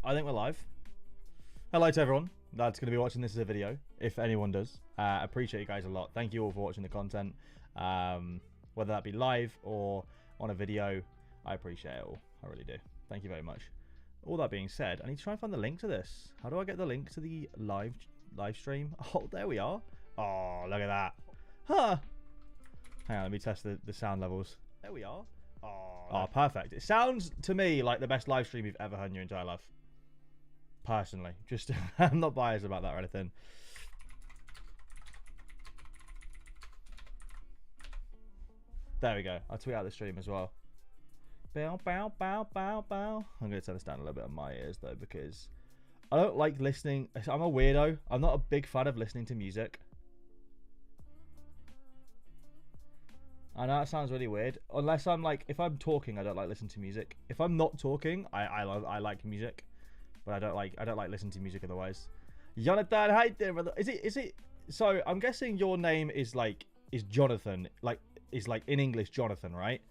I think we're live. Hello to everyone that's going to be watching this as a video, if anyone does. I appreciate you guys a lot. Thank you all for watching the content. Whether that be live or on a video, I appreciate it all. I really do. Thank you very much. All that being said, I need to try and find the link to this. How do I get the link to the live stream? Oh, there we are. Oh, look at that. Huh. Hang on, let me test the sound levels. There we are. Oh, perfect. It sounds to me like the best live stream you've ever heard in your entire life. Personally. Just, I'm not biased about that or anything. There we go. I'll tweet out the stream as well. Bow, bow, bow, bow, bow. I'm going to turn this down a little bit on my ears, though, because I don't like listening. I'm a weirdo. I'm not a big fan of listening to music. I know it sounds really weird. Unless I'm like, if I'm talking, I don't like listening to music. If I'm not talking, I like music, but I don't like listening to music otherwise. Jonathan, how you doing, brother? Is it? So I'm guessing your name is Jonathan, is in English Jonathan, right?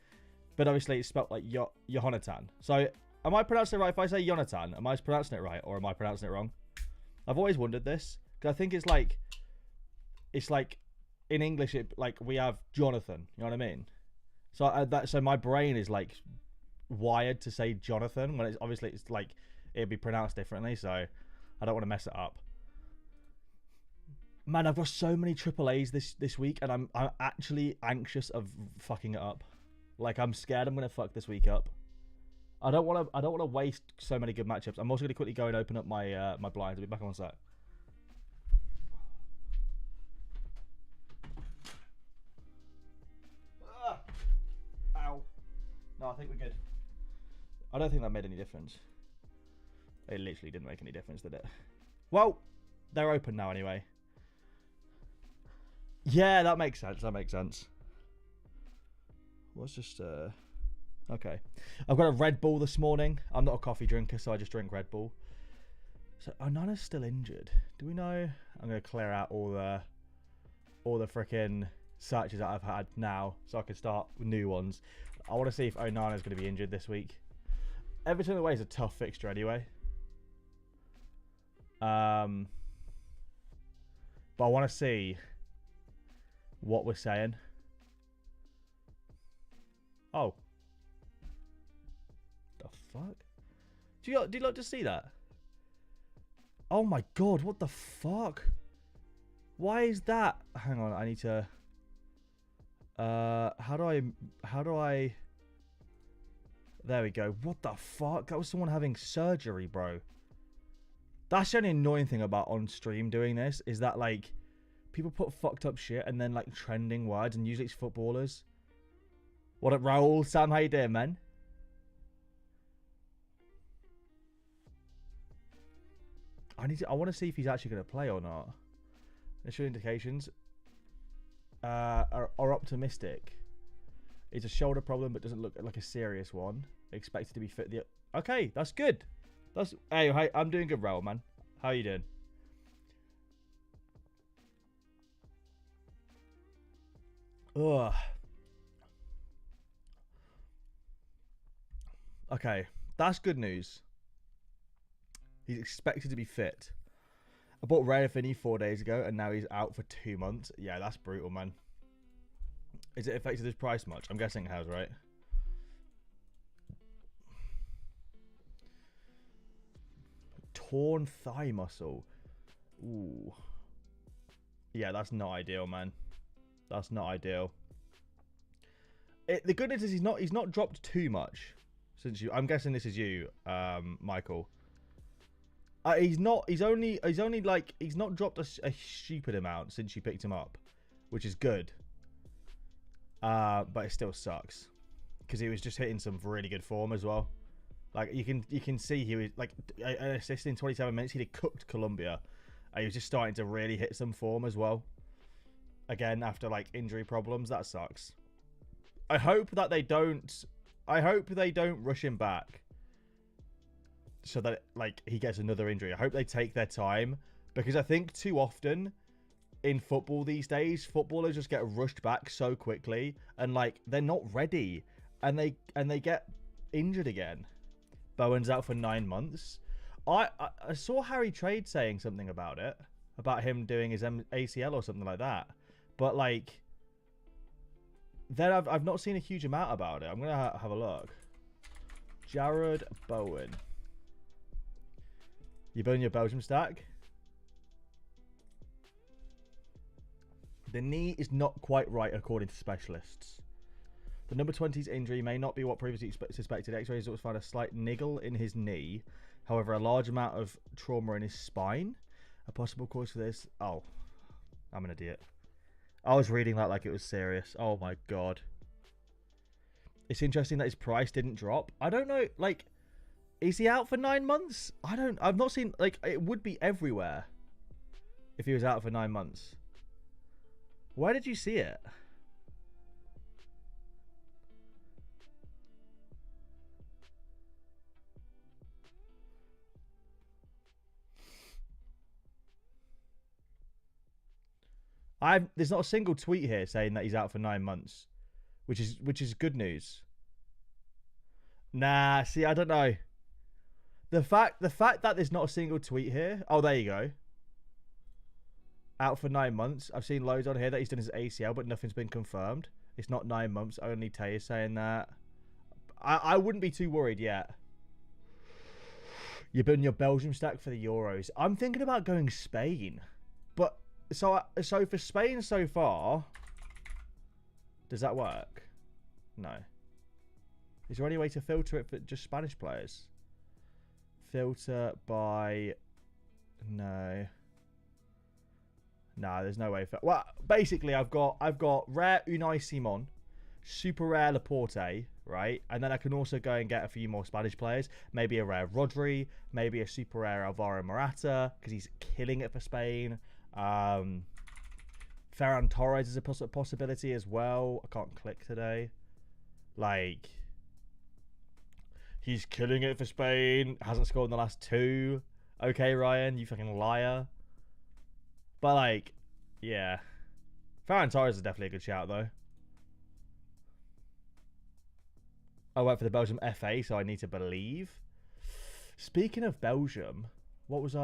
But obviously it's spelled like Jonathan. So am I pronouncing it right if I say Jonathan? Am I pronouncing it right or am I pronouncing it wrong? I've always wondered this because I think it's like in English, we have Jonathan. You know what I mean? So so my brain is wired to say Jonathan when it's it'd be pronounced differently. So I don't want to mess it up. Man, I've got so many AAAs this week, and I'm actually anxious of fucking it up. I'm scared I'm gonna fuck this week up. I don't want to waste so many good matchups. I'm also gonna quickly go and open up my my blinds. I'll be back on set. Ow. No, I think we're good. I don't think that made any difference. It literally didn't make any difference, did it? Well, they're open now anyway. Yeah, that makes sense. That makes sense. What's just okay. I've got a Red Bull this morning. I'm not a coffee drinker, so I just drink Red Bull. So Onana's still injured. Do we know? I'm gonna clear out all the freaking searches that I've had now, so I can start with new ones. I want to see if Onana's going to be injured this week. Everton away is a tough fixture anyway. But I want to see what we're saying. Oh, the fuck? Do you like to see that? Oh my god! What the fuck? Why is that? Hang on, I need to. How do I? There we go. What the fuck? That was someone having surgery, bro. That's the only annoying thing about on stream doing this is that people put fucked up shit and then trending words, and usually it's footballers. What up, Raul? Sam, how you doing, man? I want to see if he's actually going to play or not. Initial indications are optimistic. It's a shoulder problem, but doesn't look like a serious one. Expected to be fit. Okay, that's good. Hey, I'm doing good, Raul, man. How are you doing? Ugh. Okay, that's good news. He's expected to be fit. I bought Ray Finney 4 days ago, and now he's out for 2 months. Yeah, that's brutal, man. Is it affected his price much? I'm guessing it has, right? Torn thigh muscle. Ooh. Yeah, that's not ideal, man. That's not ideal. The good news is he's not dropped too much since you. I'm guessing this is you, Michael. He's not dropped a stupid amount since you picked him up, which is good. But it still sucks because he was just hitting some really good form as well. You can see he was an assist in 27 minutes. He'd have cooked Colombia. He was just starting to really hit some form as well. Again, after injury problems, that sucks. I hope they don't rush him back so that he gets another injury. I hope they take their time, because I think too often in football these days, footballers just get rushed back so quickly, and they're not ready, and they get injured again. Bowen's out for 9 months. I saw Harry Trade saying something about it, about him doing his ACL or something like that. But like, then I've not seen a huge amount about it. I'm gonna have a look. Jared Bowen. You building your Belgium stack? The knee is not quite right according to specialists. The number 20's injury may not be what previously suspected. X-ray results found a slight niggle in his knee. However, a large amount of trauma in his spine. A possible cause for this... Oh, I'm an idiot. I was reading that like it was serious. Oh my god. It's interesting that his price didn't drop. I don't know, like... Is he out for 9 months? I've not seen... Like, it would be everywhere if he was out for 9 months. Where did you see it? There's not a single tweet here saying that he's out for 9 months, which is good news. Nah, see, I don't know. The fact that there's not a single tweet here. Oh, there you go. Out for 9 months. I've seen loads on here that he's done his ACL, but nothing's been confirmed. It's not 9 months. Only Tay is saying that. I wouldn't be too worried yet. You're building your Belgium stack for the Euros. I'm thinking about going Spain, but so for Spain so far, does that work? No. Is there any way to filter it for just Spanish players? Filter by... No. Nah, there's no way. Well, basically, I've got rare Unai Simon, super rare Laporte, right? And then I can also go and get a few more Spanish players. Maybe a rare Rodri, maybe a super rare Alvaro Morata, because he's killing it for Spain. Ferran Torres is a possibility as well. I can't click today. Like, he's killing it for Spain. Hasn't scored in the last 2. Okay, Ryan, you fucking liar. But, like, yeah. Ferran Torres is definitely a good shout, though. I went for the Belgium FA, so I need to believe. Speaking of Belgium, what did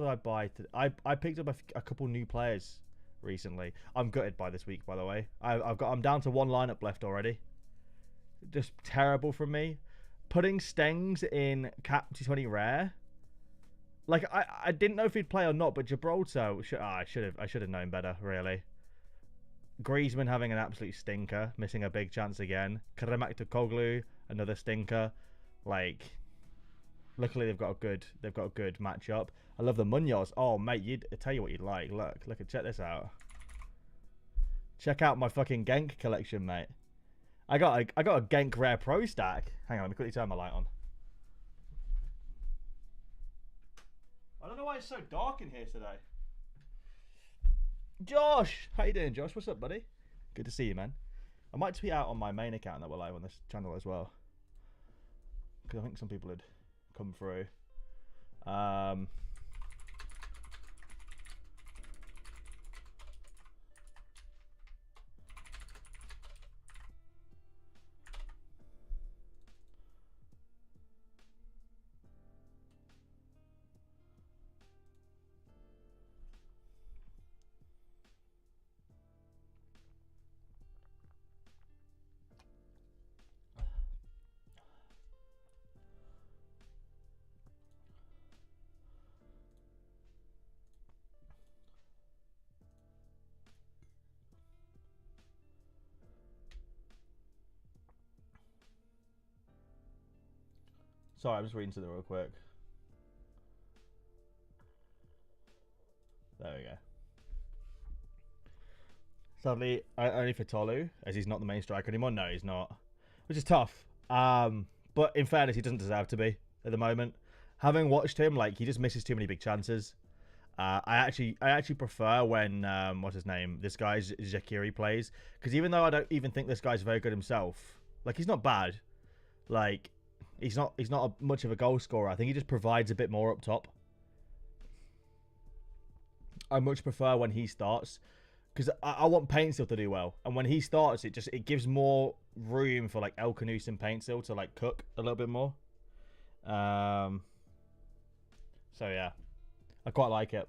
I buy? I picked up a couple new players recently. I'm gutted by this week, by the way. I'm down to 1 lineup left already. Just terrible from me. Putting Stengs in Cap T20 rare. Like, I didn't know if he'd play or not, but Gibraltar, I should have known better, really. Griezmann having an absolute stinker, missing a big chance again. Karamaktukoglu, another stinker. Like, luckily they've got a good matchup. I love the Munoz. Oh mate, I tell you what you'd like. Look, check this out. Check out my fucking Genk collection, mate. I got a Genk rare pro stack. Hang on, let me quickly turn my light on. I don't know why it's so dark in here today. Josh! How you doing, Josh? What's up, buddy? Good to see you, man. I might tweet out on my main account that we're live on this channel as well, because I think some people had come through. Sorry, I'm just reading something real quick. There we go. Sadly, only for Tolu, as he's not the main striker anymore. No, he's not, which is tough. But in fairness, he doesn't deserve to be at the moment. Having watched him, like, he just misses too many big chances. I actually prefer when what's his name? This guy Zakiri plays, because even though I don't even think this guy's very good himself, like, he's not bad. Like, he's not much of a goal scorer. I think he just provides a bit more up top. I much prefer when he starts, because I want Paintstill to do well, and when he starts, it gives more room for like El Canus and Paintstill to like cook a little bit more. So yeah, I quite like it.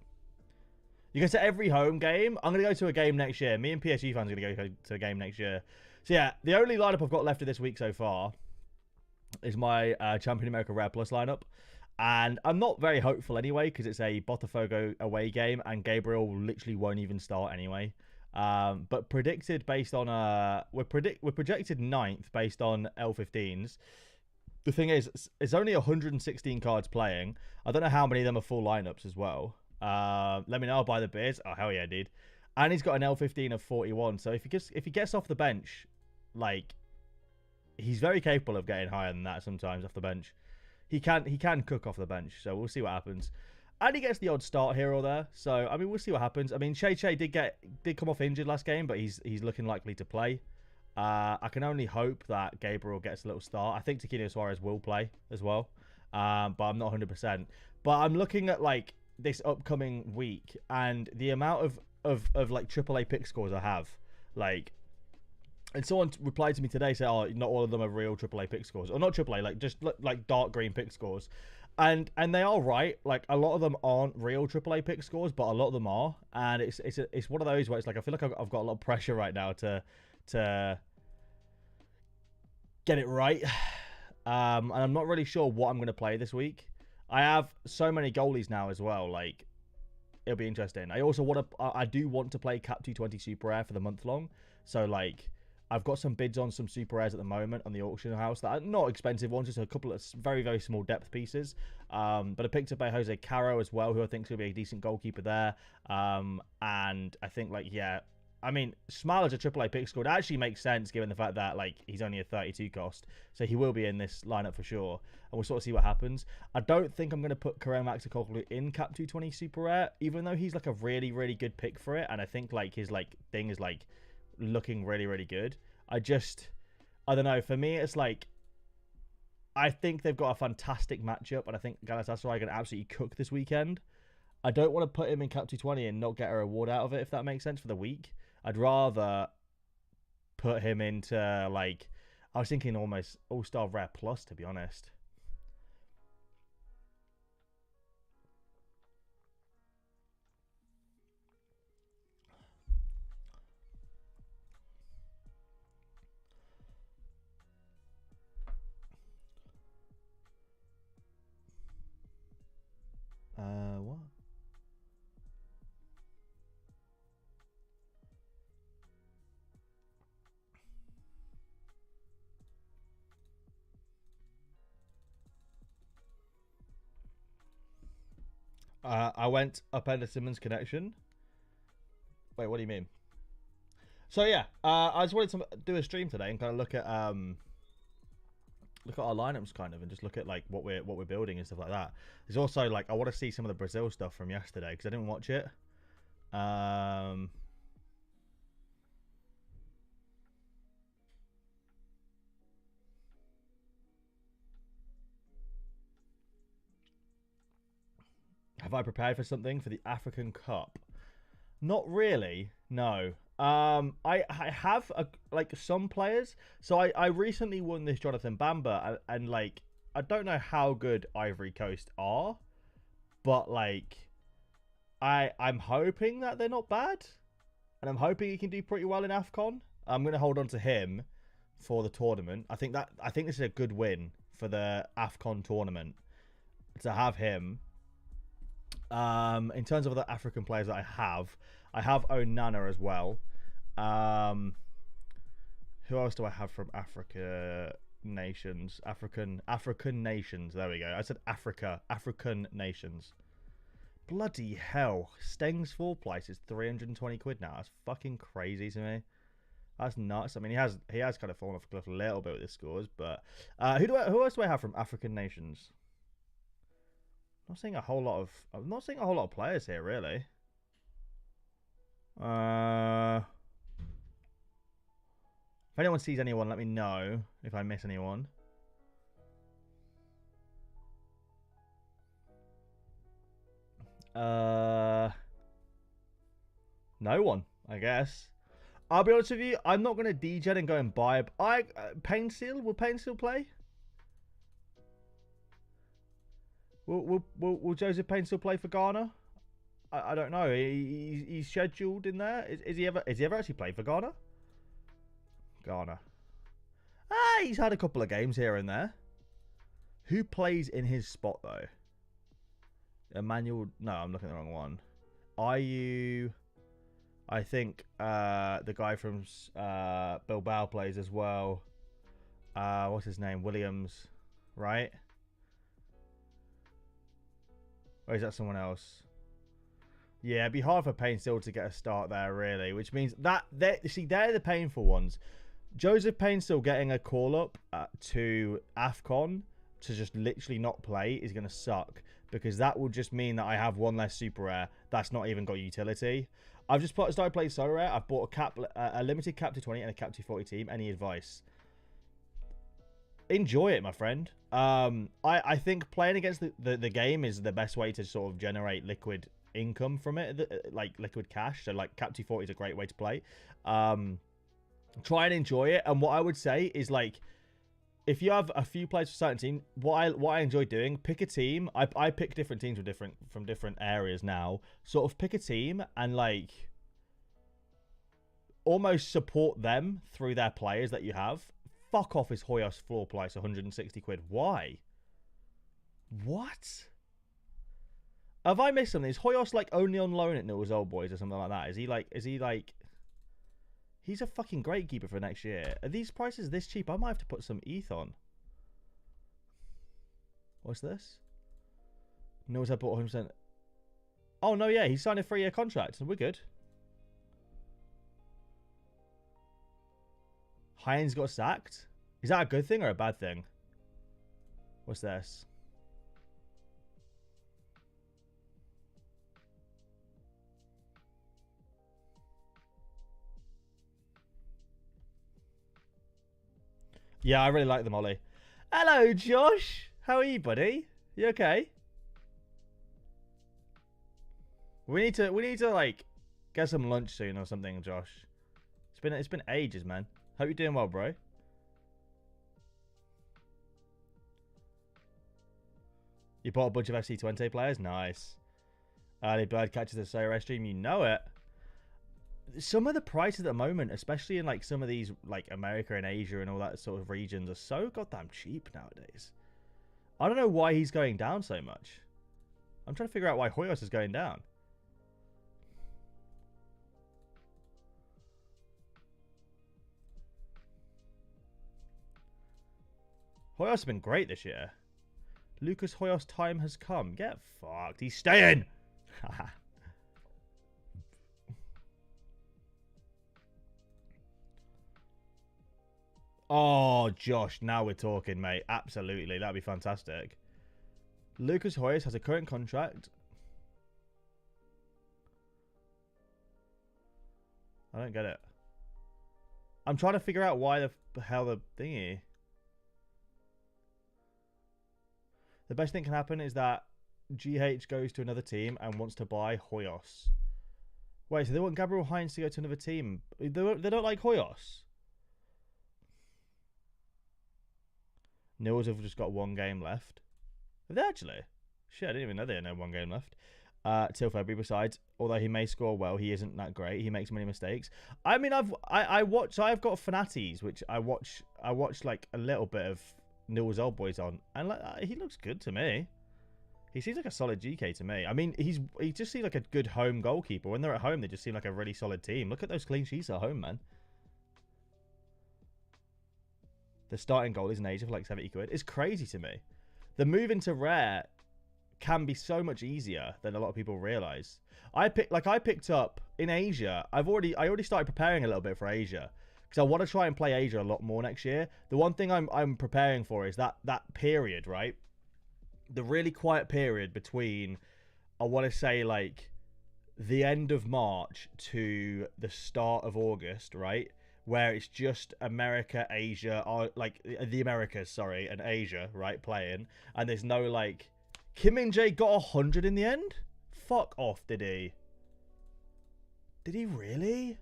You go to every home game. I'm going to go to a game next year. Me and PSG fans are going to go to a game next year. So yeah, the only lineup I've got left of this week so far is my Champion America Rare Plus lineup. And I'm not very hopeful anyway, because it's a Botafogo away game, and Gabriel literally won't even start anyway. But predicted based on we're projected 9th based on L15s. The thing is, it's only 116 cards playing. I don't know how many of them are full lineups as well. Let me know. I'll buy the beers. Oh hell yeah, dude! And he's got an L15 of 41. So if he gets off the bench, like, he's very capable of getting higher than that sometimes off the bench. He can cook off the bench, so we'll see what happens. And he gets the odd start here or there, so I mean we'll see what happens. I mean Che did come off injured last game, but he's looking likely to play. I can only hope that Gabriel gets a little start. I think Tiquinho Suarez will play as well, but I'm not 100%. But I'm looking at like this upcoming week and the amount of like AAA pick scores I have, like. And someone replied to me today saying, "Oh, not all of them are real AAA pick scores, or not AAA, like just like dark green pick scores," and they are right. Like a lot of them aren't real AAA pick scores, but a lot of them are, and it's one of those where it's like I feel like I've got a lot of pressure right now to get it right, and I'm not really sure what I'm going to play this week. I have so many goalies now as well, like it'll be interesting. I also I do want to play Cap 220 Super Rare for the month long, so like. I've got some bids on some super rares at the moment on the auction house that are not expensive ones, just a couple of very, very small depth pieces. But I picked up a Jose Caro as well, who I think is going to be a decent goalkeeper there. And I think, like, yeah, I mean, Smile as a AAA pick score, it actually makes sense given the fact that, like, he's only a 32 cost. So he will be in this lineup for sure. And we'll sort of see what happens. I don't think I'm going to put Karel Maxikoglu in Cap 220 super rare, even though he's, like, a really, really good pick for it. And I think, like, his, like, thing is, like, looking really, really good. I don't know. For me, it's like, I think they've got a fantastic matchup, and I think Galatasaray are going to absolutely cook this weekend. I don't want to put him in Cap 220 and not get a reward out of it, if that makes sense, for the week. I'd rather put him into, like, I was thinking almost All-Star Rare Plus, to be honest. What? I went up under Simmons connection. Wait, what do you mean? So yeah, I just wanted to do a stream today and kind of look at our lineups kind of, and just look at like what we're building and stuff like that. There's also like I want to see some of the Brazil stuff from yesterday because I didn't watch it. Have I prepared for something for the African Cup? Not really, no. I have like some players. So I recently won this Jonathan Bamba, and like I don't know how good Ivory Coast are, but like I'm hoping that they're not bad, and I'm hoping he can do pretty well in AFCON. I'm gonna hold on to him for the tournament. I think this is a good win for the AFCON tournament to have him. In terms of the African players that I have Onana as well. Who else do I have from Africa nations? African nations. There we go. I said African nations. Bloody hell. Steng's full price is 320 quid now. That's fucking crazy to me. That's nuts. I mean, he has kind of fallen off a cliff a little bit with his scores, but who else do I have from African nations? I'm not seeing a whole lot of players here, really. If anyone sees anyone, let me know if I miss anyone. No one, I guess. I'll be honest with you, I'm not going to DJ and go and buy. Pain Seal? Will Pain Seal play? Will Joseph Payne still play for Ghana? I don't know. He's scheduled in there. Is he ever actually played for Ghana? Ghana. Ah, he's had a couple of games here and there. Who plays in his spot though? Emmanuel. No, I'm looking at the wrong one. IU. I think the guy from Bilbao plays as well. What's his name? Williams, right? Or is that someone else? Yeah, it'd be hard for Payne still to get a start there, really. Which means that they're the painful ones. Joseph Payne still getting a call up to AFCON to just literally not play is going to suck, because that will just mean that I have one less super rare that's not even got utility. I've just started playing Sorare. I've bought a limited cap to 20 and a cap to 40 team. Any advice? Enjoy it, my friend. I think playing against the game is the best way to sort of generate liquid income from it, like liquid cash. So like cap to 40 is a great way to play. Try and enjoy it. And what I would say is, like, if you have a few players for a certain team, what I enjoy doing, pick a team. I pick different teams from different areas now. Sort of pick a team and like almost support them through their players that you have. Fuck off is Hoyos floor price 160 quid. Why? What? Have I missed something? Is Hoyos like only on loan at Newell's Old Boys or something like that? Is he like he's a fucking great keeper for next year. Are these prices this cheap? I might have to put some ETH on. What's this? Newell's had bought 100%. Oh no, yeah, he signed a 3-year contract, so we're good. Hines got sacked. Is that a good thing or a bad thing? What's this? Yeah, I really like the Molly. Hello, Josh. How are you, buddy? You okay? We need to like get some lunch soon or something, Josh. It's been ages, man. Hope you're doing well, bro. You bought a bunch of FC20 players? Nice. Early bird catches the Sorare stream, you know it. Some of the prices at the moment, especially in like some of these like America and Asia and all that sort of regions, are so goddamn cheap nowadays. I don't know why he's going down so much. I'm trying to figure out why Hoyos is going down. Hoyos has been great this year. Lucas Hoyos' time has come. Get fucked. He's staying. Oh, Josh, now we're talking, mate. Absolutely. That'd be fantastic. Lucas Hoyos has a current contract. I don't get it. I'm trying to figure out why the hell the thingy. The best thing can happen is that GH goes to another team and wants to buy Hoyos. Wait, so they want Gabriel Hines to go to another team? They don't like Hoyos? Newell's have just got one game left. Have they actually? Shit, I didn't even know they had one game left. Till February. Besides, although he may score well, he isn't that great. He makes many mistakes. I mean, I've got Fanatis, which I watch like a little bit of Newell's Old Boys on, and like he looks good to me. He seems like a solid GK to me. I mean, he just seems like a good home goalkeeper. When they're at home, they just seem like a really solid team. Look at those clean sheets at home, man. The starting goal is an Asia for like 70 quid. It's crazy to me. The move into rare can be so much easier than a lot of people realize. I picked up in Asia. I already started preparing a little bit for Asia because I want to try and play Asia a lot more next year. The one thing I'm preparing for is that period, right? The really quiet period between, I want to say, like the end of March to the start of August, right? Where it's just America, Asia, or like the Americas, sorry, and Asia, right, playing, and there's no like Kim Min-jae got 100 in the end? Fuck off, did he? Did he really?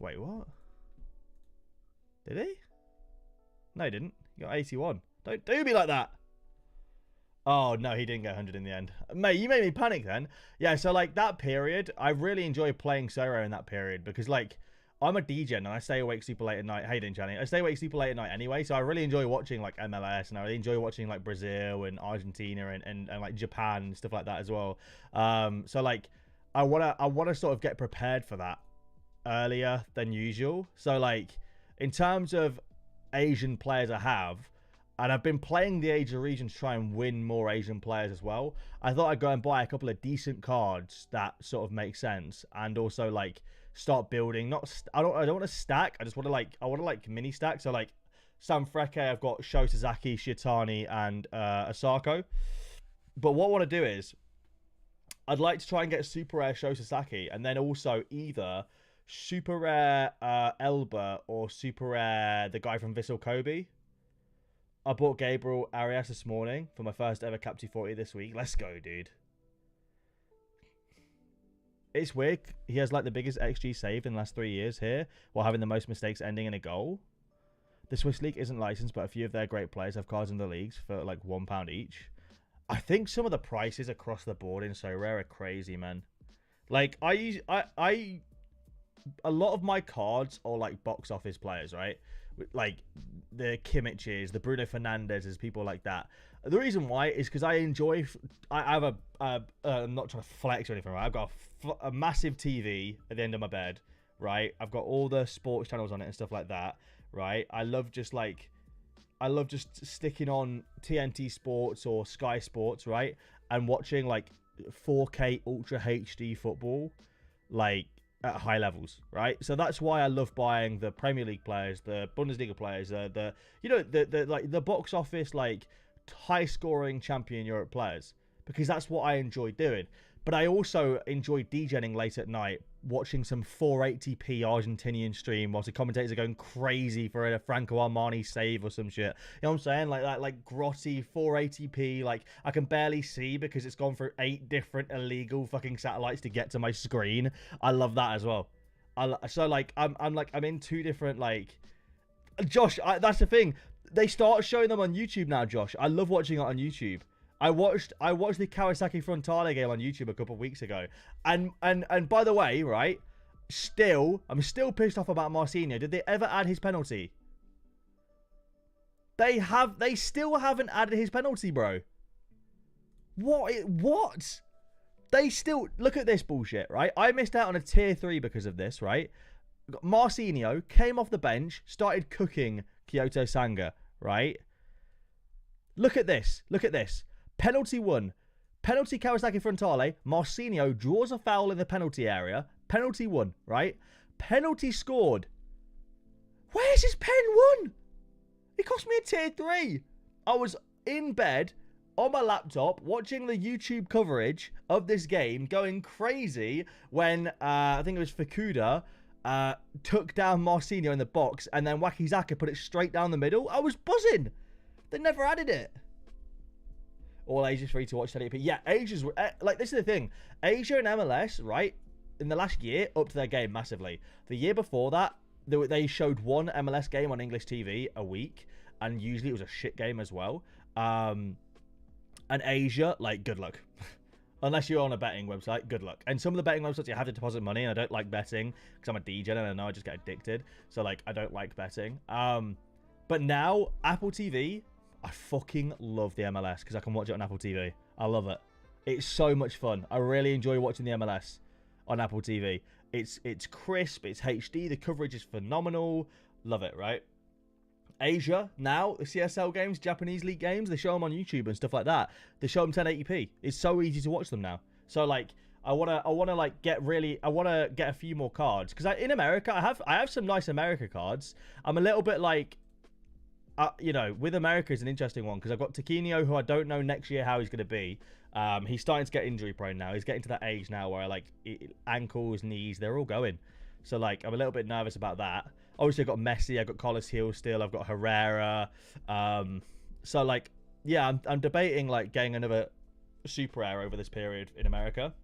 Wait, what? Did he? No, he didn't. He got 81. Don't do me like that. Oh, no, he didn't get 100 in the end. Mate, you made me panic then. Yeah, so, like, that period, I really enjoy playing Sorare in that period because, like, I'm a DJ and I stay awake super late at night. How you doing, Channy? I stay awake super late at night anyway, so I really enjoy watching, like, MLS, and I really enjoy watching, like, Brazil and Argentina and like, Japan and stuff like that as well. So, like, I wanna sort of get prepared for that earlier than usual. So, like, in terms of Asian players I have, and I've been playing the Asia region to try and win more Asian players as well. I thought I'd go and buy a couple of decent cards that sort of make sense, and also like start building. I don't want to stack. I just want to like mini stack. So like Sam Freke, I've got Sho Sasaki, Shitani, and Asako. But what I want to do is I'd like to try and get super rare Sho Sasaki, and then also either super rare Elba or super rare the guy from Vissel Kobe. I bought Gabriel Arias this morning for my first ever Capti 40 this week. Let's go, dude. It's weird. He has like the biggest XG saved in the last 3 years here, while having the most mistakes ending in a goal. The Swiss League isn't licensed, but a few of their great players have cards in the leagues for like £1 each. I think some of the prices across the board in Sorare are crazy, man. Like a lot of my cards are like box office players, right? Like the Kimmiches, the Bruno Fernandezes, people like that. The reason why is because I enjoy. I have I'm not trying to flex or anything, right? I've got a massive TV at the end of my bed, right? I've got all the sports channels on it and stuff like that, right? I love just sticking on TNT Sports or Sky Sports, right? And watching like 4K Ultra HD football, like at high levels, right? So that's why I love buying the Premier League players, the Bundesliga players, the box office like high scoring champion Europe players, because that's what I enjoy doing. But I also enjoy DJing late at night, watching some 480p Argentinian stream whilst the commentators are going crazy for a Franco Armani save or some shit. You know what I'm saying? Like that, like grotty 480p. Like I can barely see because it's gone through 8 different illegal fucking satellites to get to my screen. I love that as well. So like I'm in 2 different like. Josh, that's the thing. They start showing them on YouTube now, Josh. I love watching it on YouTube. I watched the Kawasaki Frontale game on YouTube a couple of weeks ago. And by the way, right, I'm still pissed off about Marcinho. Did they ever add his penalty? They still haven't added his penalty, bro. What? They still, look at this bullshit, right? I missed out on a tier 3 because of this, right? Marcinho came off the bench, started cooking Kyoto Sanga, right? Look at this. Penalty 1. Penalty Kawasaki Frontale. Marcinho draws a foul in the penalty area. Penalty 1, right? Penalty scored. Where's his pen 1? It cost me a tier 3. I was in bed on my laptop watching the YouTube coverage of this game, going crazy when I think it was Fukuda took down Marcinho in the box, and then Wakizaka put it straight down the middle. I was buzzing. They never added it. All Asia's free to watch 1080p. Yeah, Asia's like, this is the thing. Asia and MLS, right, in the last year, upped their game massively. The year before that, they showed one MLS game on English TV a week, and usually it was a shit game as well. And Asia, like, good luck. Unless you're on a betting website, good luck. And some of the betting websites, you have to deposit money, and I don't like betting because I'm a DJ and I know I just get addicted. So, like, I don't like betting. But now, Apple TV, I fucking love the MLS because I can watch it on Apple TV. I love it. It's so much fun. I really enjoy watching the MLS on Apple TV. It's crisp. It's HD. The coverage is phenomenal. Love it, right? Asia, now, the CSL games, Japanese League games, they show them on YouTube and stuff like that. They show them 1080p. It's so easy to watch them now. So, like, I wanna like get a few more cards because in America, I have some nice America cards. I'm a little bit like, you know, with America is an interesting one because I've got Taquinho, who I don't know next year how he's going to be. He's starting to get injury prone now. He's getting to that age now where, like, ankles, knees, they're all going. So, like, I'm a little bit nervous about that. Obviously, I've got Messi, I've got Carlos Hill still, I've got Herrera. So, like, yeah, I'm debating, like, getting another super rare over this period in America.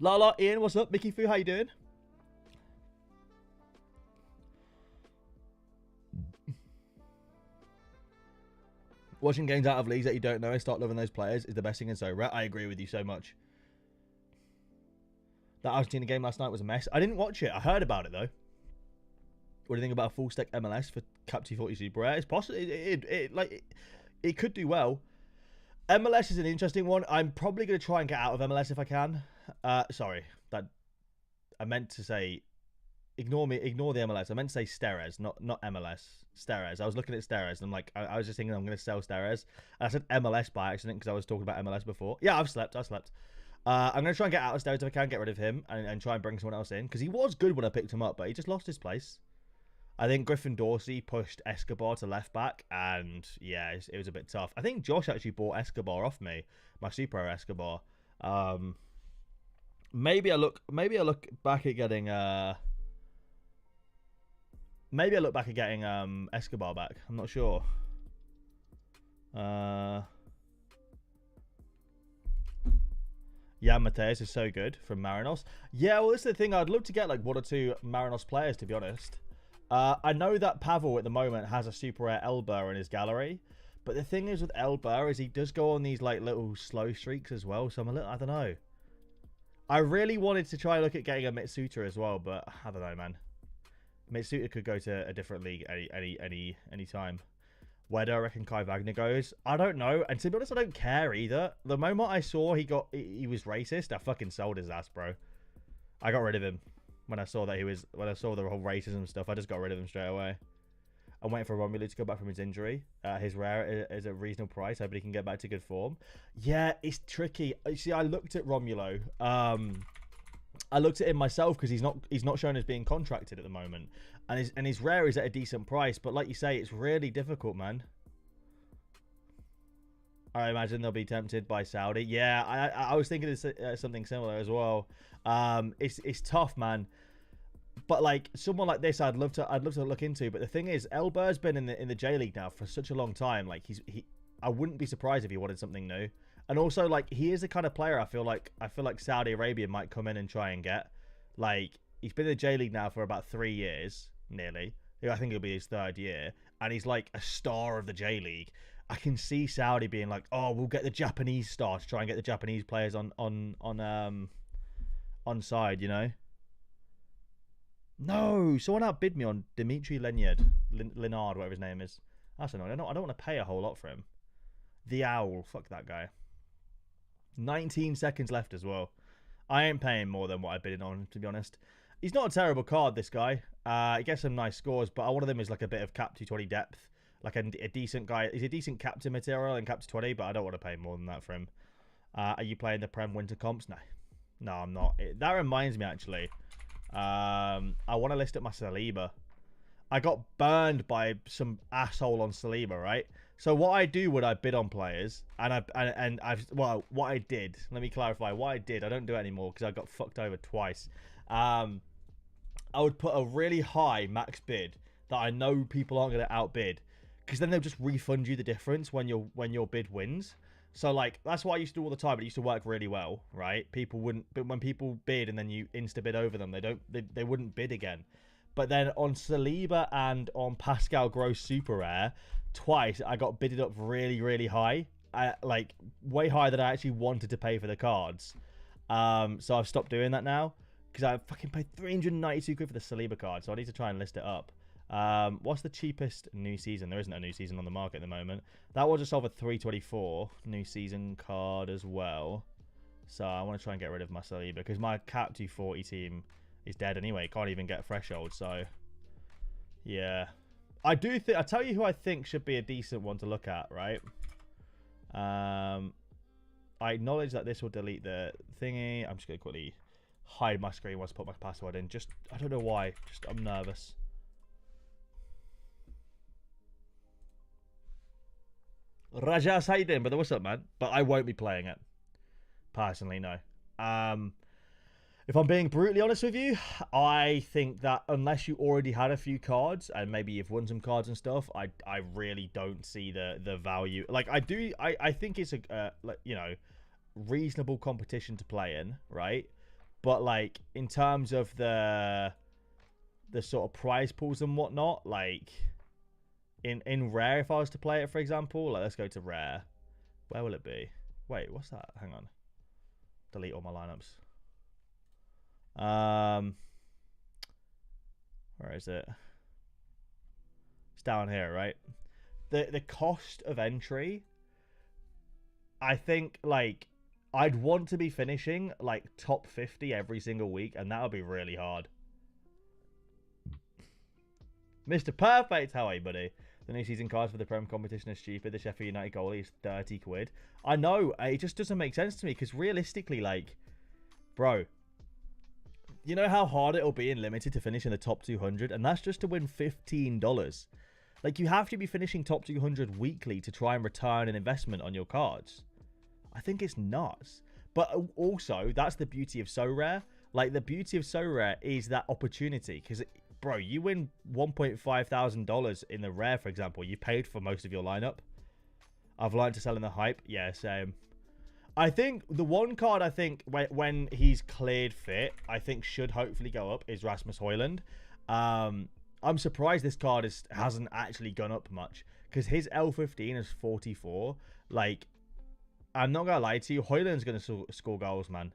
Lala, Ian, what's up? Mickey Fu, how you doing? Watching games out of leagues that you don't know and start loving those players is the best thing in Sorare. I agree with you so much. That Argentina game last night was a mess. I didn't watch it. I heard about it, though. What do you think about a full stack MLS for Cap T40 Super Rare? It's possible. It could do well. MLS is an interesting one. I'm probably going to try and get out of MLS if I can. Sorry. That I meant to say... Ignore the MLS. I meant to say Steres, not MLS. Steres. I was looking at Steres, and I'm like, I was just thinking I'm going to sell Steres. And I said MLS by accident because I was talking about MLS before. Yeah, I've slept. I'm going to try and get out of Steres if I can, get rid of him, and try and bring someone else in. Because he was good when I picked him up, but he just lost his place. I think Griffin Dorsey pushed Escobar to left back, and yeah, it was a bit tough. I think Josh actually bought Escobar off me, my Super Rare Escobar. Maybe I look back at getting... Maybe I look back at getting Escobar back. I'm not sure. Yeah, Mateus is so good from Marinos. Yeah, well, this is the thing. I'd love to get like 1 or 2 Marinos players, to be honest. I know that Pavel at the moment has a super rare Elber in his gallery. But the thing is with Elber is he does go on these like little slow streaks as well. So I'm a little, I don't know. I really wanted to try and look at getting a Mitsuta as well, but I don't know, man. Mitsuta could go to a different league any time. Where do I reckon Kai Wagner goes? I don't know. And to be honest, I don't care either. The moment I saw he was racist, I fucking sold his ass, bro. I got rid of him when I saw that when I saw the whole racism stuff. I just got rid of him straight away. I'm waiting for Romelu to go back from his injury. His rare is a reasonable price. I hope he can get back to good form. Yeah, it's tricky. You see, I looked at Romulo. I looked at him myself because he's not shown as being contracted at the moment, and his rare is at a decent price. But like you say, it's really difficult, man. I imagine they'll be tempted by Saudi. Yeah, I was thinking of something similar as well. It's tough, man. But like someone like this, I'd love to look into. But the thing is, Elber's been in the J League now for such a long time. Like I wouldn't be surprised if he wanted something new. And also, like, he is the kind of player I feel like Saudi Arabia might come in and try and get. Like, he's been in the J League now for about 3 years, nearly. I think it'll be his 3rd year. And he's like a star of the J League. I can see Saudi being like, oh, we'll get the Japanese star to try and get the Japanese players on side, you know? No, someone outbid me on Dimitri Leonard, whatever his name is. That's annoying. I don't want to pay a whole lot for him. The Owl, fuck that guy. 19 seconds left as well. I ain't paying more than what I bid on, to be honest. He's not a terrible card, this guy. He gets some nice scores, but one of them is like a bit of Cap 220 depth. Like a decent guy. He's a decent captain material in Cap 220, but I don't want to pay more than that for him. Are you playing the Prem Winter Comps? No. No, I'm not. That reminds me, actually. I want to list up my Saliba. I got burned by some asshole on Saliba, right? So what I do when I bid on players, what I did, let me clarify, what I did, I don't do it anymore because I got fucked over twice. I would put a really high max bid that I know people aren't going to outbid, because then they'll just refund you the difference when your bid wins. So like that's what I used to do all the time. It used to work really well, right? People wouldn't, but when people bid and then you insta bid over them, they wouldn't bid again. But then on Saliba and on Pascal Gross Super Rare, twice I got bidded up really, really high. Like way higher than I actually wanted to pay for the cards. So I've stopped doing that now because I fucking paid 392 quid for the Saliba card. So I need to try and list it up. What's the cheapest new season? There isn't a new season on the market at the moment. That will just solve a 324 new season card as well. So I want to try and get rid of my Saliba because my Cap 240 team is dead anyway. Can't even get threshold. So yeah, I do think, I tell you who I think should be a decent one to look at, right? I acknowledge that this will delete the thingy. I'm just gonna quickly hide my screen once I put my password in. Just, I don't know why, just I'm nervous. Raja Saidin, but what's up, man? But I won't be playing it personally, no. If I'm being brutally honest with you, I think that unless you already had a few cards and maybe you've won some cards and stuff, I really don't see the value. Like I think it's a like, you know, reasonable competition to play in, right? But like in terms of the sort of prize pools and whatnot, like in rare, if I was to play it, for example, like let's go to rare. Where will it be? Wait, what's that? Hang on. Delete all my lineups. Where is it? It's down here, right? The cost of entry, I think, like, I'd want to be finishing like top 50 every single week, and that would be really hard. Mr. Perfect, how are you, buddy? The new season cards for the Prem competition are stupid. The Sheffield United goalie is 30 quid. I know, it just doesn't make sense to me, because realistically, like, bro, you know how hard it'll be in Limited to finish in the top 200, and that's just to win $15. Like, you have to be finishing top 200 weekly to try and return an investment on your cards. I think it's nuts. But also, that's the beauty of Sorare. Like, the beauty of Sorare is that opportunity. Because, bro, you win $1.5 thousand in the rare, for example. You paid for most of your lineup. I've learned to sell in the hype. Yeah, same. I think the one card I think when he's cleared fit, I think should hopefully go up is Rasmus Højlund. I'm surprised this card hasn't actually gone up much, because his L15 is 44. Like, I'm not going to lie to you, Højlund's going to score goals, man.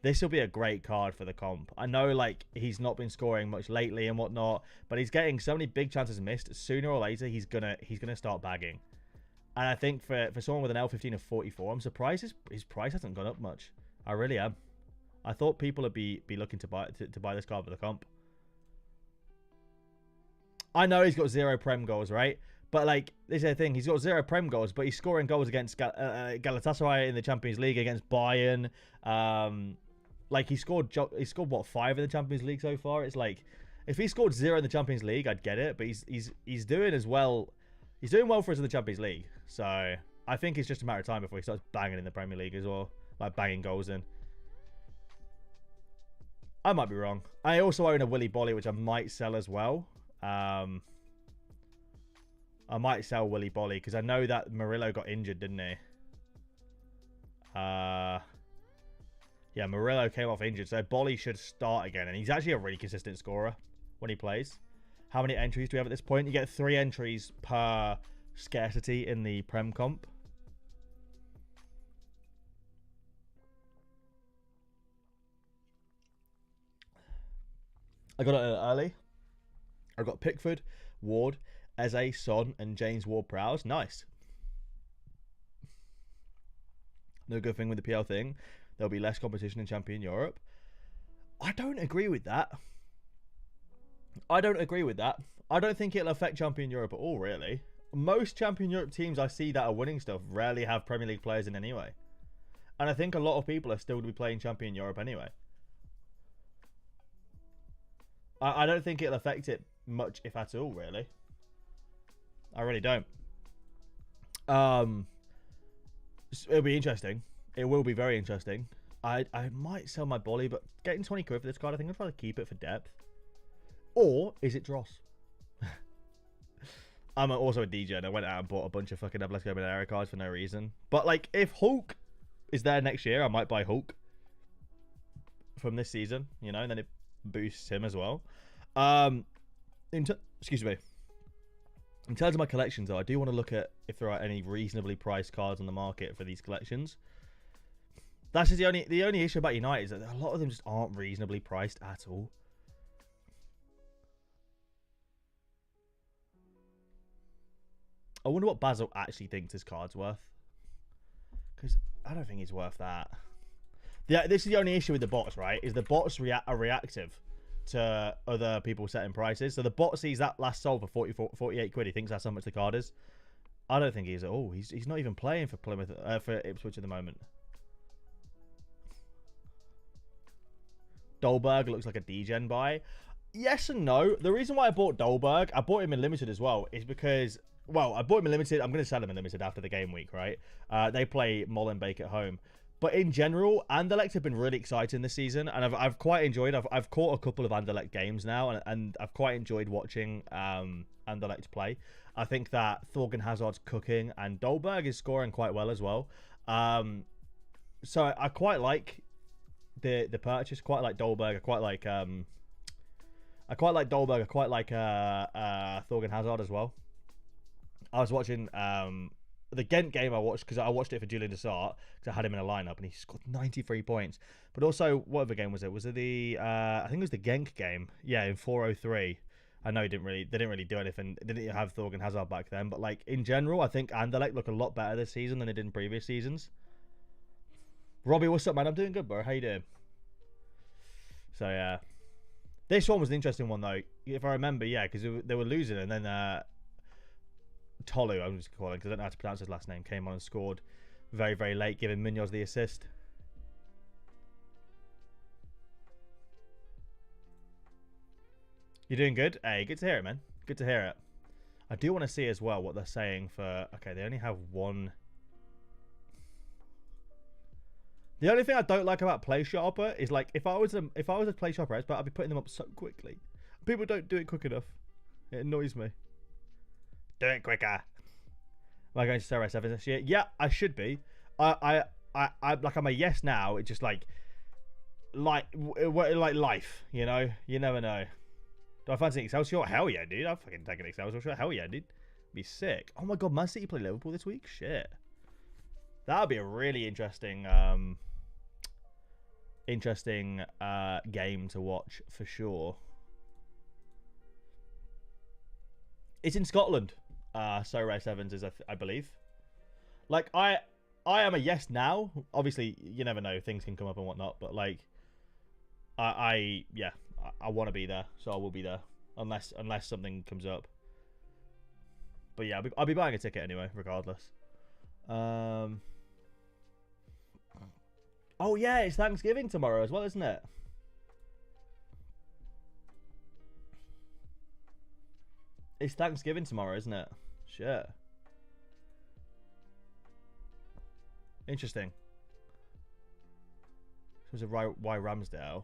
This will be a great card for the comp. I know, like, he's not been scoring much lately and whatnot, but he's getting so many big chances missed. Sooner or later, he's gonna start bagging. And I think for someone with an L15 of 44, I'm surprised his price hasn't gone up much. I really am. I thought people would be looking to buy this card for the comp. I know he's got 0 Prem goals, right? But, like, this is the thing. He's got 0 Prem goals, but he's scoring goals against Galatasaray in the Champions League, against Bayern. Like, he scored what, 5 in the Champions League so far? It's like, if he scored 0 in the Champions League, I'd get it. But he's doing as well. He's doing well for us in the Champions League. So, I think it's just a matter of time before he starts banging in the Premier League as well. Like, banging goals in. I might be wrong. I also own a Willy Bolly, which I might sell as well. I might sell Willy Bolly, because I know that Murillo got injured, didn't he? Yeah, Murillo came off injured, so Bolly should start again. And he's actually a really consistent scorer when he plays. How many entries do we have at this point? You get 3 entries per scarcity in the Prem comp. I got it early. I got Pickford, Ward, Eze, Son, and James Ward-Prowse. Nice. No good thing with the PL thing. There'll be less competition in Champion Europe. I don't agree with that. I don't think it'll affect Champion Europe at all, really. Most Champion Europe teams I see that are winning stuff rarely have Premier League players in anyway. And I think a lot of people are still to be playing Champion Europe anyway. I don't think it'll affect it much, if at all, really. I really don't. It'll be interesting. It will be very interesting. I might sell my Bolly, but getting 20 quid for this card, I think I'd probably keep it for depth. Or is it Dross? I'm also a DJ, and I went out and bought a bunch of fucking Atletico Madrid cards for no reason. But, like, if Hulk is there next year, I might buy Hulk from this season, you know, and then it boosts him as well. Excuse me. In terms of my collections, though, I do want to look at if there are any reasonably priced cards on the market for these collections. That's just the only issue about United, is that a lot of them just aren't reasonably priced at all. I wonder what Basil actually thinks his card's worth. Because I don't think he's worth that. This is the only issue with the bots, right? Is the bots are reactive to other people setting prices. So the bot sees that last sold for 48 quid. He thinks that's how much the card is. I don't think he is at all. He's not even playing for Plymouth, for Ipswich at the moment. Dolberg looks like a degen buy. Yes and no. The reason why I bought Dolberg, I bought him in Limited as well, is because, well, I bought him in Limited. I'm going to sell him in Limited after the game week, right? They play Molenbeek at home. But in general, Anderlecht have been really exciting this season, and I've quite enjoyed. I've caught a couple of Anderlecht games now, and I've quite enjoyed watching Anderlecht play. I think that Thorgan Hazard's cooking, and Dolberg is scoring quite well as well. So I quite like the purchase. Quite like Dolberg. I quite like Dolberg. I quite like Thorgan Hazard as well. I was watching the Ghent game I watched because I watched it for Julian Dessart because I had him in a lineup and he scored 93 points. But also, what other game was it? Was it the I think it was the Genk game? Yeah, in 403. I know they didn't really do anything. They didn't have Thorgan Hazard back then, but like in general, I think Anderlecht look a lot better this season than they did in previous seasons. Robbie, what's up, man? I'm doing good, bro. How you doing? So yeah, this one was an interesting one though, if I remember. Yeah, because they were losing, and then Tolu, I'm just calling because I don't know how to pronounce his last name, came on and scored very, very late, giving Munoz the assist. You're doing good? Hey, good to hear it, man. Good to hear it. I do want to see as well what they're saying for... Okay, they only have one... The only thing I don't like about Play Shopper is like, if I was a Play Shopper expert, I'd be putting them up so quickly. People don't do it quick enough. It annoys me. Do it quicker. Am I going to Sorare 7 this year? Yeah, I should be. I like, I'm a yes now. It's just like life, you know? You never know. Do I fancy Excelsior? Hell yeah, dude. I'll fucking take an Excelsior. Hell yeah, dude. Be sick. Oh my god, Man City play Liverpool this week? Shit. That would be a really interesting game to watch for sure. It's in Scotland. Sorare Sevens is, I believe. Like, I am a yes now. Obviously, you never know. Things can come up and whatnot. But, like, I want to be there. So I will be there. Unless something comes up. But, yeah, I'll be buying a ticket anyway, regardless. Oh, yeah, it's Thanksgiving tomorrow as well, isn't it? It's Thanksgiving tomorrow, isn't it? Shit. Interesting. So it's a why Ramsdale.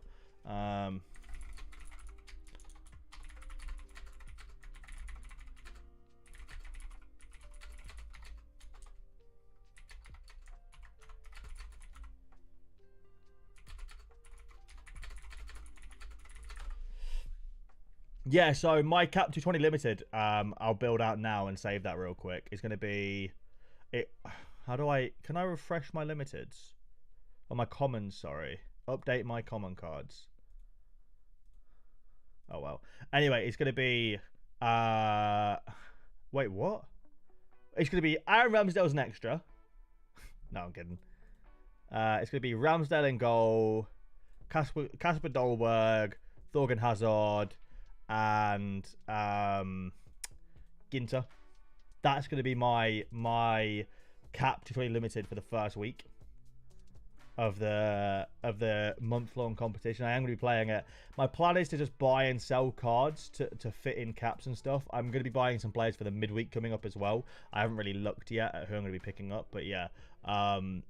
Yeah, so my cap 220 limited, I'll build out now and save that real quick. It's going to be it. Can I refresh my limiteds? Or my commons, sorry. Update my common cards. Oh well. Anyway, it's going to be wait, what? It's going to be Aaron Ramsdale's an extra. No, I'm kidding. It's going to be Ramsdale in goal, Kasper Dolberg, Thorgan Hazard, and Ginter. That's going to be my cap to 20 limited for the first week of the month-long competition. I am going to be playing it. My plan is to just buy and sell cards to fit in caps and stuff. I'm going to be buying some players for the midweek coming up as well. I haven't really looked yet at who I'm going to be picking up, but yeah. So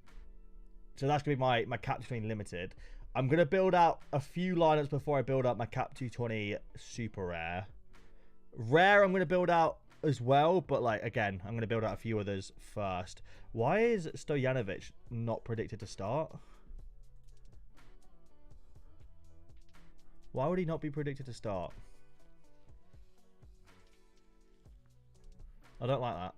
that's going to be my cap to 20 limited. I'm going to build out a few lineups before I build up my cap 220 super rare. Rare I'm going to build out as well, but like again, I'm going to build out a few others first. Why is Stojanovic not predicted to start? Why would he not be predicted to start? I don't like that.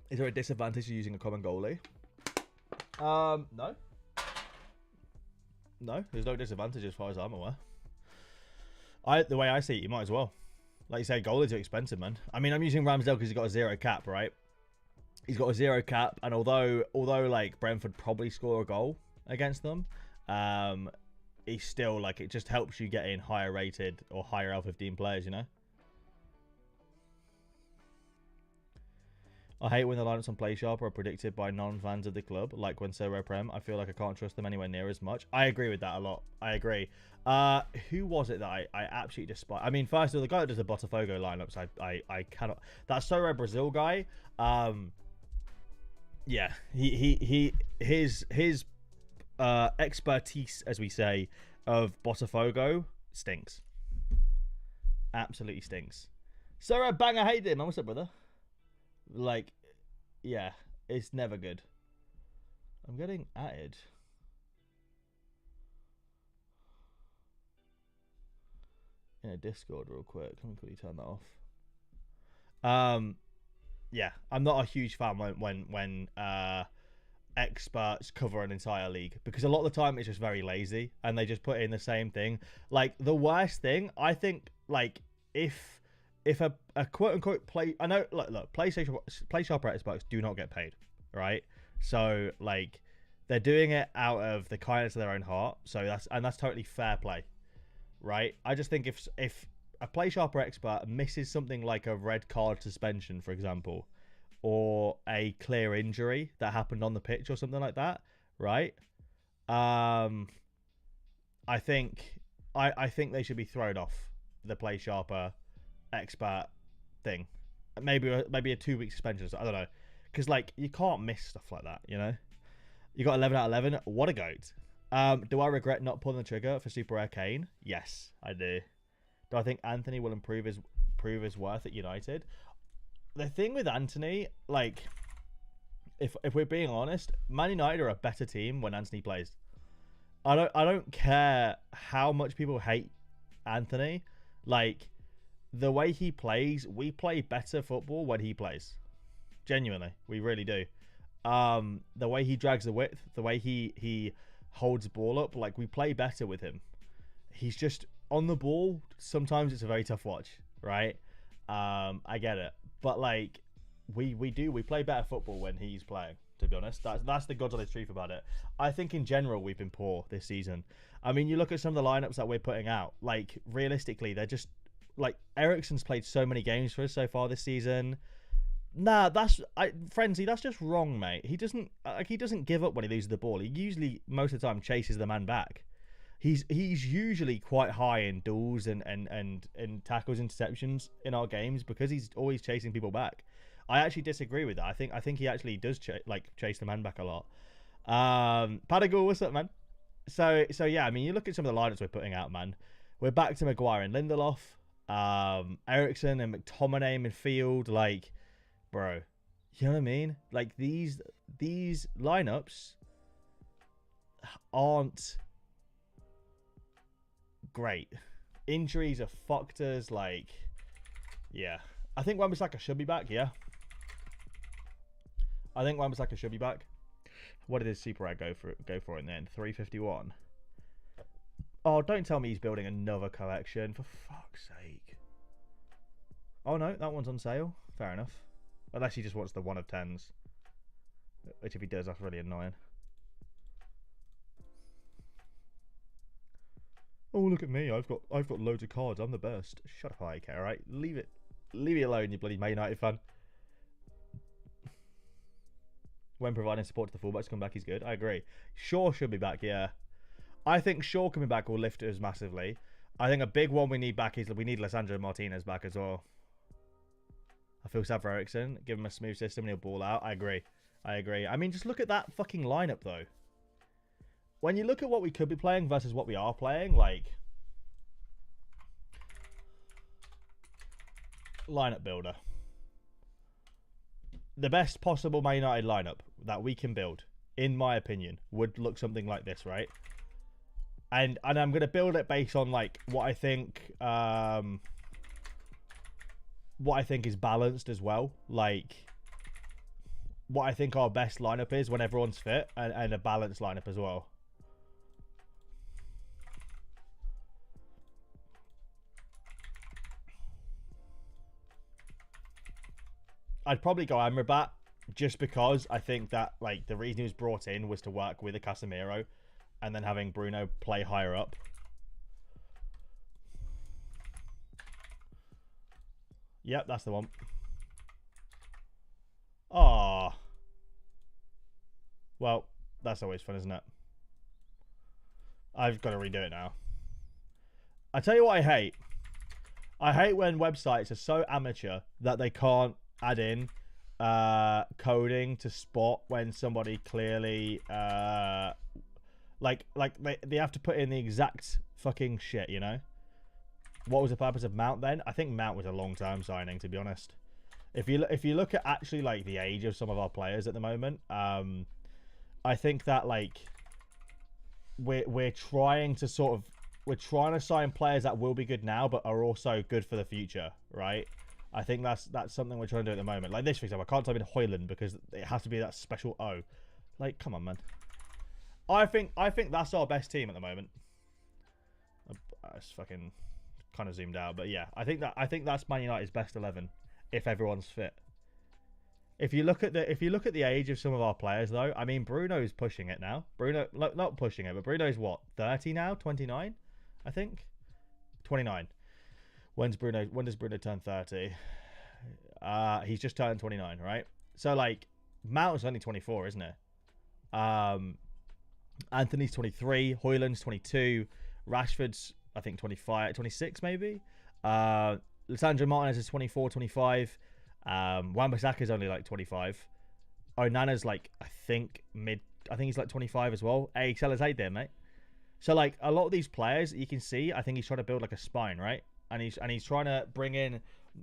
Is there a disadvantage to using a common goalie? No. No, there's no disadvantage as far as I'm aware. The way I see it, you might as well. Like you say, goalies are expensive, man. I mean, I'm using Ramsdale because he's got a 0 cap, right? He's got a 0 cap, and although like Brentford probably score a goal against them, he's still like, it just helps you get in higher rated or higher L15 players, you know. I hate when the lineups on Play Sharp are predicted by non-fans of the club, like when Sorare Prem. I feel like I can't trust them anywhere near as much. I agree with that a lot. I agree. Who was it that I absolutely despise? I mean, first of all, the guy that does the Botafogo lineups, I cannot. That Sorare Brazil guy, yeah, his expertise, as we say, of Botafogo stinks. Absolutely stinks. Sorare Banger, how you doing, man? What's up, brother? Like, yeah, it's never good. I'm getting added. In a Discord real quick. Let me quickly turn that off. Yeah, I'm not a huge fan when experts cover an entire league, because a lot of the time it's just very lazy and they just put in the same thing. Like, the worst thing, I think, like, if a quote unquote I know, look, PlayStation experts do not get paid, right? So, like, they're doing it out of the kindness of their own heart. So that's totally fair play, right? I just think if a Play Sharper expert misses something like a red card suspension, for example, or a clear injury that happened on the pitch or something like that, right? I think they should be thrown off the Play Sharper expert thing. Maybe a 2-week suspension. I don't know, because, like, you can't miss stuff like that. You know, you got 11 out of 11. What a goat. Do I regret not pulling the trigger for Super Rare Kane? Yes, I do. Do I think Anthony will prove his worth at United? The thing with Anthony, like, if we're being honest, Man United are a better team when Anthony plays. I don't care how much people hate Anthony. Like, the way he plays, we play better football when he plays. Genuinely, we really do. The way he drags the width, the way he holds the ball up, like, we play better with him. He's just on the ball. Sometimes it's a very tough watch, right? I get it. But, like, we play better football when he's playing, to be honest. That's the God's honest truth about it. I think in general we've been poor this season. I mean, you look at some of the lineups that we're putting out, like, realistically, they're just, like, Eriksen's played so many games for us so far this season. Nah, Frenzy, that's just wrong, mate. He doesn't give up when he loses the ball. He usually, most of the time, chases the man back. He's usually quite high in duels and tackles, interceptions in our games, because he's always chasing people back. I actually disagree with that. I think he actually does chase the man back a lot. Padagal, what's up, man? So yeah, I mean, you look at some of the lineups we're putting out, man. We're back to Maguire and Lindelof, Eriksen and McTominay in midfield. Like, bro, you know what I mean? Like, these lineups aren't great. Injuries have fucked us. Like, yeah, I think Wan-Bissaka should be back. Yeah, I think Wan-Bissaka should be back. What did his Super Rare go for in the end? 351. Oh, don't tell me he's building another collection, for fuck's sake. Oh no, that one's on sale. Fair enough. Unless he just wants the 1 of 10s, which, if he does, that's really annoying. Oh, look at me! I've got loads of cards. I'm the best. Shut up, IK. All right, leave it alone, you bloody Man United fan. When providing support to the fullbacks come back, he's good. I agree. Shaw should be back. Yeah, I think Shaw coming back will lift us massively. I think a big one we need back is we need Lisandro Martinez back as well. I feel sad for Eriksen. Give him a smooth system and he'll ball out. I agree. I mean, just look at that fucking lineup, though. When you look at what we could be playing versus what we are playing, like, lineup builder. The best possible Man United lineup that we can build, in my opinion, would look something like this, right? And I'm going to build it based on, like, what I think is balanced as well. Like, what I think our best lineup is when everyone's fit, and a balanced lineup as well. I'd probably go Amrabat, just because I think that, like, the reason he was brought in was to work with a Casemiro, and then having Bruno play higher up. Yep, that's the one. Ah, well, that's always fun, isn't it? I've got to redo it now. I tell you what I hate. I hate when websites are so amateur that they can't add in coding to spot when somebody clearly like they have to put in the exact fucking shit, you know? What was the purpose of Mount then? I think Mount was a long-term signing, to be honest. If you look at actually, like, the age of some of our players at the moment, I think that like we're trying to sign players that will be good now, but are also good for the future, right? I think that's something we're trying to do at the moment. Like this, for example, I can't type in Hoyland because it has to be that special O. Like, come on, man. I think that's our best team at the moment. It's fucking kind of zoomed out, but yeah, I think that's Man United's best 11 if everyone's fit. If you look at the age of some of our players, though, I mean, Bruno's pushing it now. Bruno, not pushing it, but Bruno's what, 30 now, 29, I think, 29. When does Bruno turn 30? He's just turned 29, right? So like, Mount's only 24, isn't it? Anthony's 23, Hoyland's 22, Rashford's I think 25, 26 maybe. Lisandro Martinez is 24, 25. Wan-Bissaka's only like 25. Onana's like I think he's like 25 as well. Hey, Salazar there, mate. So like a lot of these players you can see, I think he's trying to build like a spine, right? And he's trying to bring in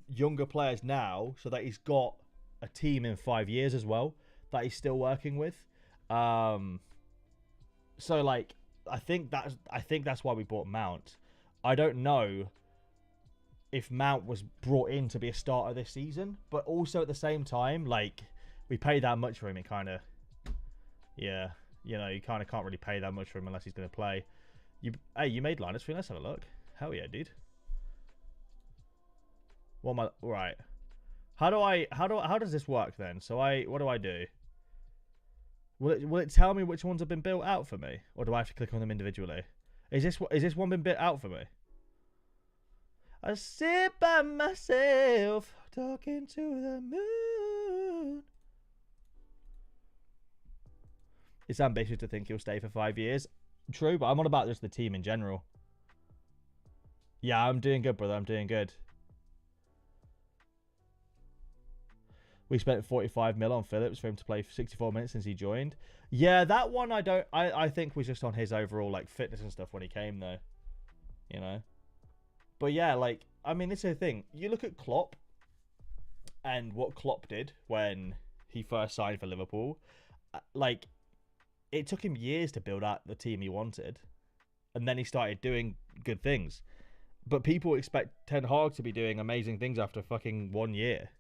younger players now so that he's got a team in 5 years as well that he's still working with. So like I think that's why we bought Mount. I don't know if Mount was brought in to be a starter this season, but also at the same time, like we paid that much for him. It kind of, yeah, you know, you kind of can't really pay that much for him unless he's going to play. Hey, you made Linus for me. Let's have a look. Hell yeah, dude. What am I? Right. How does this work then? So what do I do? Will it tell me which ones have been built out for me, or do I have to click on them individually? Is this one been built out for me? I sit by myself talking to the moon. It's ambitious to think he'll stay for 5 years. True, but I'm on about just the team in general. Yeah, I'm doing good, brother. I'm doing good. We spent 45 mil on Phillips for him to play for 64 minutes since he joined. Yeah, that one I think was just on his overall like fitness and stuff when he came though. You know. But yeah, like I mean, this is the thing. You look at Klopp and what Klopp did when he first signed for Liverpool. Like it took him years to build out the team he wanted, and then he started doing good things. But people expect Ten Hag to be doing amazing things after fucking 1 year.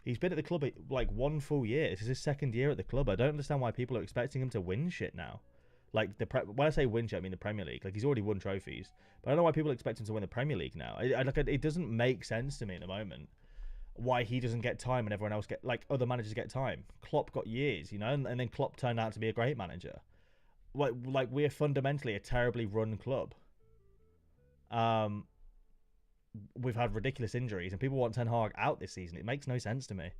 He's been at the club like 1 full year. This is his 2nd year at the club. I don't understand why people are expecting him to win shit now. Like when I say win shit, I mean the Premier League. Like he's already won trophies, but I don't know why people expect him to win the Premier League now. It doesn't make sense to me at the moment why he doesn't get time and everyone else other managers get time. Klopp got years, you know, and then Klopp turned out to be a great manager. Like we're fundamentally a terribly run club. We've had ridiculous injuries and people want Ten Hag out this season. It makes no sense to me.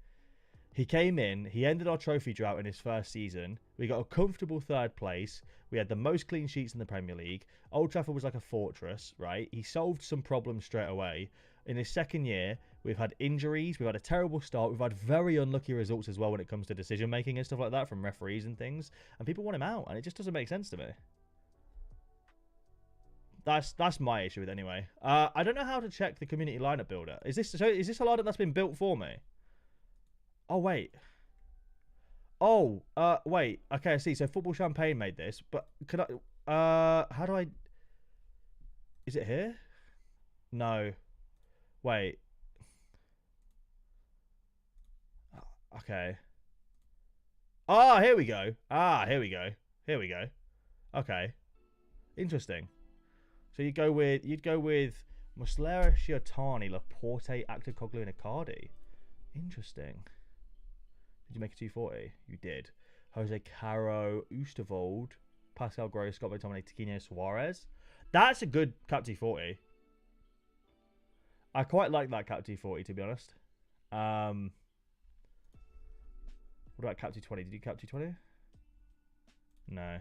He came in, he ended our trophy drought in his first season. We got a comfortable 3rd place. We had the most clean sheets in the Premier League. Old Trafford was like a fortress, right? He solved some problems straight away. In his 2nd year, we've had injuries. We've had a terrible start. We've had very unlucky results as well when it comes to decision making and stuff like that from referees and things. And people want him out, and it just doesn't make sense to me. That's my issue with it anyway. I don't know how to check the community lineup builder. Is this a lineup that's been built for me? Oh wait. Oh, wait. Okay, I see. So Football Champagne made this, but could I? How do I? Is it here? No. Wait. Okay. Ah, here we go. Here we go. Here we go. Okay. Interesting. So you'd go with Muslera, Shiotani, Laporte, Actacoglu, and Icardi. Interesting. Did you make a 240? You did. Jose Caro, Oosterwolde, Pascal Gross, Scott McTominay, Tiquinho, Suarez. That's a good Cap T40. I quite like that Cap T40 to be honest. What about Cap T20? Did you Cap T20? No.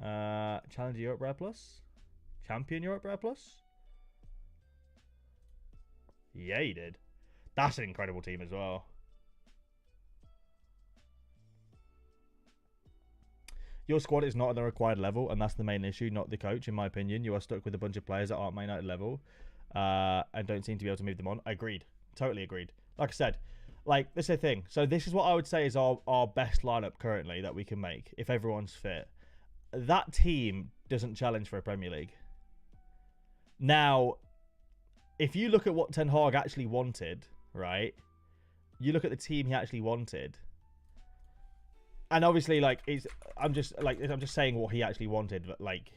Challenger Europe Rare Plus? Champion Europe Rare Plus? Yeah, he did. That's an incredible team as well. Your squad is not at the required level, and that's the main issue, not the coach, in my opinion. You are stuck with a bunch of players that aren't Man United level and don't seem to be able to move them on. Agreed. Totally agreed. Like I said, like, this is the thing. So this is what I would say is our best lineup currently that we can make if everyone's fit. That team doesn't challenge for a Premier League. Now, if you look at what Ten Hag actually wanted, right? You look at the team he actually wanted. And obviously, like, I'm just saying what he actually wanted, but like,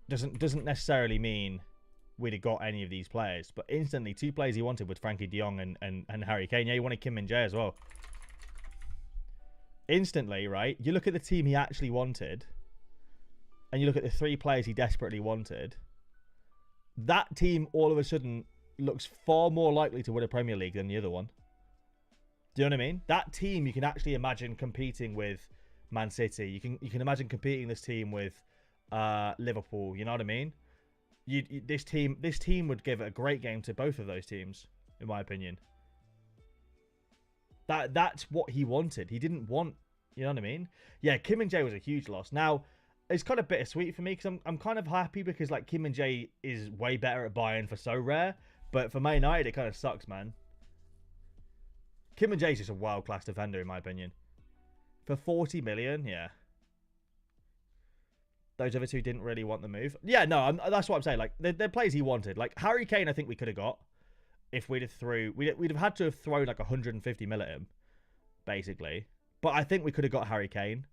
doesn't necessarily mean we'd have got any of these players. But instantly, 2 players he wanted with Frankie de Jong and Harry Kane. Yeah, he wanted Kim Min-jae as well. Instantly, right? You look at the team he actually wanted, and you look at the 3 players he desperately wanted. That team all of a sudden looks far more likely to win a Premier League than the other one. Do you know what I mean? That team you can actually imagine competing with Man City. You can imagine competing this team with Liverpool. You know what I mean? This team would give a great game to both of those teams, in my opinion. That's what he wanted. He didn't want, you know what I mean? Yeah, Kim Min-jae was a huge loss. Now, it's kind of bittersweet for me because I'm kind of happy because like Kim Min-jae is way better at Bayern for Sorare, but for Man United it kind of sucks, man. Kim Min-jae is just a world-class defender in my opinion. For 40 million, yeah. Those other 2 didn't really want the move. Yeah, no, that's what I'm saying. Like they're players he wanted. Like Harry Kane, I think we could have got if we'd have had to have thrown like 150 mil at him, basically. But I think we could have got Harry Kane.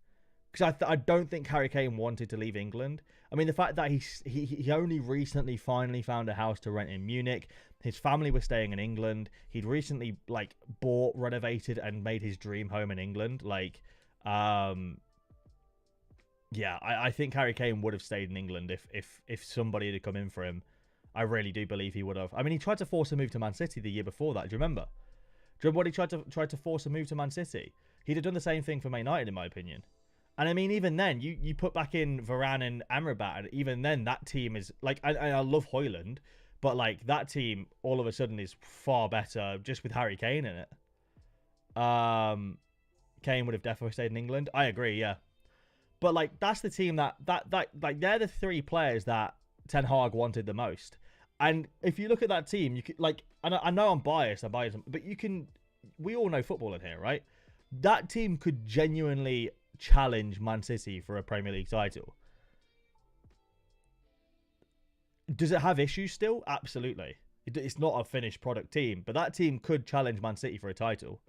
Because I don't think Harry Kane wanted to leave England. I mean, the fact that he only recently finally found a house to rent in Munich. His family was staying in England. He'd recently, like, bought, renovated, and made his dream home in England. Like, yeah, I think Harry Kane would have stayed in England if somebody had come in for him. I really do believe he would have. I mean, he tried to force a move to Man City the year before that. Do you remember? Do you remember when he tried to force a move to Man City? He'd have done the same thing for Man United, in my opinion. And I mean, even then, you put back in Varane and Amrabat, and even then, that team is like, I love Højlund, but like that team all of a sudden is far better just with Harry Kane in it. Kane would have definitely stayed in England. I agree, yeah. But like that's the team that like they're the 3 players that Ten Hag wanted the most. And if you look at that team, you could like, I know I'm biased, but we all know football in here, right? That team could genuinely challenge Man City for a Premier League title. Does it have issues still? Absolutely. It's not a finished product team, but that team could challenge Man City for a title.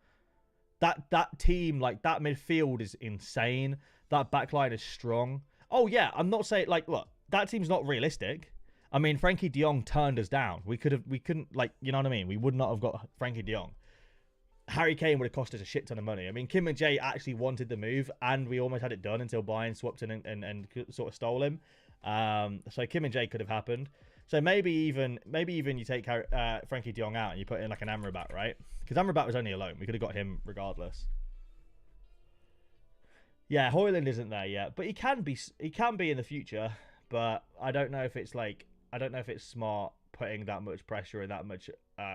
That team, like that midfield is insane. That backline is strong. Oh yeah, I'm not saying like, look, that team's not realistic. I mean, Frankie de Jong turned us down. We couldn't like, you know what I mean? We would not have got Frankie de Jong. Harry Kane would have cost us a shit ton of money. I mean, Kim Min-jae actually wanted the move, and we almost had it done until Bayern swapped in and sort of stole him. So Kim Min-jae could have happened. So maybe even you take Frankie de Jong out and you put in like an Amrabat, right? Because Amrabat was only a loan. We could have got him regardless. Yeah, Højlund isn't there yet, but he can be in the future. But I don't know if it's smart putting that much pressure and that much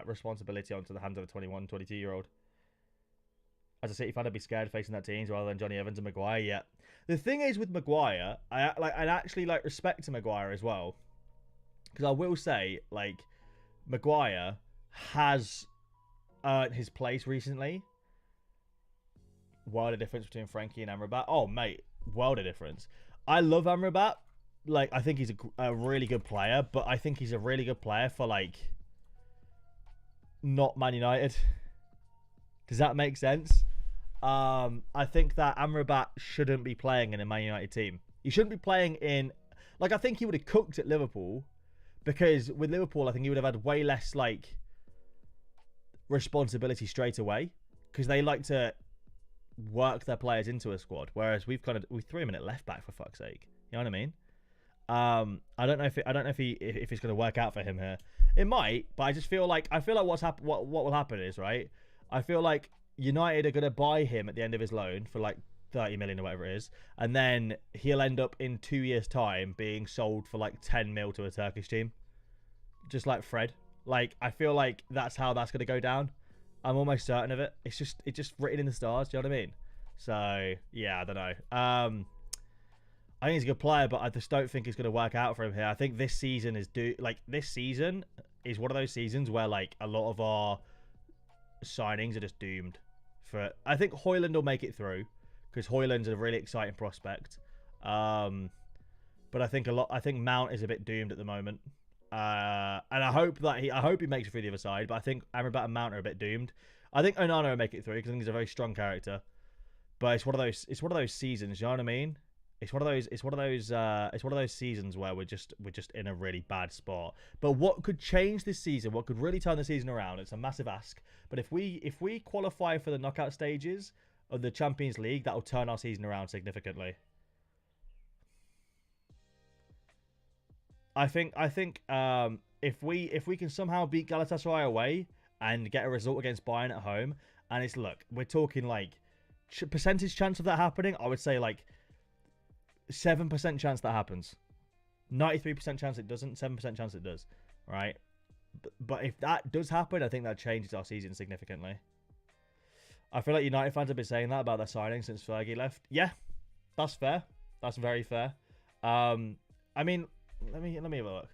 responsibility onto the hands of a 21, 22-year-old. As a City fan, I'd be scared facing that team rather than Johnny Evans and Maguire. Yeah, the thing is with Maguire, I actually like respect to Maguire as well, because I will say like Maguire has earned his place recently. World of difference between Frankie and Amrabat. Oh mate, world of difference. I love Amrabat. Like I think he's a really good player, but I think he's a really good player for like not Man United. Does that make sense? I think that Amrabat shouldn't be playing in a Man United team. He shouldn't be playing in... Like, I think he would have cooked at Liverpool, because with Liverpool, I think he would have had way less, like, responsibility straight away, because they like to work their players into a squad, whereas we threw him in at left back, for fuck's sake. You know what I mean? I don't know if it's going to work out for him here. It might, but I just feel like what will happen is, right, I feel like United are going to buy him at the end of his loan for like 30 million or whatever it is, and then he'll end up in 2 years' time being sold for like 10 mil to a Turkish team, just like Fred. Like, I feel like that's how that's going to go down. I'm almost certain of it. It's just written in the stars. Do you know what I mean? So yeah, I don't know. I think he's a good player, but I just don't think it's going to work out for him here. I think this season is one of those seasons where like a lot of our signings are just doomed. I think Højlund will make it through because Højlund's a really exciting prospect. But I think Mount is a bit doomed at the moment. And I hope he makes it through the other side. But I think Amrabat and Mount are a bit doomed. I think Onana will make it through because I think he's a very strong character. But it's one of those seasons. You know what I mean? It's one of those seasons where we're just in a really bad spot. But what could change this season? What could really turn the season around? It's a massive ask. But if we qualify for the knockout stages of the Champions League, that will turn our season around significantly. I think if we can somehow beat Galatasaray away and get a result against Bayern at home, and we're talking like percentage chance of that happening. I would say like 7% chance that happens, 93% chance it doesn't, 7% chance it does. Right, but if that does happen, I think that changes our season significantly. I feel like United fans have been saying that about their signing since Fergie left. Yeah, that's fair. That's very fair. I mean. Let me have a look.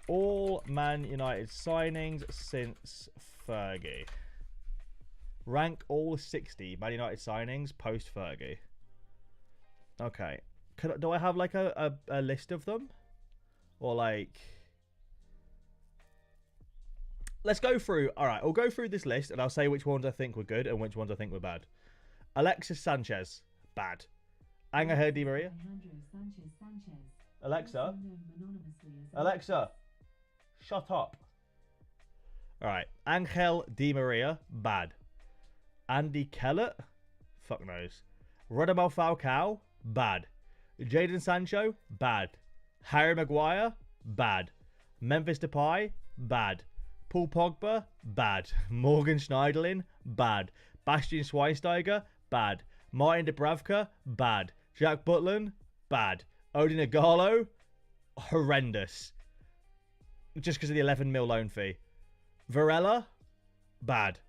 All Man United signings since Fergie. Rank all 60 Man United signings post Fergie. Okay. Do I have like a list of them? Or like... Let's go through... Alright, I'll go through this list and I'll say which ones I think were good and which ones I think were bad. Alexis Sanchez. Bad. Angel Di Maria. Alexa, shut up. Alright. Angel Di Maria, bad. Andy Kellett, fuck knows. Radamel Falcao, bad. Jadon Sancho, bad. Harry Maguire, bad. Memphis Depay, bad. Paul Pogba, bad. Morgan Schneiderlin, bad. Bastian Schweinsteiger, bad. Martin Dubravka, bad. Jack Butland, bad. Odin Igalo, horrendous. Just because of the 11 mil loan fee. Varela, bad.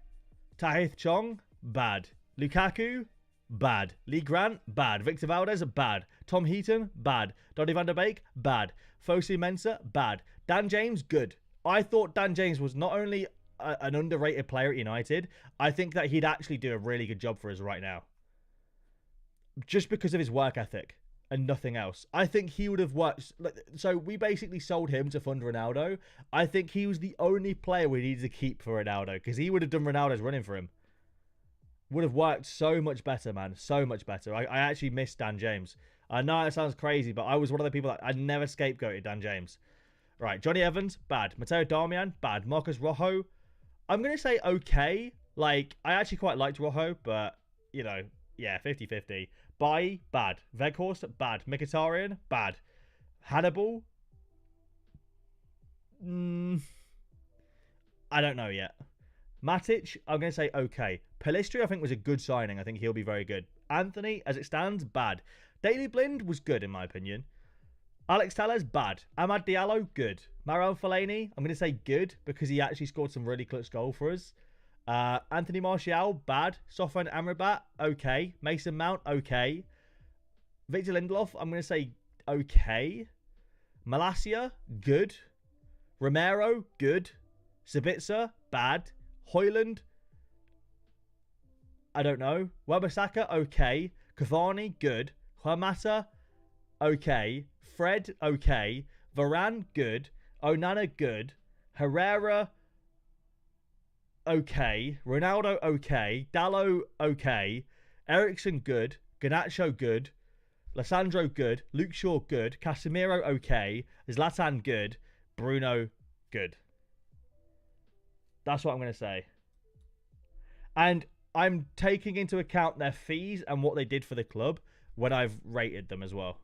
Tahith Chong, bad. Lukaku, bad. Lee Grant, bad. Victor Valdez, bad. Tom Heaton, bad. Donny van der Beek, bad. Fosu Mensah, bad. Dan James, good. I thought Dan James was not only an underrated player at United, I think that he'd actually do a really good job for us right now. Just because of his work ethic. And nothing else. I think he would have worked. So we basically sold him to fund Ronaldo. I think he was the only player we needed to keep for Ronaldo because he would have done Ronaldo's running for him. Would have worked so much better, man. So much better. I actually miss Dan James. I know it sounds crazy, but I was one of the people that I never scapegoated Dan James. Right, Johnny Evans, bad. Matteo Darmian, bad. Marcus Rojo, I'm going to say okay. Like, I actually quite liked Rojo, but, you know, yeah, 50-50. Bai, bad. Weghorst, bad. Mkhitaryan, bad. Hannibal, I don't know yet. Matic, I'm going to say okay. Pellistri, I think, was a good signing. I think he'll be very good. Anthony, as it stands, bad. Daley Blind was good, in my opinion. Alex Telles, bad. Amad Diallo, good. Marouane Fellaini, I'm going to say good because he actually scored some really clutch goal for us. Anthony Martial, bad. Sofyan Amrabat, okay. Mason Mount, okay. Victor Lindelof, I'm going to say okay. Malacia, good. Romero, good. Sabitzer, bad. Højlund, I don't know. Wan-Bissaka, okay. Cavani, good. Juan Mata, okay. Fred, okay. Varane, good. Onana, good. Herrera, okay. Ronaldo, okay. Dallo, okay. Ericsson, good. Garnacho, good. Lissandro, good. Luke Shaw, good. Casemiro, okay. Zlatan, good. Bruno, good. That's what I'm going to say. And I'm taking into account their fees and what they did for the club when I've rated them as well.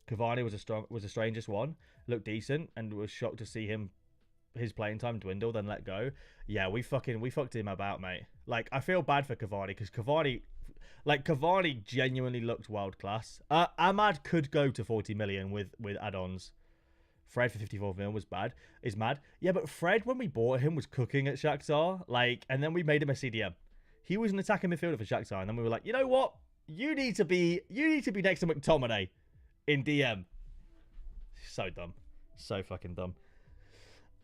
Cavani was the strangest one. Looked decent and was shocked to see his playing time dwindle, then let go. Yeah, we fucked him about, mate. Like, I feel bad for Cavani because Cavani genuinely looked world class. Ahmad could go to 40 million with add-ons. Fred for 54 million is mad. Yeah, but Fred, when we bought him, was cooking at Shakhtar. Like, and then we made him a CDM. He was an attacking midfielder for Shakhtar, and then we were like, you know what? You need to be next to McTominay in DM. So dumb. So fucking dumb.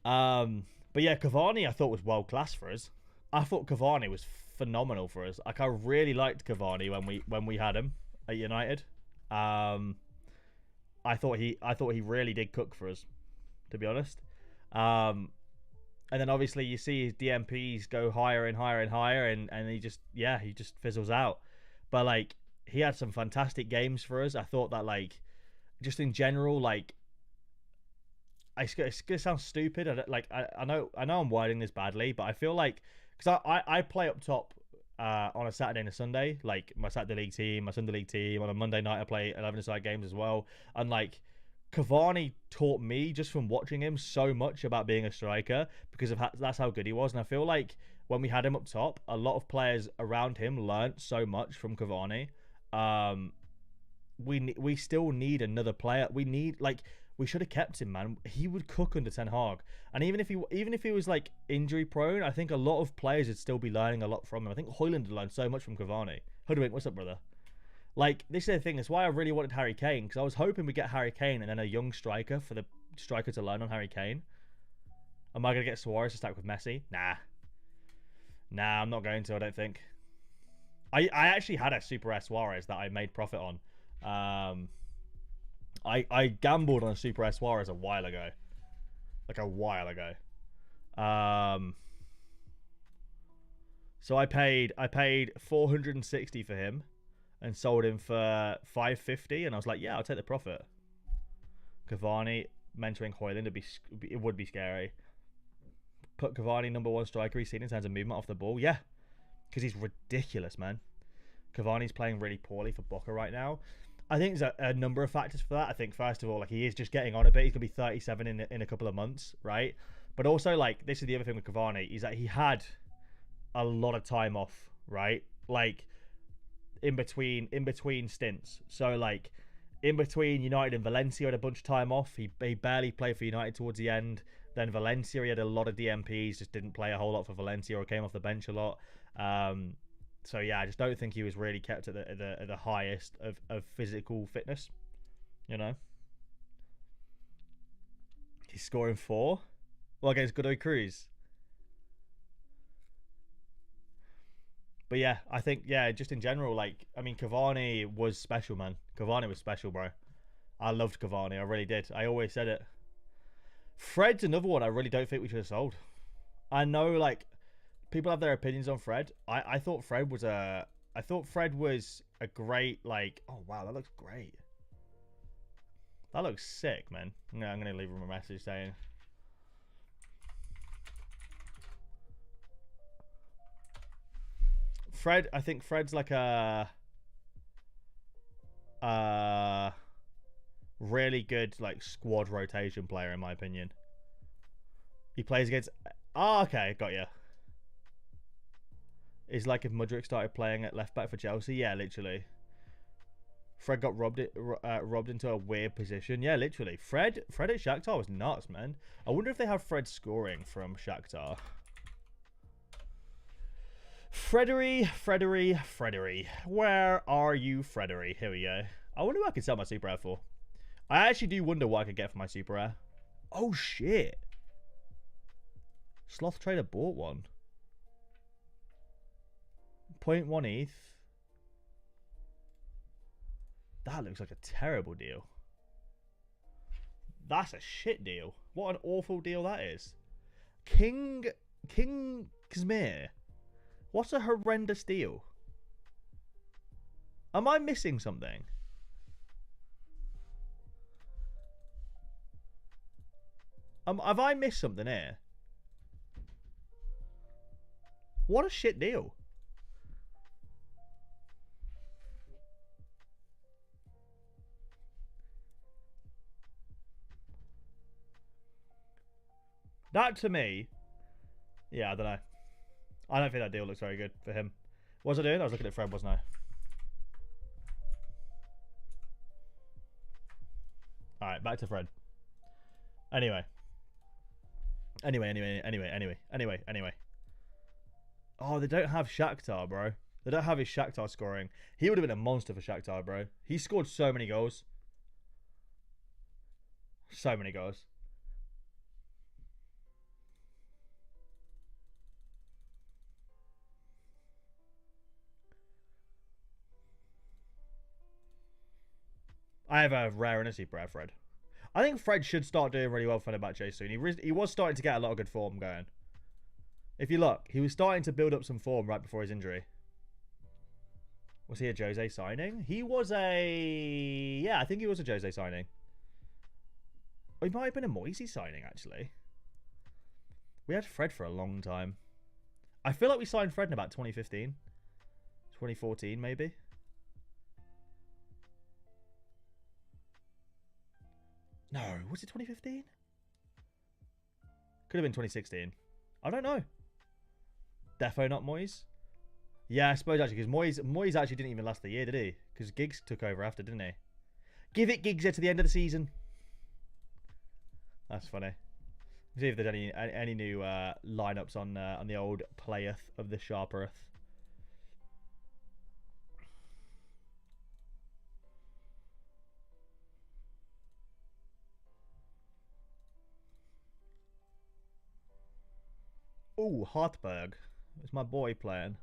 But yeah, Cavani I thought was world class for us. I thought Cavani was phenomenal for us. Like I really liked Cavani when we had him at United. Um, I thought he really did cook for us, to be honest. Um, and then obviously you see his DMPs go higher and higher and higher, and he just fizzles out. But like he had some fantastic games for us. I thought that like just in general like it's gonna sound stupid. I know I'm wording this badly, but I feel like because I play up top on a Saturday and a Sunday, like my Saturday league team, my Sunday league team. On a Monday night, I play 11-a-side games as well. And like Cavani taught me just from watching him so much about being a striker because of that's how good he was. And I feel like when we had him up top, a lot of players around him learnt so much from Cavani. We still need another player. We should have kept him, man. He would cook under Ten Hag, and even if he was like injury prone, I think a lot of players would still be learning a lot from him. I think Højlund learned so much from Cavani. Hoodwink, what's up, brother? Like this is the thing. That's why I really wanted Harry Kane because I was hoping we get Harry Kane and then a young striker for the striker to learn on Harry Kane. Am I gonna get Sorare to stack with Messi? Nah, I'm not going to. I don't think. I actually had a Super S Suarez that I made profit on. I gambled on Super S Suarez a while ago. Like a while ago. So I paid 460 for him and sold him for 550 and I was like, yeah, I'll take the profit. Cavani mentoring Højlund it would be scary. Put Cavani #1 striker he's seen in terms of movement off the ball. Yeah. Because he's ridiculous, man. Cavani's playing really poorly for Boca right now. I think there's a number of factors for that. I think first of all, like he is just getting on a bit. He's gonna be 37 in a couple of months, right? But also, like this is the other thing with Cavani is that he had a lot of time off, right? Like in between stints. So like in between United and Valencia, he had a bunch of time off. He barely played for United towards the end. Then Valencia, he had a lot of DMPs, just didn't play a whole lot for Valencia or came off the bench a lot. So yeah, I just don't think he was really kept at the highest of physical fitness. You know, he's scoring 4. Well, against Godoy Cruz. But yeah, I think just in general, like I mean, Cavani was special, man. Cavani was special, bro. I loved Cavani, I really did. I always said it. Fred's another one I really don't think we should have sold. I know, like, people have their opinions on Fred. I thought Fred was a great, like, oh wow, that looks great. That looks sick, man. No, I'm gonna leave him a message saying. Fred, I think Fred's like a really good like squad rotation player in my opinion. He plays against. Oh, okay, got you. It's like if Mudryk started playing at left back for Chelsea. Yeah, literally. Fred got robbed into a weird position. Yeah, literally. Fred at Shakhtar was nuts, man. I wonder if they have Fred scoring from Shakhtar. Frederick. Where are you, Frederick? Here we go. I wonder what I could sell my Super Air for. I actually do wonder what I could get for my Super Air. Oh, shit. Sloth Trader bought one. 0.1 ETH. That looks like a terrible deal. That's a shit deal. What an awful deal that is. King Kazmir. What's a horrendous deal? Am I missing something? Have I missed something here? What a shit deal. That to me, yeah, I don't know. I don't think that deal looks very good for him. What was I doing? I was looking at Fred, wasn't I? Alright, back to Fred. Anyway. Oh, they don't have Shakhtar, bro. They don't have his Shakhtar scoring. He would have been a monster for Shakhtar, bro. He scored so many goals. So many goals. I have a rare and a super rare Fred. I think Fred should start doing really well for Fenerbahce soon. He was starting to get a lot of good form going. If you look, he was starting to build up some form right before his injury. Was he a Jose signing? He was a... Yeah, I think he was a Jose signing. Or he might have been a Moisey signing, actually. We had Fred for a long time. I feel like we signed Fred in about 2015. 2014, maybe. No, was it 2015? Could have been 2016. I don't know. Defo not Moyes? Yeah, I suppose actually, because Moyes actually didn't even last the year, did he? Because Giggs took over after, didn't he? Give it Giggs to the end of the season. That's funny. See if there's any new lineups on the old playeth of the sharp earth. Oh, Hartberg. It's my boy playing.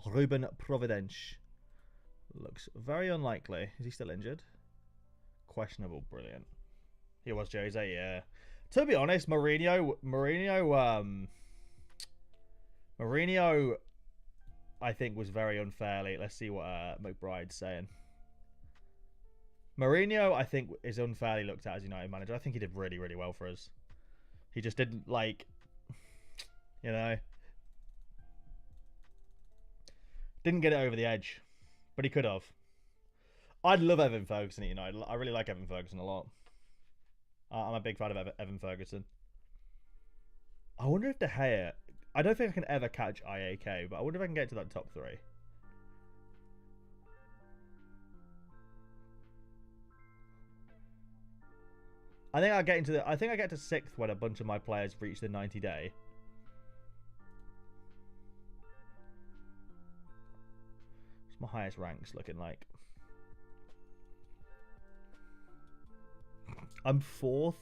Ruben Providence. Looks very unlikely. Is he still injured? Questionable. Brilliant. He was Jose, yeah. To be honest, Mourinho, I think was very unfairly. Let's see what McBride's saying. Mourinho, I think, is unfairly looked at as United manager. I think he did really, really well for us. He just didn't, like, you know, didn't get it over the edge, but he could have. I'd love Evan Ferguson at United. I really like Evan Ferguson a lot. I'm a big fan of Evan Ferguson. I wonder if De Gea... I don't think I can ever catch IAK, but I wonder if I can get to that top 3. I think I get into the... I think I get to 6th when a bunch of my players reach the 90-day. What's my highest ranks looking like? I'm 4th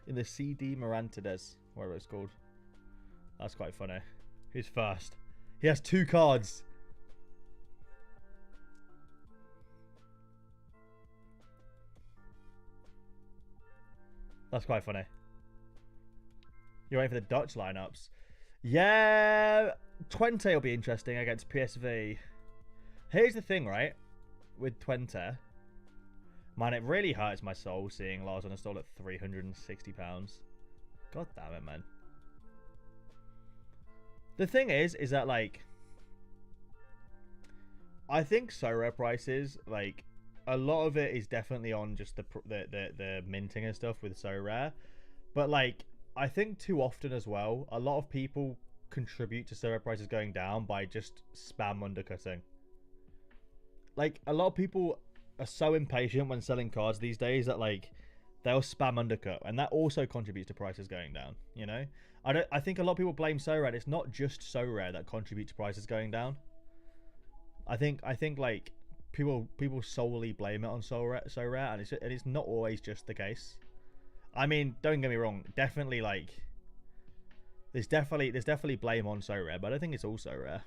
in the CD Mirantides, whatever it's called. That's quite funny. Who's first? He has 2 cards. That's quite funny. You're waiting for the Dutch lineups. Yeah, Twente will be interesting against PSV. Here's the thing, right? With Twente. Man, it really hurts my soul seeing Lars on a stall at £360. God damn it, man. The thing is that, like, I think Sorare prices, like, a lot of it is definitely on just the minting and stuff with Sorare. But, like, I think too often as well, a lot of people contribute to Sorare prices going down by just spam undercutting. Like, a lot of people are so impatient when selling cards these days that, like, they'll spam undercut, and that also contributes to prices going down, you know? I think a lot of people blame Sorare. It's not just Sorare that contribute to prices going down. I think like people solely blame it on Sorare, and it's not always just the case. I mean, don't get me wrong, definitely, like, there's definitely blame on Sorare, but I don't think it's all Sorare.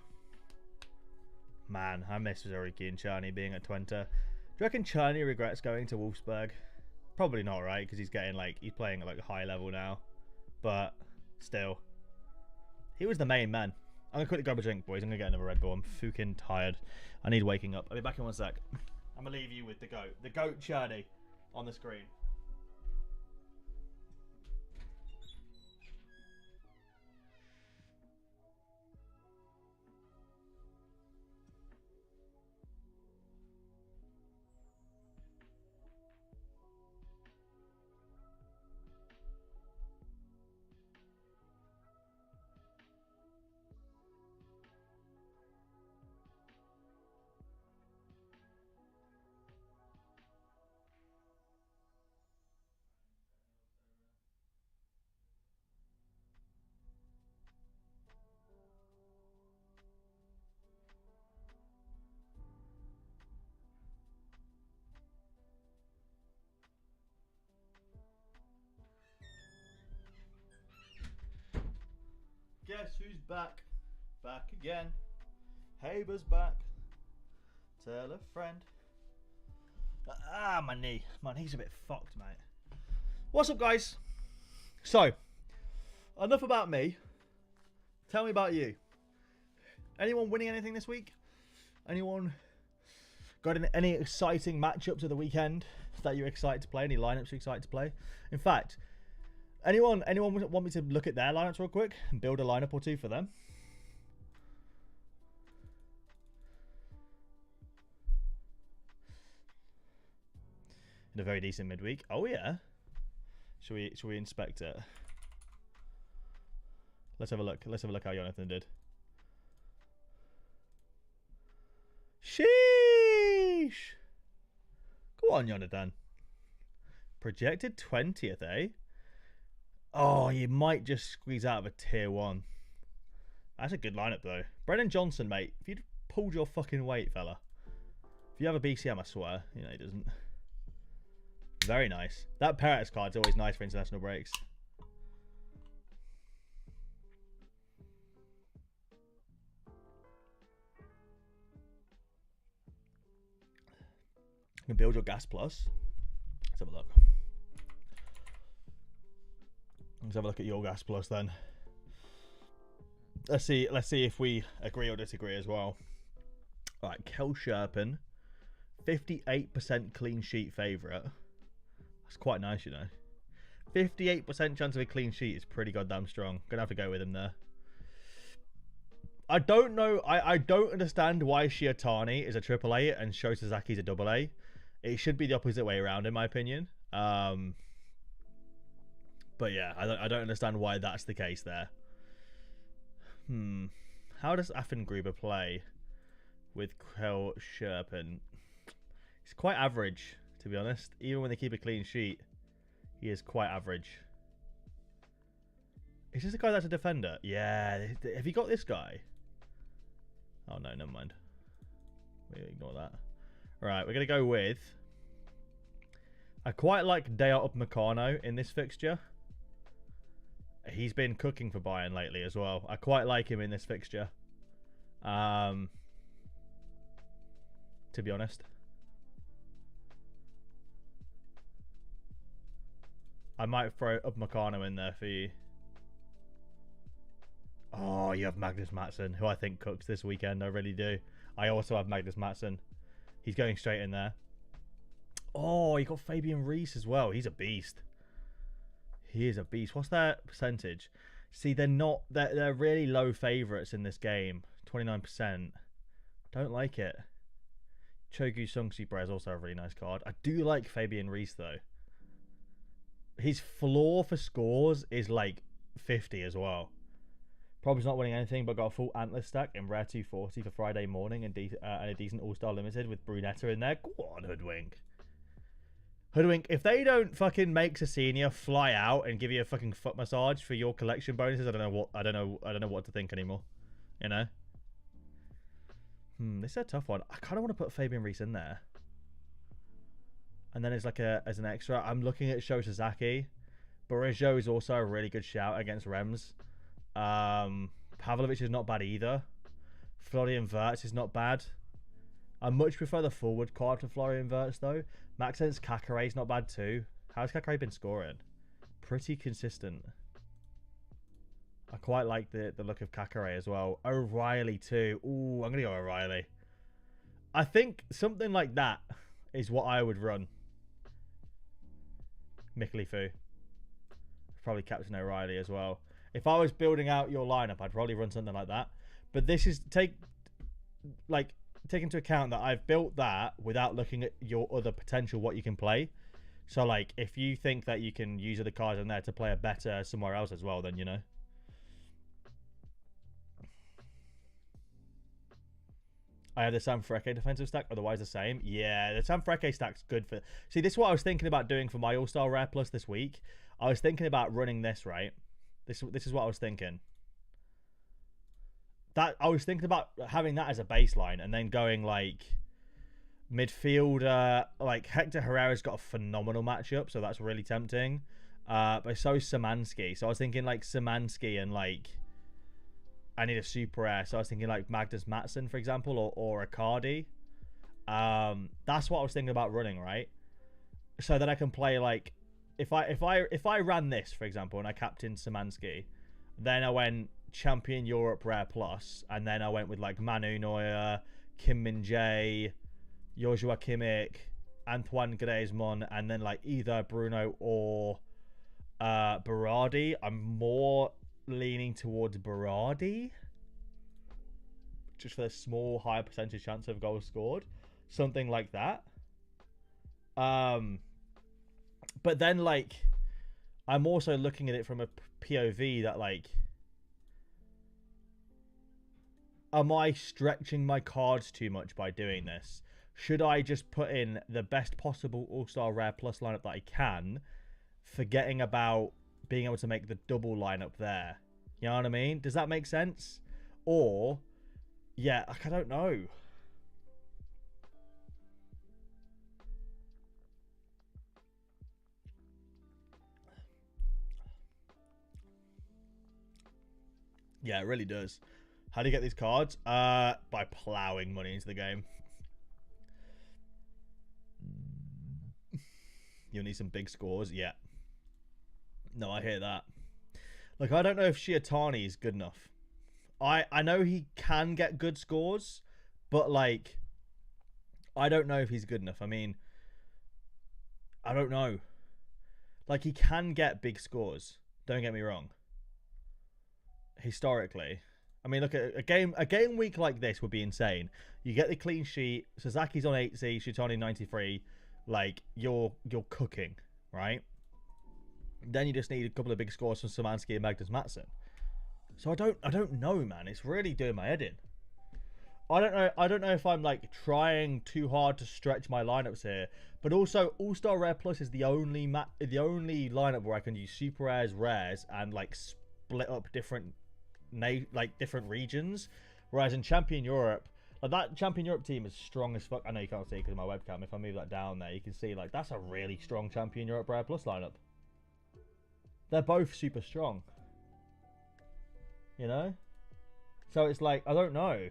Man, I miss Zuriki and Czerny being at Twente. Do you reckon Czerny regrets going to Wolfsburg? Probably not, right? Because he's getting, like, he's playing at, like, a high level now. But still, he was the main man. I'm gonna quickly grab a drink, boys. I'm gonna get another Red Bull. I'm fucking tired. I need waking up. I'll be back in 1 sec. I'm gonna leave you with the goat Czerny on the screen. Guess who's back? Back again. Haber's back. Tell a friend. My knee. My knee's a bit fucked, mate. What's up, guys? So, enough about me. Tell me about you. Anyone winning anything this week? Anyone got any exciting matchups of the weekend that you're excited to play? Any lineups you're excited to play? In fact, anyone want me to look at their lineups real quick and build a lineup or two for them? In a very decent midweek. Oh yeah. Should we inspect it? Let's have a look. Let's have a look how Jonathan did. Sheesh. Go on, Jonathan. Projected 20th, eh? Oh, you might just squeeze out of a tier 1. That's a good lineup, though. Brennan Johnson, mate. If you'd pulled your fucking weight, fella. If you have a BCM, I swear. You know, he doesn't. Very nice. That Paris card's always nice for international breaks. You can build your gas plus. Let's have a look. Let's have a look at your gas plus then. Let's see if we agree or disagree as well. All right, Kel Sherpin, 58% clean sheet favourite. That's quite nice, you know. 58% chance of a clean sheet is pretty goddamn strong. Gonna have to go with him there. I don't know. I don't understand why Shiotani is a AAA and Sho Sasaki's a AA. It should be the opposite way around, in my opinion. But yeah, I don't understand why that's the case there. How does Affengruber play with Kel Sherpin? He's quite average, to be honest. Even when they keep a clean sheet, he is quite average. Is this a guy that's a defender? Yeah. Have you got this guy? Oh, no, never mind. We ignore that. Right, we're going to go with... I quite like Deo Upamecano in this fixture. He's been cooking for Bayern lately as well. I quite like him in this fixture. To be honest. I might throw Upamecano in there for you. Oh, you have Magnus Mattsson, who I think cooks this weekend. I really do. I also have Magnus Mattsson. He's going straight in there. Oh, you got Fabian Reese as well. He's a beast. He is a beast. What's their percentage? See, they're really low favourites in this game. 29%. Don't like it. Chogu Sungsi Bre is also a really nice card. I do like Fabian Reese, though. His floor for scores is like 50 as well. Probably not winning anything, but got a full antler stack in rare 240 for Friday morning and a decent All-Star Limited with Brunetta in there. Go on, Hoodwink. Hoodwink, if they don't fucking make Cecina fly out and give you a fucking foot massage for your collection bonuses, I don't know what to think anymore. You know? This is a tough one. I kind of want to put Fabian Reese in there. And then it's like as an extra. I'm looking at Sho Sasaki. Barejo is also a really good shout against Rems. Pavlovic is not bad either. Florian Wirtz is not bad. I much prefer the forward card for Florian Wirtz though. Maxence Kakare is not bad too. How's Kakare been scoring? Pretty consistent. I quite like the look of Kakare as well. O'Reilly too. Ooh, I'm gonna go O'Reilly. I think something like that is what I would run. Mikli Fu. Probably Captain O'Reilly as well. If I was building out your lineup, I'd probably run something like that. But this is take into account that I've built that without looking at your other potential what you can play. So like if you think that you can use other cards in there to play a better somewhere else as well, then you know. I have the Sanfrecce defensive stack, otherwise the same. Yeah, the Sanfrecce stack's good for... See, this is what I was thinking about doing for my All-Star Rare Plus this week. I was thinking about running this, right? This is what I was thinking. I was thinking about having that as a baseline and then going like midfielder. Like Hector Herrera's got a phenomenal matchup, so that's really tempting. But so is Szymanski. So I was thinking like Szymanski and like... I need a super rare, so I was thinking like Magnus Mattsson, for example, or a Cardi. That's what I was thinking about running, right? So that I can play like, if I ran this, for example, and I captained Szymanski, then I went Champion Europe Rare Plus, and then I went with like Manu Neuer, Kim Min Jae, Joshua Kimmich, Antoine Griezmann, and then like either Bruno or Berardi. I'm more leaning towards Berardi, just for the small higher percentage chance of goals scored, something like that. But then like I'm also looking at it from a POV that like, am I stretching my cards too much by doing this? Should I just put in the best possible All-Star Rare Plus lineup that I can, forgetting about being able to make the double lineup there? You know what I mean? Does that make sense? Or, yeah, like, I don't know. Yeah, it really does. How do you get these cards? By plowing money into the game. You'll need some big scores. Yeah. No, I hear that. Like, I don't know if Shiatani is good enough. I know he can get good scores, but like, I don't know if he's good enough. I mean, I don't know. Like, he can get big scores. Don't get me wrong. Historically, I mean, look at a game week like this would be insane. You get the clean sheet. Sasaki's on 80, Shitani 93. Like, you're cooking, right? Then you just need a couple of big scores from Szymanski and Magnus Matson. So I don't know, man. It's really doing my head in. I don't know if I'm like trying too hard to stretch my lineups here, but also All-Star Rare Plus is the only lineup where I can use super rares, and like split up different different regions. Whereas in Champion Europe, like, that Champion Europe team is strong as fuck. I know you can't see it because of my webcam. If I move that down there, you can see like that's a really strong Champion Europe Rare Plus lineup. They're both super strong. You know? So it's like, I don't know.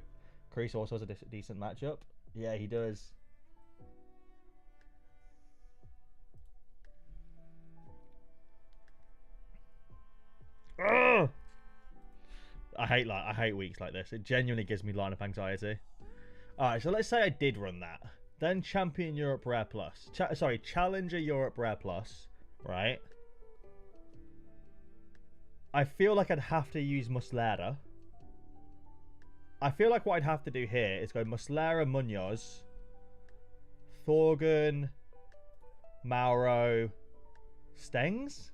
Kreese also has a decent matchup. Yeah, he does. Ugh! I hate weeks like this. It genuinely gives me lineup anxiety. Alright, so let's say I did run that. Then Champion Europe Rare Plus. Challenger Europe Rare Plus. Right? I feel like I'd have to use Muslera. I feel like what I'd have to do here is go Muslera, Munoz, Thorgan, Mauro, Stengs.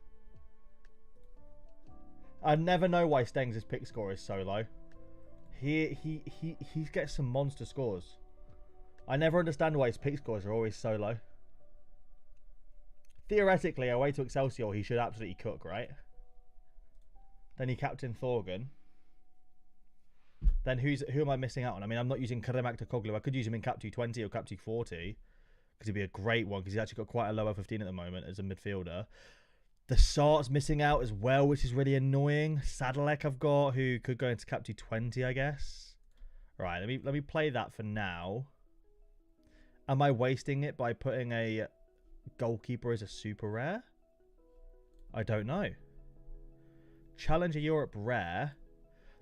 I never know why Stengs' pick score is so low. He gets some monster scores. I never understand why his pick scores are always so low. Theoretically, away to Excelsior, he should absolutely cook, right? Then he captain Thorgan. Then who am I missing out on? I mean, I'm not using Karemak Tokoglu. I could use him in Cap 220 or Cap 240 because he'd be a great one because he's actually got quite a low 15 at the moment as a midfielder. The Sart's missing out as well, which is really annoying. Sadalek I've got, who could go into Cap 220, I guess. Right, let me play that for now. Am I wasting it by putting a goalkeeper as a super rare? I don't know. Challenger Europe rare.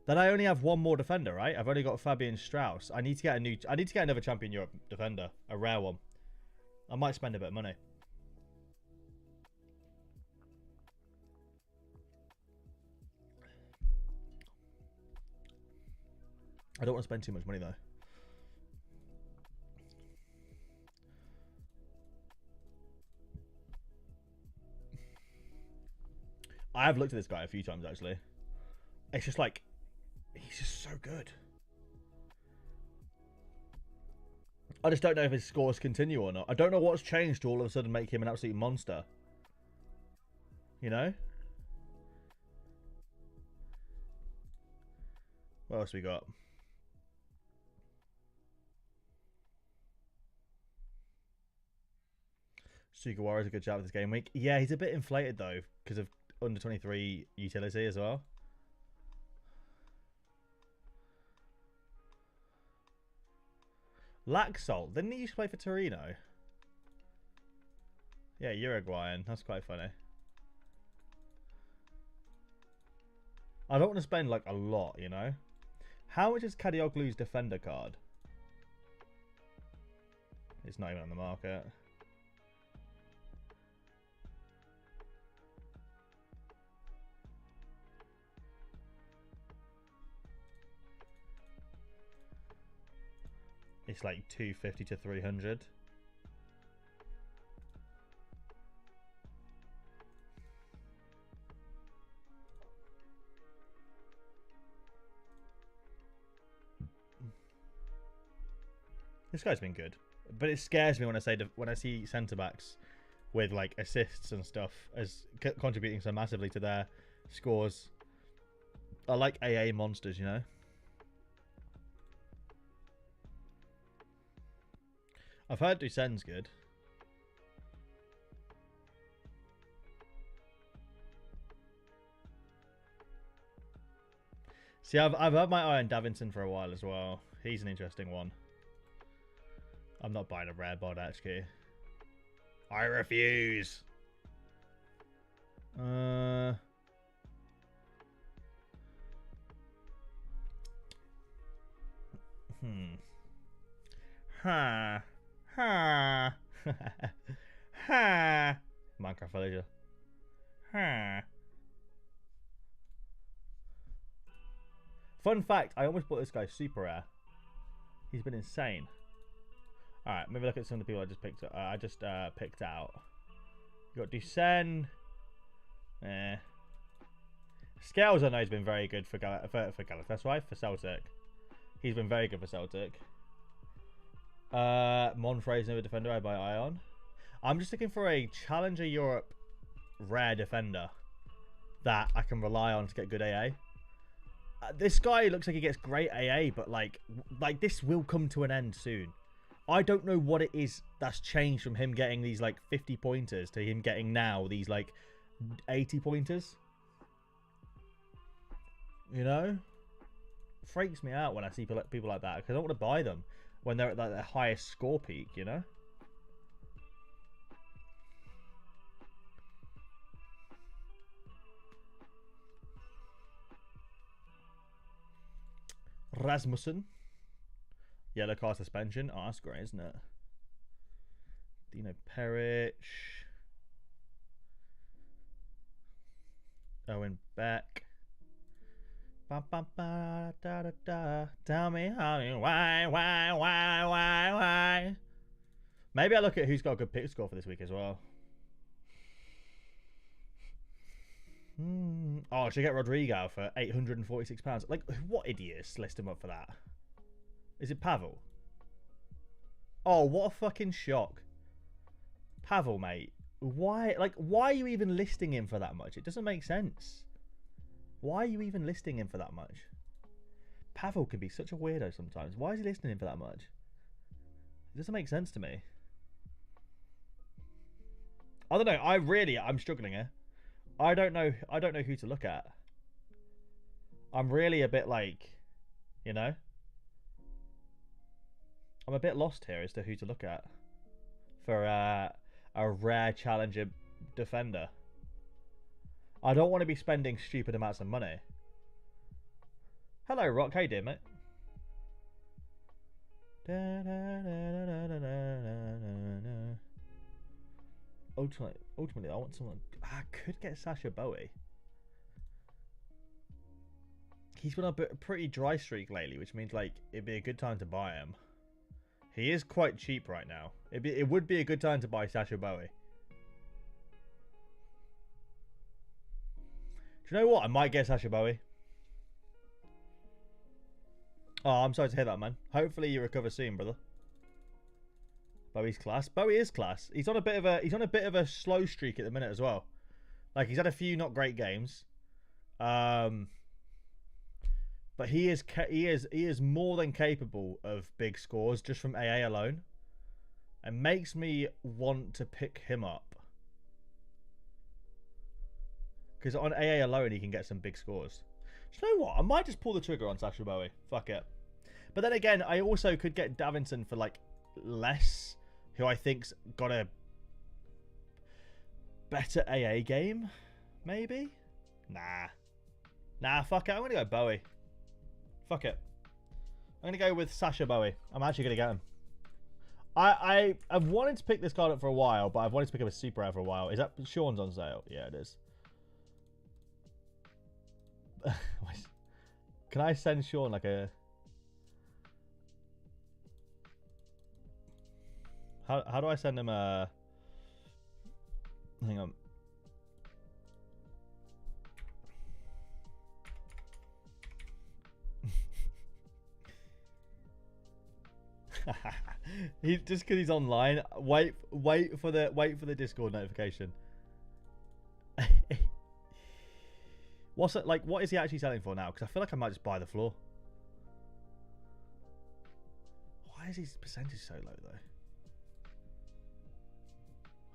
Then I only have one more defender, right? I've only got Fabian Strauss. I need to get another Champion Europe defender, a rare one. I might spend a bit of money. I don't want to spend too much money though. I have looked at this guy a few times actually. It's just like, he's just so good. I just don't know if his scores continue or not. I don't know what's changed to all of a sudden make him an absolute monster. You know? What else we got? Sugawara is a good shout for this game week. Yeah, he's a bit inflated though because of under 23 utility as well. Laxalt. Didn't he used to play for Torino? Yeah, Uruguayan. That's quite funny. I don't want to spend like a lot, you know. How much is Kadioglu's defender card? It's not even on the market. It's like 250 to 300. This guy's been good, but it scares me when I see centre backs with like assists and stuff as contributing so massively to their scores. I like AA monsters, you know. I've heard Dusen's good. See, I've had my eye on Davinson for a while as well. He's an interesting one. I'm not buying a rare bod actually. I refuse. Ha. Ha. Ha. Minecraft villager. Ha. Fun fact, I almost bought this guy super rare. He's been insane. Alright, maybe look at some of the people I just picked up. Picked out. You got Dusen. Scales I know has been very good for Galatasaray, for Celtic. He's been very good for Celtic. Monfrey's another defender I buy Ion. I'm just looking for a Challenger Europe rare defender that I can rely on to get good AA. This guy looks like he gets great AA, but like this will come to an end soon. I don't know what it is that's changed from him getting these like 50 pointers to him getting now these like 80 pointers. You know? It freaks me out when I see people like that because I don't want to buy them when they're at like their highest score peak, you know? Rasmussen. Yellow card suspension. Oh, that's great, isn't it? Dino Peric. Owen Beck. Ba, ba, ba, da, da, da. Tell me how you why. Maybe I look at who's got a good pick score for this week as well. Oh, should I get Rodrigo for £846? Like, what idiots list him up for that? Is it Pavel? Oh, what a fucking shock. Pavel, mate. Why are you even listing him for that much? It doesn't make sense. Why are you even listing him for that much? Pavel can be such a weirdo sometimes. Why is he listing him for that much? It doesn't make sense to me. I don't know. I'm struggling here. I don't know who to look at. I'm really a bit like, you know? I'm a bit lost here as to who to look at for a rare challenger defender. I don't want to be spending stupid amounts of money. Hello, Rock. How you doing, mate? Ultimately, I want someone. I could get Sasha Bowie. He's been on a pretty dry streak lately, which means like it'd be a good time to buy him. He is quite cheap right now. It would be a good time to buy Sasha Bowie. Do you know what? I might get Sasha Bowie. Oh, I'm sorry to hear that, man. Hopefully you recover soon, brother. Bowie's class. Bowie is class. He's on a bit of a slow streak at the minute as well. Like he's had a few not great games. But he is more than capable of big scores just from AA alone. It makes me want to pick him up. Because on AA alone he can get some big scores. Do you know what? I might just pull the trigger on Sasha Bowie. Fuck it. But then again, I also could get Davinson for like less, who I think's got a better AA game, maybe. Nah, fuck it. I'm gonna go Bowie. Fuck it. I'm gonna go with Sasha Bowie. I'm actually gonna get him. I've wanted to pick this card up for a while, but I've wanted to pick up a super rare for a while. Is that Sean's on sale? Yeah, it is. Can I send Sean like a... How do I send him a... Hang on. He just because he's online. Wait for the Discord notification. What's it like? What is he actually selling for now? Because I feel like I might just buy the floor. Why is his percentage so low though?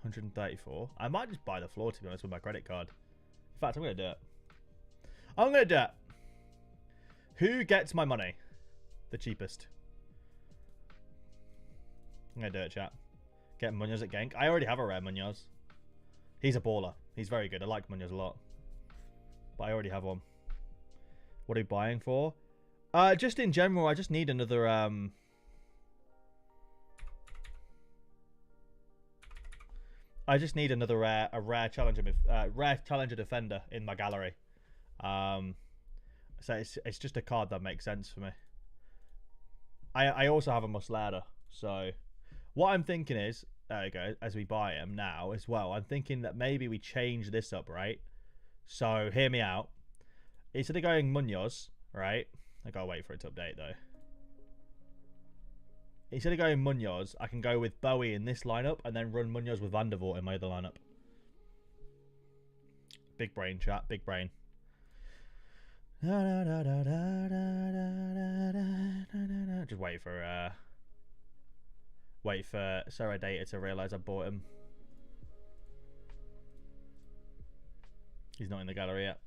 134. I might just buy the floor, to be honest, with my credit card. In fact, I'm gonna do it. I'm gonna do it. Who gets my money? The cheapest. I'm gonna do it, chat. Get Munoz at Genk. I already have a rare Munoz. He's a baller. He's very good. I like Munoz a lot. But I already have one. What are you buying for? Just in general, I just need another I just need another rare challenger defender in my gallery. So it's just a card that makes sense for me. I also have a Muslera, so what I'm thinking is, there we go, as we buy him now as well, I'm thinking that maybe we change this up, right? So hear me out. Instead of going Munoz, right? I gotta wait for it to update though. Instead of going Munoz, I can go with Bowie in this lineup and then run Munoz with Van der Voort in my other lineup. Big brain, chat. Big brain. Just wait for Sorare Data to realise I bought him. He's not in the gallery yet.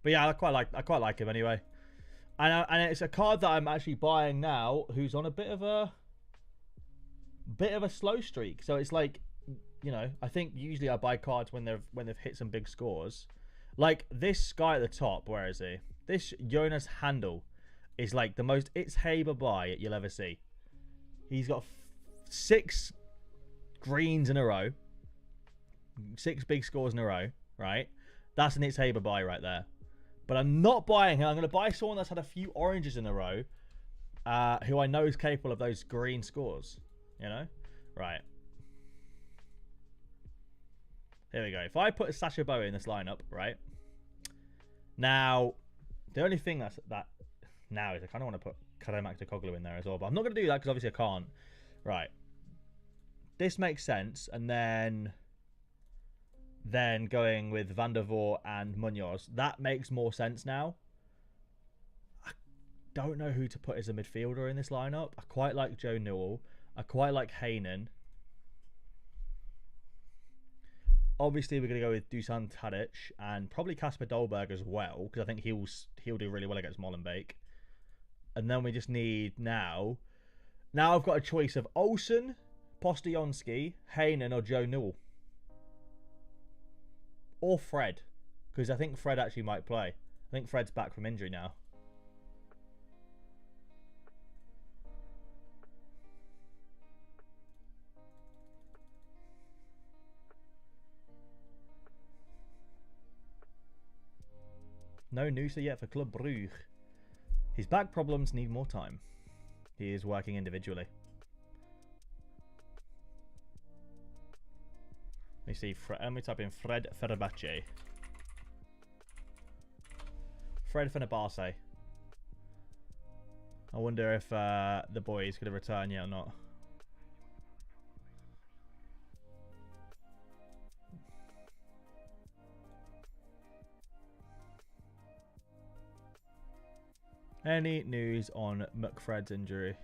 But yeah, I quite like him anyway. And it's a card that I'm actually buying now, who's on a bit of a slow streak. So it's like, you know, I think usually I buy cards when they've hit some big scores. Like this guy at the top, where is he? This Jonas Handel is like the most It's Haber buy you'll ever see. He's got 6 greens in a row, 6 big scores in a row, right? That's an It's Haber buy right there. But I'm not buying him. I'm going to buy someone that's had a few oranges in a row, who I know is capable of those green scores. You know? Right. Here we go. If I put a Sasha Bowie in this lineup, right? Now, the only thing that now is I kind of want to put Karamak Koglu in there as well. But I'm not going to do that because obviously I can't. Right. This makes sense. And then going with Van der Voort and Munoz. That makes more sense now. I don't know who to put as a midfielder in this lineup. I quite like Joe Newell. I quite like Heynen. Obviously, we're going to go with Dusan Tadic and probably Kasper Dolberg as well, because I think he'll do really well against Molenbeek. And then we just need now I've got a choice of Olsen, Postojonsky, Heynen, or Joe Newell. Or Fred, because I think Fred actually might play. I think Fred's back from injury now. No Noosa yet for Club Brugge. His back problems need more time. He is working individually. Let me see. Let me type in Fred Fenerbahce. Fred Fenerbahce. I wonder if the boy is going to return yet or not. Any news on McFred's injury?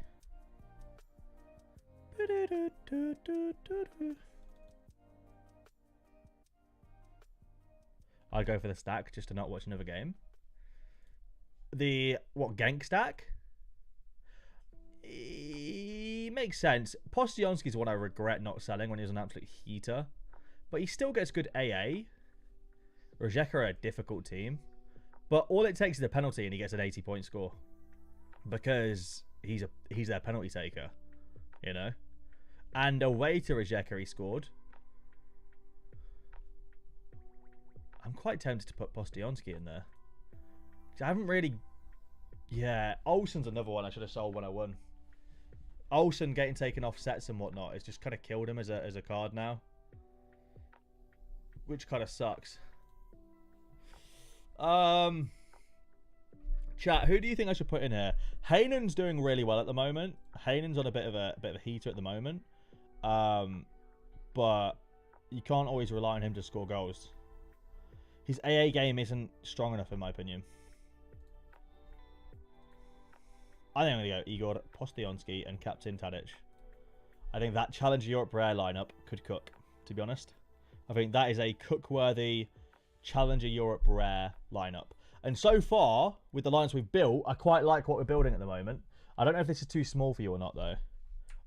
I'd go for the stack just to not watch another game. The, what, Genk stack? he makes sense. Postionski's one I regret not selling when he was an absolute heater. But he still gets good AA. Rijeka are a difficult team. But all it takes is a penalty and he gets an 80-point score. Because he's their penalty taker. You know? And away to Rijeka he scored. I'm quite tempted to put Postionski in there. I haven't really... Yeah, Olsen's another one I should have sold when I won. Olsen getting taken off sets and whatnot. It's just kind of killed him as a card now. Which kind of sucks. Chat, who do you think I should put in here? Haynen's doing really well at the moment. Haynen's on a bit of a heater at the moment. But you can't always rely on him to score goals. His AA game isn't strong enough in my opinion. I think I'm going to go Igor Postionski and Captain Tadic. I think that Challenger Europe Rare lineup could cook, to be honest. I think that is a cook-worthy Challenger Europe Rare lineup. And so far, with the lines we've built, I quite like what we're building at the moment. I don't know if this is too small for you or not, though.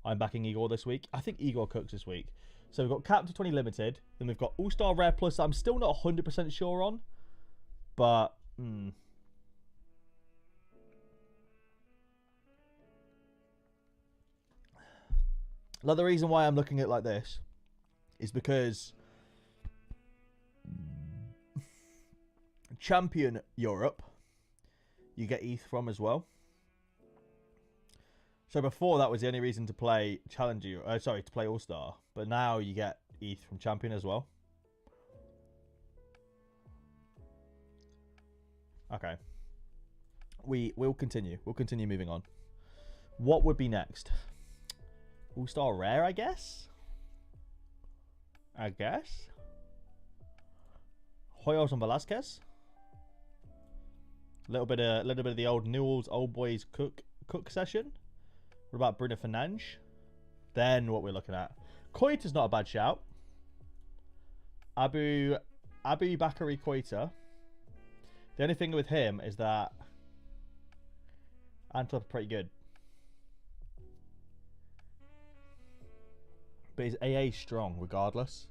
I'm backing Igor this week. I think Igor cooks this week. So we've got Captain 20 Limited. Then we've got All-Star Rare Plus I'm still not 100% sure on. But, Another reason why I'm looking at it like this is because Champion Europe, you get ETH from as well. So before that was the only reason to play Challenger, to play All-Star. But now you get ETH from Champion as well. Okay. We'll continue. We'll continue moving on. What would be next? All-Star Rare, I guess? Hoyos and Velasquez. A little bit of the old Newell's Old Boys cook session. What about Bruno Fernandes? Then what we're looking at. Koita's not a bad shout. Abu Bakari Koita. The only thing with him is that Antwerp are pretty good. But his AA is strong regardless.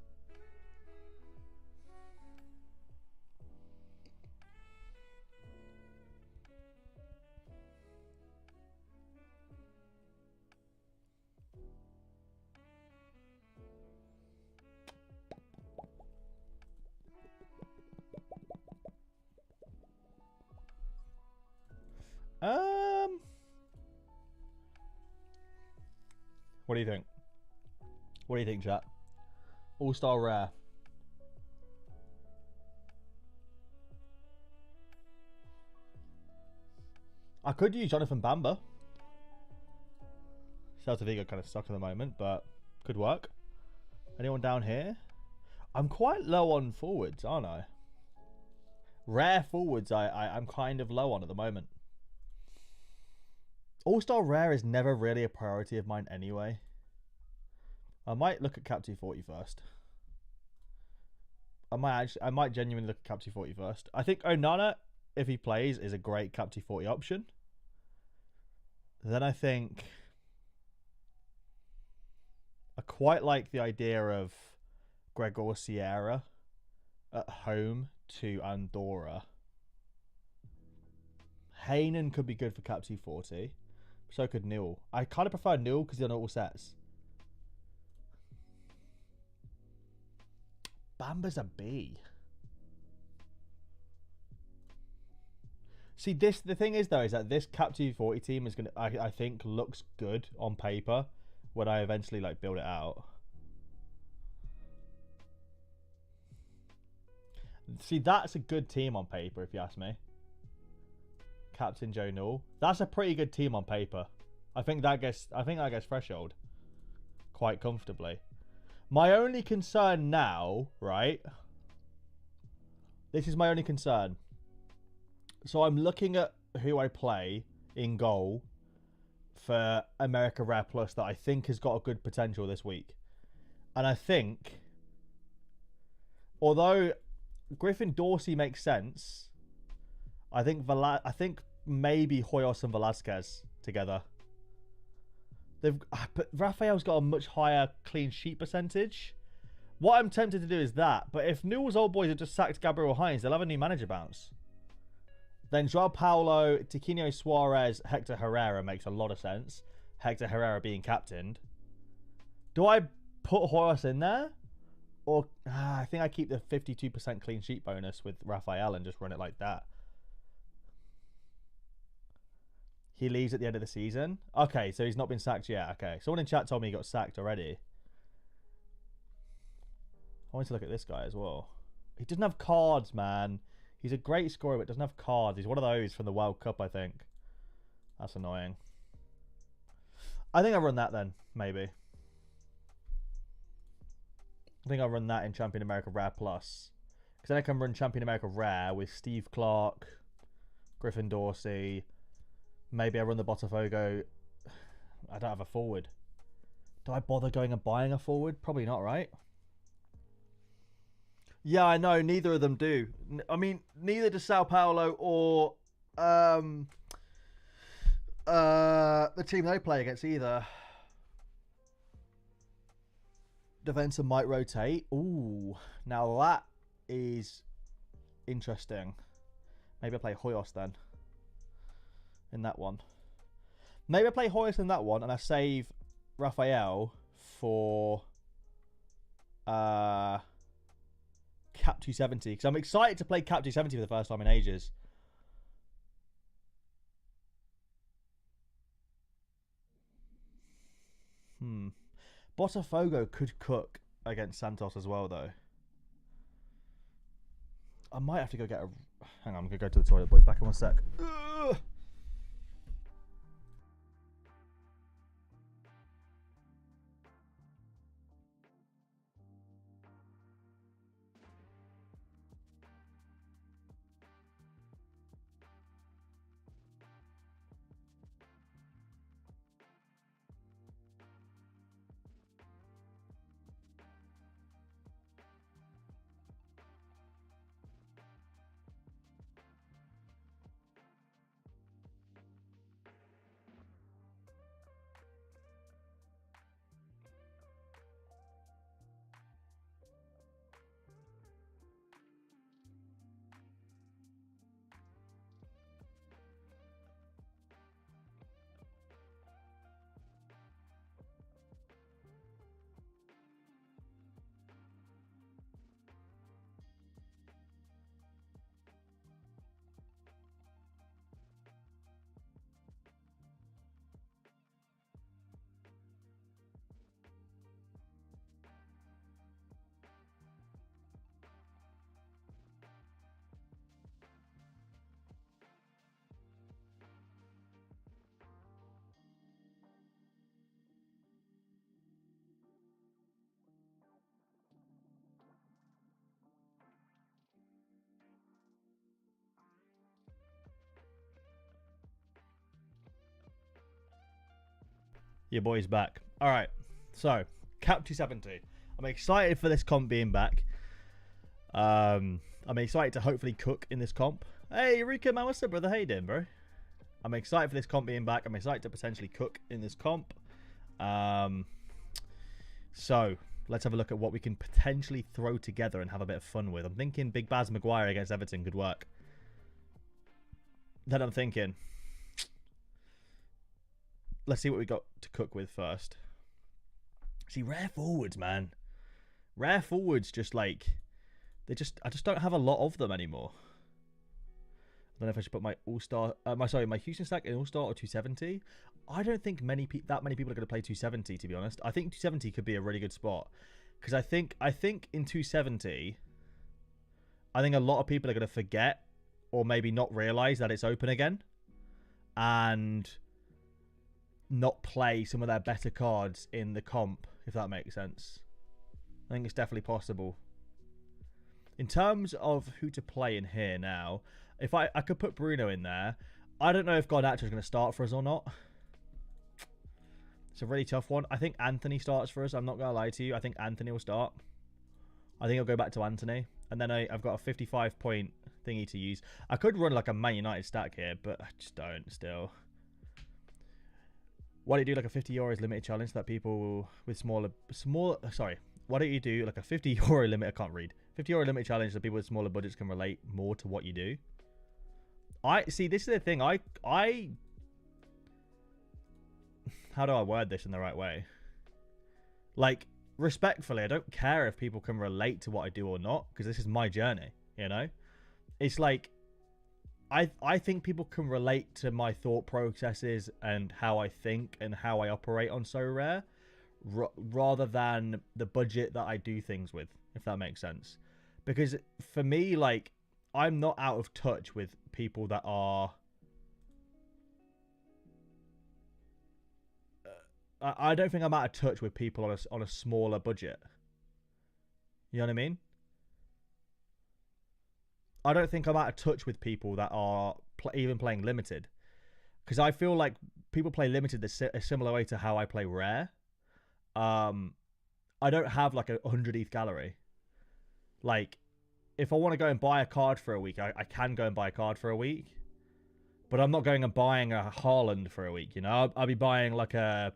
What do you think? What do you think, chat? All-Star Rare. I could use Jonathan Bamba. Celta Vigo kind of stuck at the moment, but could work. Anyone down here? I'm quite low on forwards, aren't I? Rare forwards I'm kind of low on at the moment. All-Star Rare is never really a priority of mine anyway. I might look at Cap 240 first. I might genuinely look at Cap 240 first. I think Onana, if he plays, is a great Cap 240 option. Then I think I quite like the idea of Gregor Sierra at home to Andorra. Haynen could be good for Cap 240. So could Newell. I kind of prefer Newell because he's on all sets. Bamba's a B. See, the thing is though, is that this Cap 240 team is gonna, I think, looks good on paper when I eventually like build it out. See, that's a good team on paper, if you ask me. Captain Joe Newell. That's a pretty good team on paper. I think that gets threshold quite comfortably. My only concern now, right? This is my only concern. So I'm looking at who I play in goal for America Rare Plus that I think has got a good potential this week. And I think, although Griffin Dorsey makes sense, I think maybe Hoyos and Velasquez together. But Raphael's got a much higher clean sheet percentage. What I'm tempted to do is that. But if Newell's old boys have just sacked Gabriel Hines, they'll have a new manager bounce. Then Joao Paulo, Tiquinho Suarez, Hector Herrera makes a lot of sense. Hector Herrera being captained. Do I put Hoyos in there? Or I think I keep the 52% clean sheet bonus with Raphael and just run it like that. He leaves at the end of the season. Okay, so he's not been sacked yet. Okay, someone in chat told me he got sacked already. I want to look at this guy as well. He doesn't have cards, man. He's a great scorer, but doesn't have cards. He's one of those from the World Cup, I think. That's annoying. I think I'll run that then, maybe. I think I'll run that in Champion America Rare Plus. Because then I can run Champion America Rare with Steve Clark, Griffin Dorsey. Maybe I run the Botafogo. I don't have a forward. Do I bother going and buying a forward? Probably not, right? Yeah, I know. Neither of them do. I mean, neither does Sao Paulo or the team they play against either. Defensa might rotate. Ooh, now that is interesting. Maybe I play Hoyos then. In that one. Maybe I play Hoyos in that one and I save Raphael for Cap 270. Because I'm excited to play Cap 270 for the first time in ages. Botafogo could cook against Santos as well, though. I might have to go get a... Hang on, I'm going to go to the toilet, boys. Back in one sec. Ugh. Your boy's back. All right. So, Cap 270. I'm excited for this comp being back. I'm excited to hopefully cook in this comp. Hey, Eureka, man, what's up, brother? How you doing, bro? I'm excited for this comp being back. I'm excited to potentially cook in this comp. So, let's have a look at what we can potentially throw together and have a bit of fun with. I'm thinking Big Baz Maguire against Everton could work. Then I'm thinking... Let's see what we got to cook with first. See, rare forwards, man. Rare forwards just like... I just don't have a lot of them anymore. I don't know if I should put my All-Star... my Houston stack in All-Star or 270. I don't think that many people are going to play 270, to be honest. I think 270 could be a really good spot. Because I think in 270... I think a lot of people are going to forget or maybe not realise that it's open again. And... not play some of their better cards in the comp, if that makes sense. I think it's definitely possible. In terms of who to play in here now, if I could put Bruno in there. I don't know if Garnacho is going to start for us or not. It's a really tough one. I think Anthony starts for us. I'm not going to lie to you. I think Anthony will start. I think I'll go back to Anthony. And then I've got a 55-point thingy to use. I could run like a Man United stack here, but I just don't still. Why don't you do like a 50 euros limited challenge that people with sorry. Why don't you do like a 50 euro limit? I can't read. 50 euro limit challenge that people with smaller budgets can relate more to what you do. I see. This is the thing. How do I word this in the right way? Like, respectfully, I don't care if people can relate to what I do or not, because this is my journey, you know? It's like, I think people can relate to my thought processes and how I think and how I operate on Sorare, rather than the budget that I do things with, if that makes sense. Because for me, like, I'm not out of touch with people that are... I don't think I'm out of touch with people on a smaller budget. You know what I mean? I don't think I'm out of touch with people that are even playing limited, because I feel like people play limited a similar way to how I play rare. I don't have like a 100 ETH gallery. Like, if I want to go and buy a card for a week, I can go and buy a card for a week, but I'm not going and buying a Haaland for a week. You know, I'll be buying like a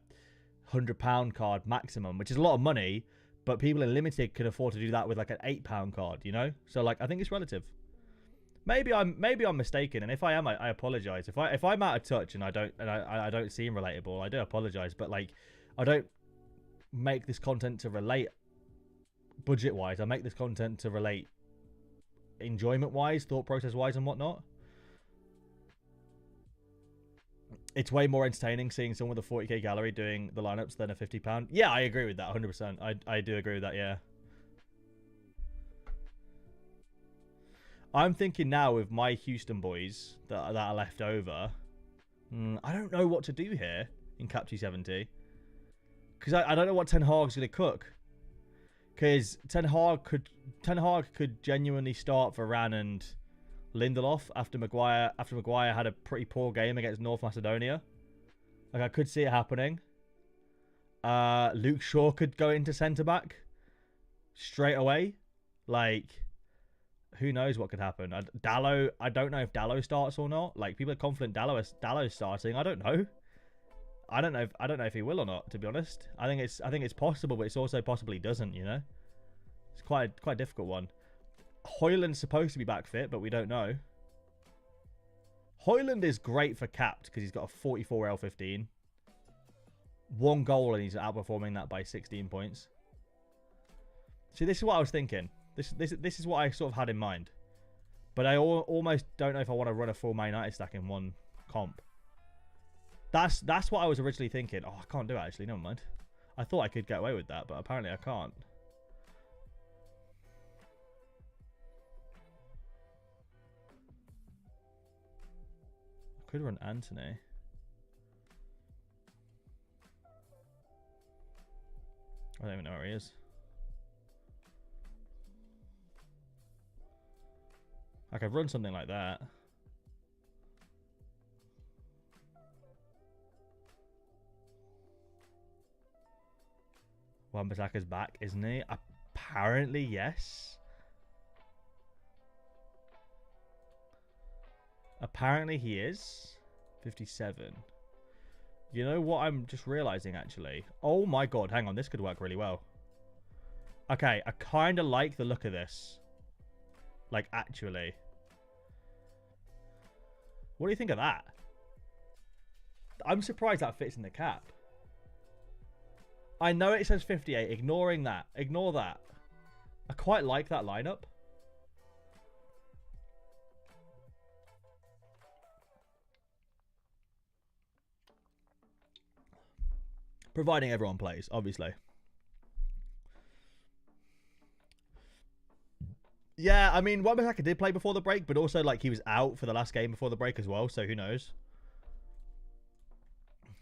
£100 card maximum, which is a lot of money, but people in limited can afford to do that with like an £8 card. You know, so like I think it's relative. Maybe I'm mistaken, and if I am, I apologize. If I'm out of touch and I don't seem relatable, I do apologize. But like, I don't make this content to relate budget wise. I make this content to relate enjoyment wise, thought process wise, and whatnot. It's way more entertaining seeing someone with a 40k gallery doing the lineups than a £50. Yeah, I agree with that 100%. I do agree with that. Yeah. I'm thinking now with my Houston boys that are left over, I don't know what to do here in Cap T70. Because I don't know what Ten Hag's going to cook. Because Ten Hag could genuinely start Varane and Lindelof after Maguire had a pretty poor game against North Macedonia. Like, I could see it happening. Luke Shaw could go into centre-back straight away. Like, who knows what could happen? Dallo, I don't know if Dallo starts or not. Like, people are confident Dallo's starting. I don't know. I don't know if he will or not, to be honest. I think it's possible, but it's also possible he doesn't, you know? It's quite a difficult one. Højlund's supposed to be back fit, but we don't know. Højlund is great for capped because he's got a 44 L15. 1 goal and he's outperforming that by 16 points. See, this is what I was thinking. This is what I sort of had in mind. But I almost don't know if I want to run a full Man United stack in one comp. That's what I was originally thinking. Oh, I can't do it, actually. Never mind. I thought I could get away with that, but apparently I can't. I could run Anthony. I don't even know where he is. I could run something like that. Wan-Bissaka's back, isn't he? Apparently, yes. Apparently he is. 57. You know what I'm just realizing, actually? Oh my god, hang on. This could work really well. Okay, I kind of like the look of this. Like, actually. What do you think of that? I'm surprised that fits in the cap. I know it says 58. Ignoring that. Ignore that. I quite like that lineup. Providing everyone plays, obviously. Yeah, I mean, Wan-Bissaka did play before the break, but also, like, he was out for the last game before the break as well, so who knows?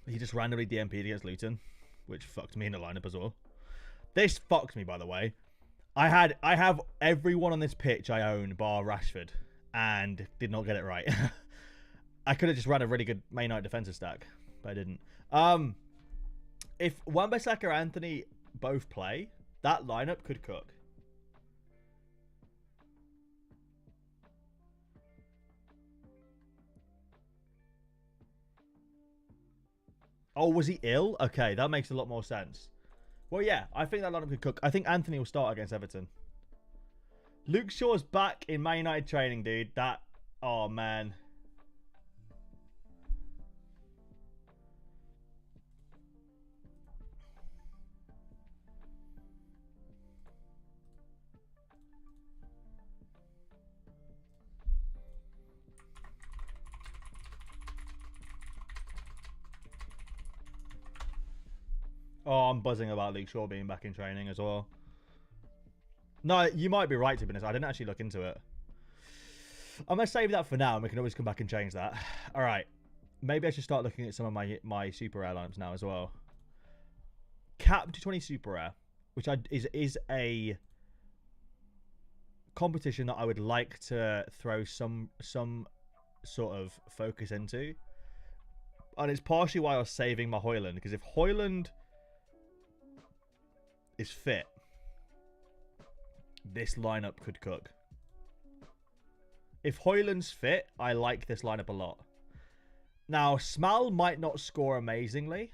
He just randomly DMP'd against Luton, which fucked me in the lineup as well. This fucked me, by the way. I have everyone on this pitch I own, bar Rashford, and did not get it right. I could have just ran a really good Man United defensive stack, but I didn't. If Wan-Bissaka and Anthony both play, that lineup could cook. Oh, was he ill? Okay, that makes a lot more sense. Well, yeah, I think that lineup could cook. I think Anthony will start against Everton. Luke Shaw's back in Man United training, dude. That, oh man. Oh, I'm buzzing about Luke Shaw being back in training as well. No, you might be right, to be honest. I didn't actually look into it. I'm going to save that for now, and we can always come back and change that. All right. Maybe I should start looking at some of my Super Rare lineups now as well. Cap to 20 Super Rare, which is a competition that I would like to throw some sort of focus into. And it's partially why I was saving my Højlund, because if Højlund is fit, this lineup could cook. If Højlund's fit, I like this lineup a lot. Now, Smal might not score amazingly.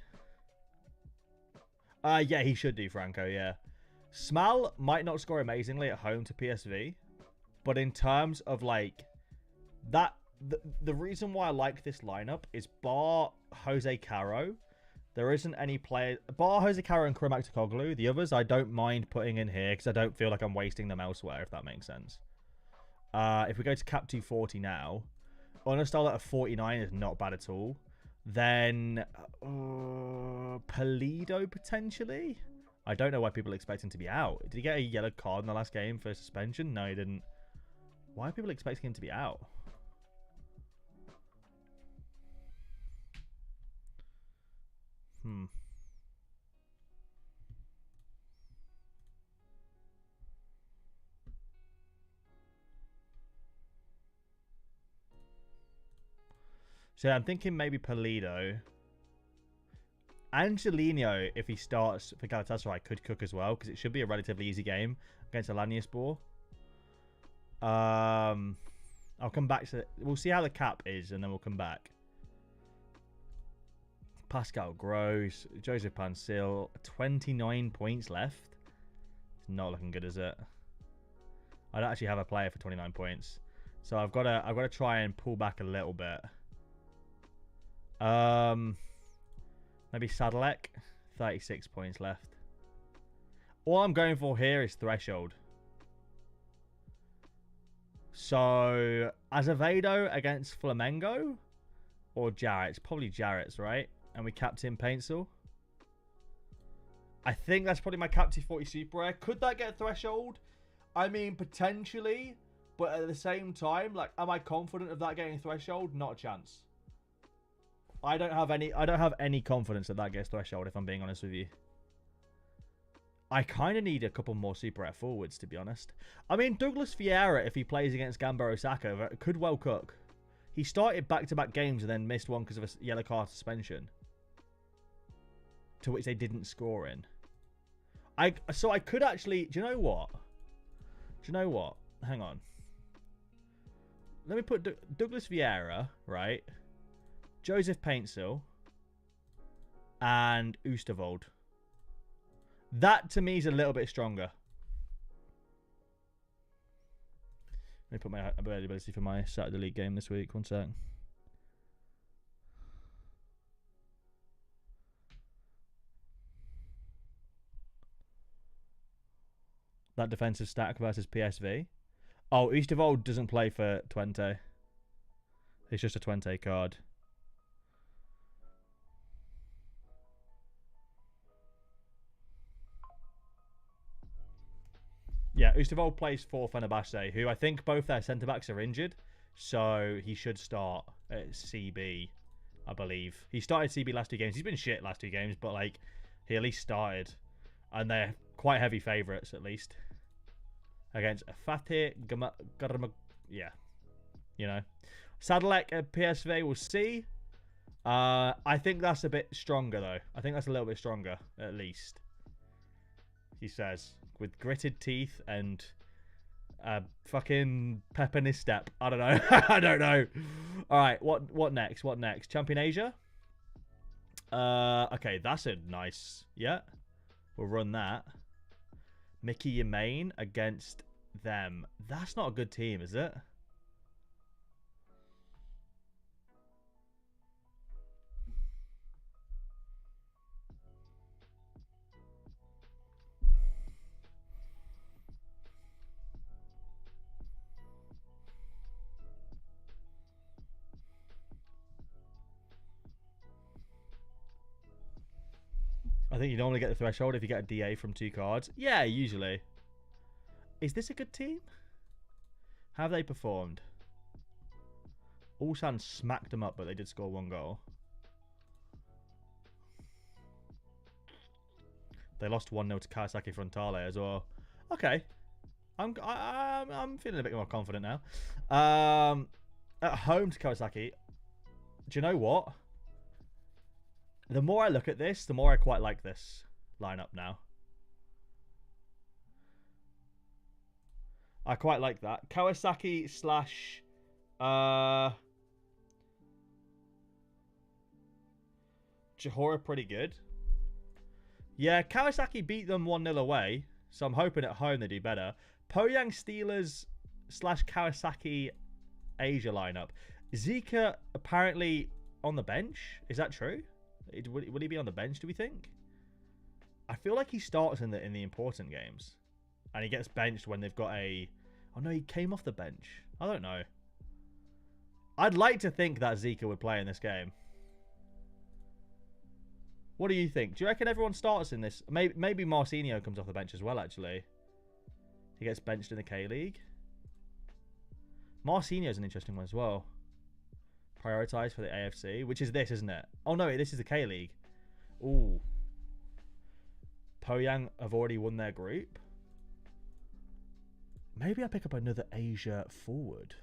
Yeah, he should do, Franco, yeah. Smal might not score amazingly at home to PSV, but in terms of, like, that... The reason why I like this lineup is bar Jose Caro, there isn't any player... Bar Jose Caro and Karim Aktoglu, the others I don't mind putting in here because I don't feel like I'm wasting them elsewhere, if that makes sense. If we go to cap 240 now, Onostal at 49 is not bad at all. Then Pulido potentially? I don't know why people expect him to be out. Did he get a yellow card in the last game for suspension? No, he didn't. Why are people expecting him to be out? So I'm thinking maybe Pulido. Angelino, if he starts for Galatasaray, could cook as well, because it should be a relatively easy game against Alanyaspor. I'll come back to... We'll see how the cap is, and then we'll come back. Pascal Gross, Joseph Pansil, 29 points left. It's not looking good, is it? I don't actually have a player for 29 points, so I've got to try and pull back a little bit. Maybe Sadalek, 36 points left. All I'm going for here is threshold. So Azevedo against Flamengo or Jarrett's? Probably Jarrett's, right? And we capped in Paintsel. I think that's probably my cap T40 Super Rare. Could that get threshold? I mean, potentially, but at the same time, like, am I confident of that getting threshold? Not a chance. I don't have any confidence that that gets threshold, if I'm being honest with you. I kind of need a couple more Super Rare forwards, to be honest. I mean, Douglas Vieira, if he plays against Gamba Osaka, could well cook. He started back-to-back games and then missed one because of a yellow card suspension, to which they didn't score in. So I could actually... Do you know what? Hang on. Let me put Douglas Vieira, right? Joseph Paintsel and Oosterwolde. That, to me, is a little bit stronger. Let me put my availability for my Saturday League game this week. One sec. That defensive stack versus PSV. Oh, Oosterwolde doesn't play for Twente. It's just a Twente card. Yeah, Oosterwolde plays for Fenerbahce, who I think both their centre-backs are injured. So he should start at CB, I believe. He started CB last two games. He's been shit last two games, but like he at least started. And they're quite heavy favourites, at least. Against Fatih Garma... Yeah. You know. Sadalek at PSV, we'll see. I think that's a bit stronger, though. I think that's a little bit stronger, at least. He says. With gritted teeth and fucking pep in his step. I don't know. I don't know. All right, what next? What next? Champion Asia? Okay, that's a nice. Yeah, we'll run that. Mickey Yamain against them. That's not a good team, is it? I think you normally get the threshold if you get a DA from 2 cards. Yeah, usually. Is this a good team? How have they performed? Ulsan smacked them up, but they did score 1 goal. They lost 1-0 to Kawasaki Frontale as well. Okay. I'm feeling a bit more confident now. At home to Kawasaki. Do you know what? The more I look at this, the more I quite like this lineup now. I quite like that. Kawasaki slash... Johor pretty good. Yeah, Kawasaki beat them 1-0 away, so I'm hoping at home they do better. Poyang Steelers slash Kawasaki Asia lineup. Zika apparently on the bench. Is that true? Would he be on the bench, do we think? I feel like he starts in the important games. And he gets benched when they've got a... Oh no, he came off the bench. I don't know. I'd like to think that Zika would play in this game. What do you think? Do you reckon everyone starts in this? Maybe Marcinho comes off the bench as well, actually. He gets benched in the K-League. Marcinho's an interesting one as well. Prioritised for the AFC, which is this, isn't it? Oh no, this is the K-League. Ooh. Poyang have already won their group. Maybe I pick up another Asia forward.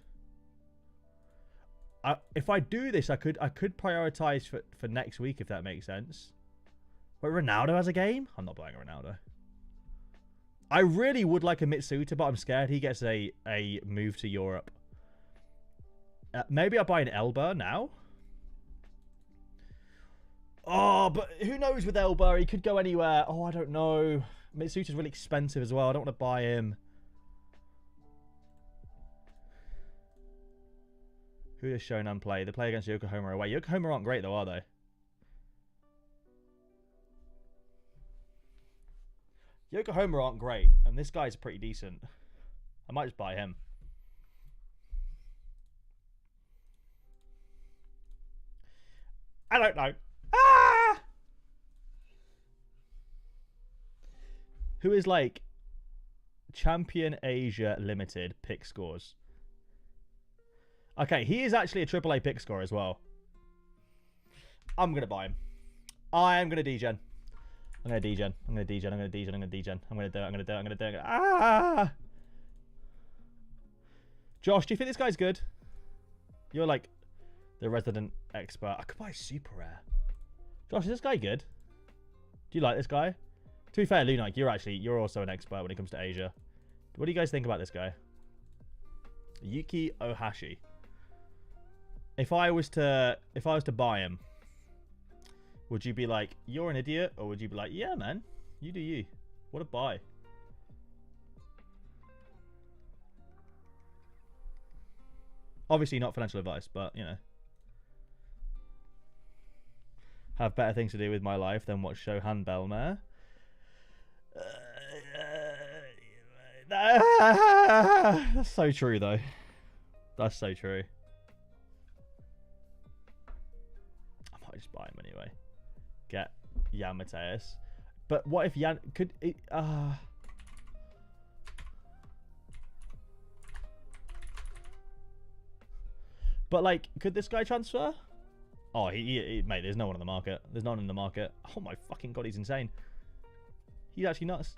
If I do this, I could prioritise for next week, if that makes sense. But Ronaldo has a game? I'm not playing a Ronaldo. I really would like a Mitsuta, but I'm scared he gets a move to Europe. Maybe I buy an Elba now. Oh, but who knows with Elba? He could go anywhere. Oh, I don't know. Mitsuta's really expensive as well. I don't want to buy him. Who does Shonan play? They play against Yokohama away. Yokohama aren't great though, are they? Yokohama aren't great, and this guy's pretty decent. I might just buy him. I don't know. Ah! Who is like Champion Asia Limited pick scores? Okay, he is actually a AAA pick score as well. I'm going to buy him. I am going to degen. I'm going to degen. I'm going to degen. I'm going to degen. I'm going to degen. I'm going to do it. I'm going to do it. I'm going to do it. Ah! Josh, do you think this guy's good? You're like the resident expert. I could buy super rare. Josh, is this guy good? Do you like this guy? To be fair, Lunak, you're also an expert when it comes to Asia. What do you guys think about this guy? Yuki Ohashi. If I was to buy him, would you be like, you're an idiot? Or would you be like, yeah, man, you do you. What a buy. Obviously not financial advice, but, you know. Have better things to do with my life than watch Shohan Belmare. That's so true, though. That's so true. I might just buy him anyway. Get Jan Mateus. But what if Jan could... But, like, could this guy transfer? Oh, mate, there's no one on the market. There's no one in the market. Oh, my fucking God, he's insane. He's actually nuts.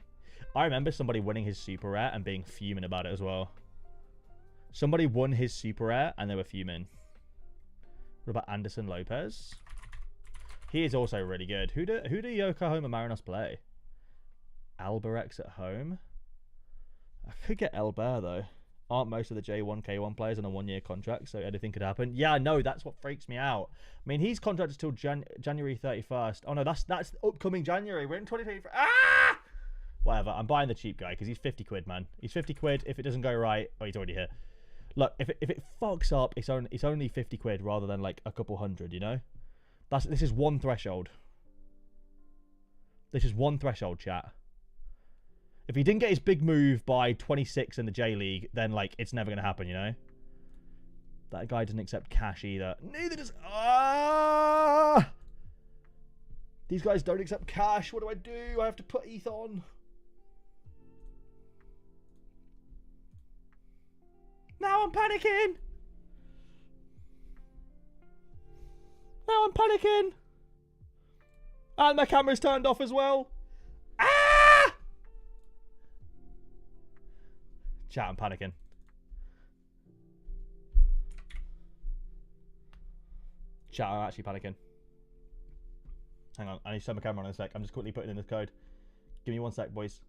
I remember somebody winning his super rare and being fuming about it as well. Somebody won his super rare and they were fuming. What about Anderson Lopez? He is also really good. Who do Yokohama Marinos play? Alberex at home. I could get Elber though. Aren't most of the J1 K1 players on a 1-year contract, so anything could happen? Yeah, no, that's what freaks me out. I mean, he's contracted till January 31st. Oh no, that's upcoming January. We're in 2023. Ah! Whatever. I'm buying the cheap guy because he's 50 quid, man. He's 50 quid. If it doesn't go right, oh, he's already here. Look, if it fucks up, it's only 50 quid rather than like a couple hundred, you know? This is one threshold. This is one threshold, chat. If he didn't get his big move by 26 in the J League, then like it's never gonna happen, you know? That guy doesn't accept cash either. Neither does these guys don't accept cash. What do? I have to put ETH on. Now I'm panicking. Now I'm panicking. And my camera's turned off as well. Ah! Chat, I'm panicking. Chat, I'm actually panicking. Hang on, I need to turn my camera on in a sec. I'm just quickly putting in this code. Give me 1 sec, boys.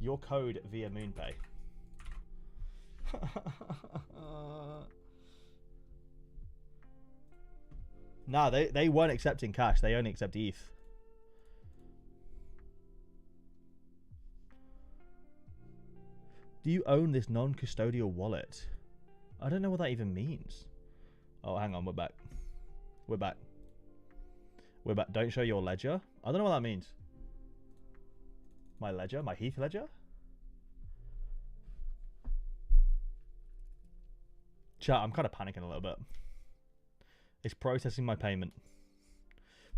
Your code via MoonPay. Nah, they weren't accepting cash. They only accept ETH. Do you own this non-custodial wallet? I don't know what that even means. Oh, hang on. We're back. We're back. We're back. Don't show your ledger. I don't know what that means. My ledger? My Heath ledger? Chat, I'm kind of panicking a little bit. It's processing my payment.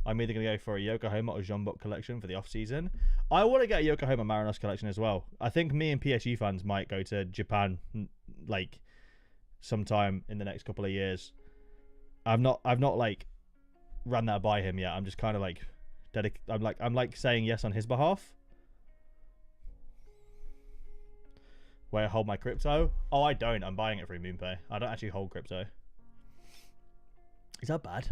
I'm either going to go for a Yokohama or Jeonbuk collection for the off-season. I want to get a Yokohama Marinos collection as well. I think me and PSG fans might go to Japan like sometime in the next couple of years. I've not like ran that by him yet. I'm just kind of like I'm like saying yes on his behalf. Where I hold my crypto? Oh, I don't. I'm buying it through MoonPay. I don't actually hold crypto. Is that bad?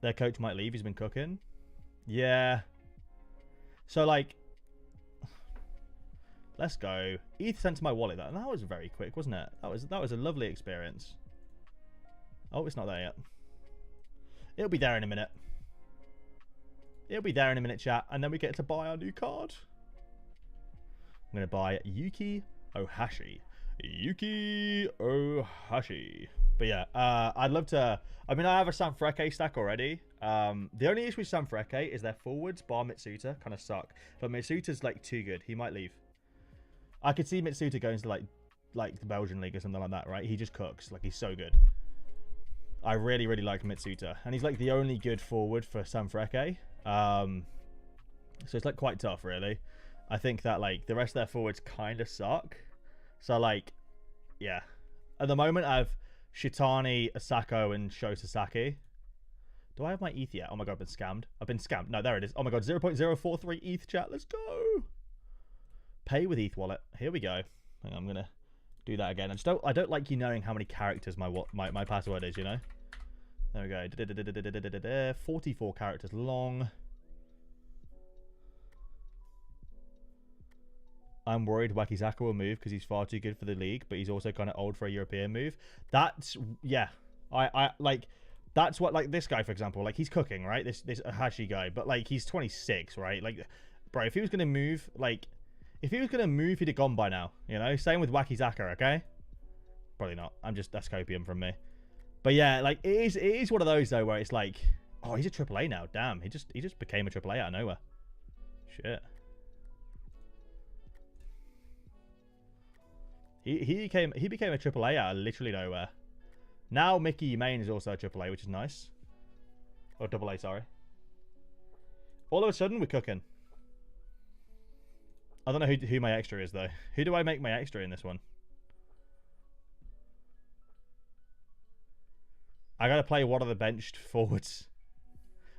Their coach might leave. He's been cooking. Yeah. So, like, let's go. ETH sent to my wallet. That was very quick, wasn't it? That was a lovely experience. Oh, it's not there yet. It'll be there in a minute. It'll be there in a minute, chat. And then we get to buy our new card. I'm going to buy Yuki Ohashi. Yuki Ohashi. But yeah, I'd love to... I mean, I have a Sanfrecce stack already. The only issue with Sanfrecce is their forwards, bar Mitsuta, kind of suck. But Mitsuta's, like, too good. He might leave. I could see Mitsuta going to, like the Belgian league or something like that, right? He just cooks. Like, he's so good. I really, really like Mitsuta. And he's, like, the only good forward for Sanfrecce. So it's, like, quite tough, really. I think that, like, the rest of their forwards kind of suck. So, like, yeah. At the moment, I have Shitani, Asako, and Sho Sasaki. Do I have my ETH yet? Oh my god, I've been scammed. I've been scammed. No, there it is. Oh my god, 0.043 ETH, chat. Let's go. Pay with ETH wallet. Here we go. Hang on, I'm gonna do that again. I don't like you knowing how many characters my password is, you know? There we go. 44 characters long. I'm worried Wakizaka will move because he's far too good for the league, but he's also kind of old for a European move. That's, yeah. I like, that's what, like, this guy, for example, like, he's cooking, right? This Hashi guy, but, like, he's 26, right? Like, bro, if he was going to move, like, if he was going to move, he'd have gone by now, you know? Same with Wakizaka, okay? Probably not. That's copium from me. But, yeah, like, it is one of those, though, where it's like, oh, he's a AAA now. Damn, he just became a AAA out of nowhere. Shit. He became a AAA out of literally nowhere. Now Mickey Main is also a AAA, which is nice. Or AA, sorry. All of a sudden, we're cooking. I don't know who my extra is, though. Who do I make my extra in this one? I gotta play one of the benched forwards.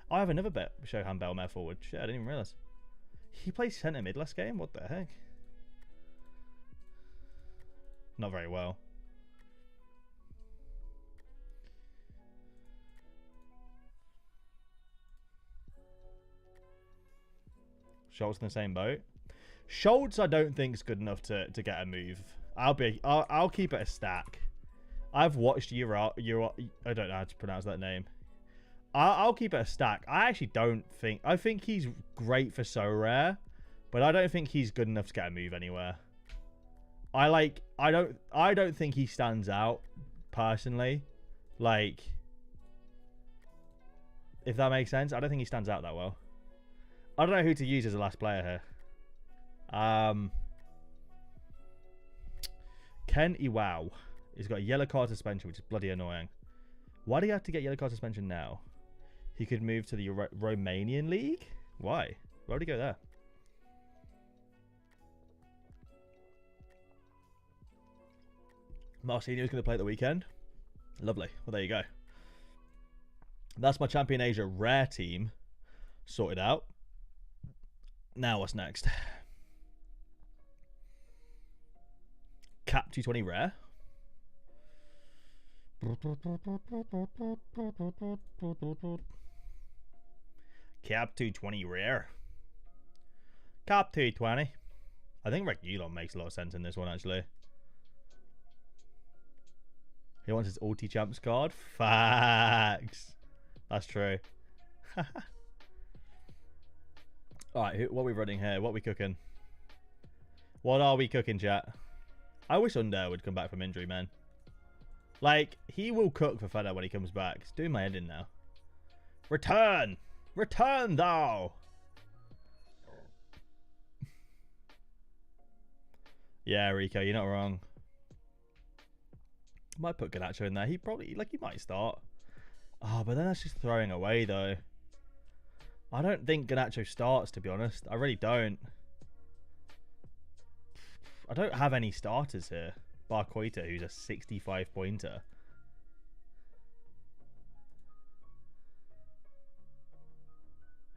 Oh, I have another Shohan Belmare forward. Shit, I didn't even realise. He plays centre mid last game? What the heck? Not very well. Schultz in the same boat. Schultz, I don't think is good enough to get a move. I'll keep it a stack. I've watched I don't know how to pronounce that name. I'll keep it a stack. I actually don't think... I think he's great for Sorare, but I don't think he's good enough to get a move anywhere. I don't think he stands out, personally. Like, if that makes sense. I don't think he stands out that well. I don't know who to use as the last player here. Ken Iwao. He's got a yellow card suspension, which is bloody annoying. Why do you have to get yellow card suspension now? He could move to the Romanian league? Why? Why would he go there? Marcinho's going to play at the weekend. Lovely. Well, there you go. That's my Champion Asia rare team sorted out. Now what's next? Cap 220 rare. Cap 220 rare. Cap 220. I think Regulon makes a lot of sense in this one, actually. He wants his ulti champs card. Facts. That's true. Alright, what are we running here? What are we cooking? What are we cooking, chat? I wish Under would come back from injury, man. Like, he will cook for Fedor when he comes back. It's doing my head in now. Return! Return, thou! Yeah, Rico, you're not wrong. Might put Garnacho in there. He might start. Oh, but then that's just throwing away, though. I don't think Garnacho starts, to be honest. I really don't. I don't have any starters here. Bar Koita, who's a 65 pointer.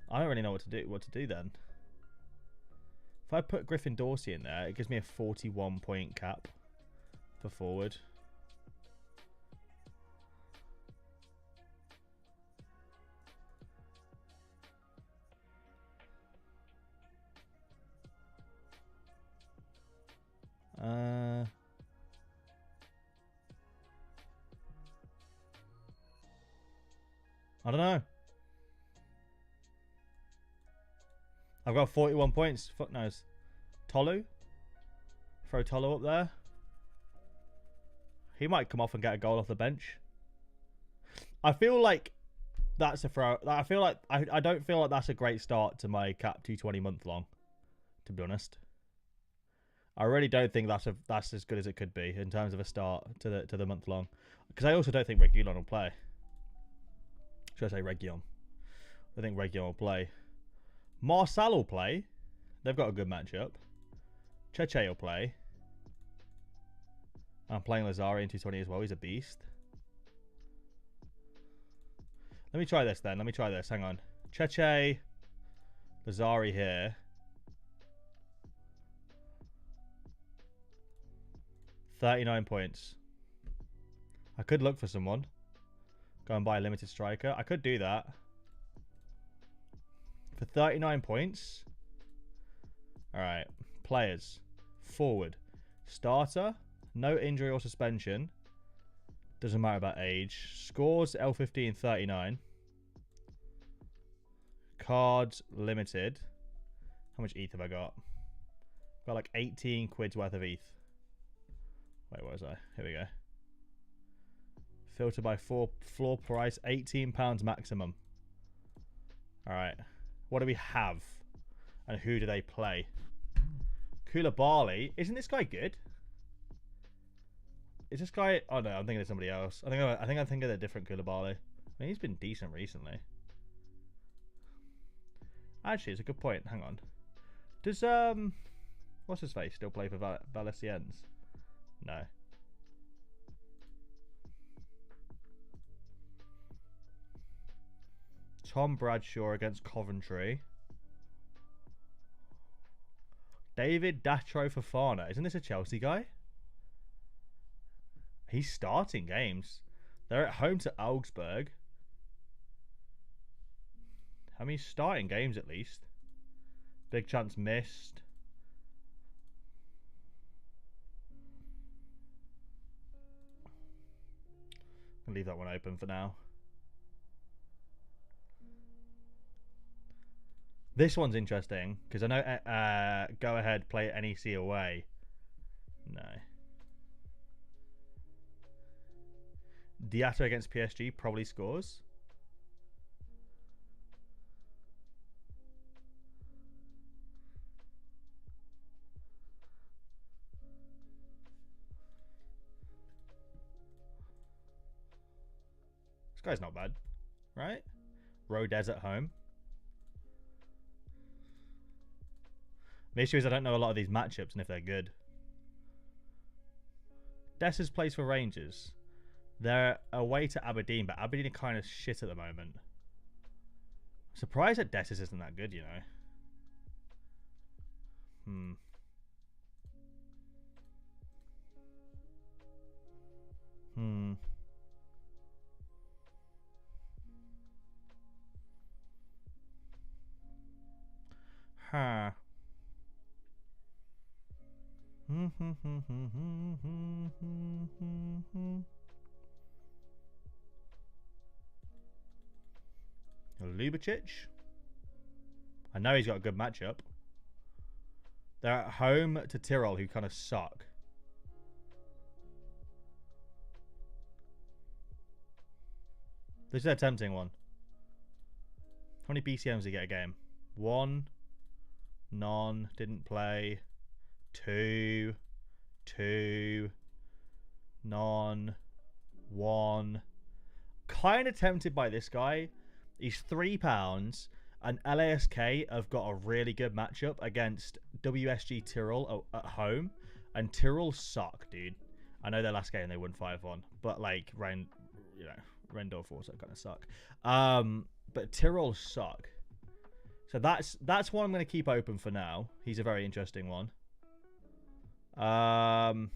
I don't really know what to do then. If I put Griffin Dorsey in there, it gives me a 41 point cap for forward. I don't know. I've got 41 points. Fuck knows. Tolu? Throw Tolu up there. He might come off and get a goal off the bench. I feel like that's a throw. I feel like I don't feel like that's a great start to my cap 220 month long, to be honest. I really don't think that's as good as it could be in terms of a start to the month long, because I also don't think Regulon will play. Should I say Region? I think Region will play. Marcel will play. They've got a good matchup. Cheche will play. I'm playing Lazare in 220 as well. He's a beast. Let me try this then. Let me try this. Hang on. Cheche. Lazare here. 39 points. I could look for someone. Go and buy a limited striker. I could do that. For 39 points. Alright. Players. Forward. Starter. No injury or suspension. Doesn't matter about age. Scores L15 39. Cards limited. How much ETH have I got? Got like 18 quid's worth of ETH. Wait, where was I? Here we go. Filter by floor price, £18 maximum. Alright. What do we have? And who do they play? Koulibaly. Isn't this guy good? Is this guy... Oh no, I'm thinking of somebody else. I think I'm thinking of a different Koulibaly. I mean, he's been decent recently. Actually, it's a good point. Hang on. Does, what's his face still play for Valenciennes? No. Tom Bradshaw against Coventry. David Datro Fofana. Isn't this a Chelsea guy? He's starting games. They're at home to Augsburg. I mean, starting games at least. Big chance missed. I'll leave that one open for now. This one's interesting because I know Go Ahead play NEC away. No. Diatta against PSG probably scores. This guy's not bad, right? Rodez at home. The issue is I don't know a lot of these matchups and if they're good. Dessers plays for Rangers. They're away to Aberdeen, but Aberdeen are kind of shit at the moment. Surprised that Dessers isn't that good, you know. Huh. Lubicic. I know he's got a good matchup. They're at home to Tyrol, who kind of suck. This is a tempting one. How many BCMs do you get a game? 1, none, didn't play. 2, 2, none, 1. Kind of tempted by this guy. He's £3, and LASK have got a really good matchup against WSG Tyrol at home, and Tyrol suck, dude. I know their last game they won 5-1, but like Rendorf also kind of suck. But Tyrol suck. So that's one I'm going to keep open for now. He's a very interesting one. Oh.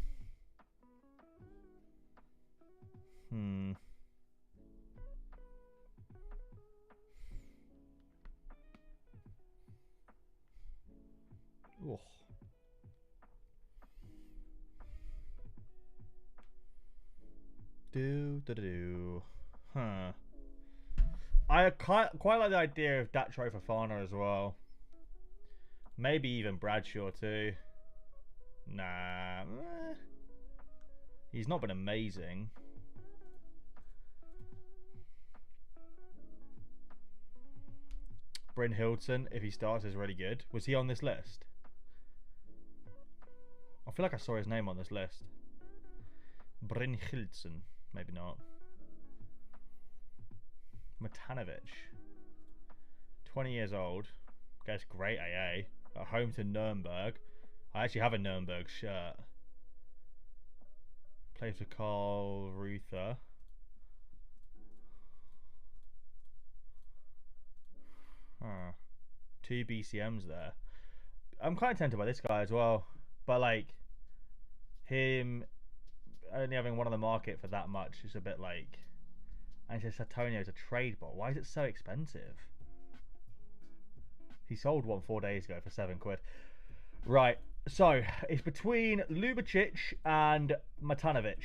Huh. I quite like the idea of Datro Fofana as well. Maybe even Bradshaw too. Nah. He's not been amazing. Bryn Hilton, if he starts, is really good. Was he on this list? I feel like I saw his name on this list. Bryn Hilton. Maybe not. Matanovic. 20 years old. Gets great AA. At home to Nuremberg. I actually have a Nuremberg shirt. Plays for Carl Ruther. Huh. 2 BCMs there. I'm kind of tempted by this guy as well. But like, him only having one on the market for that much is a bit like... And it says Satonio is a trade bot. Why is it so expensive? He sold one 4 days ago for £7. Right, so it's between Lubicic and Matanovic.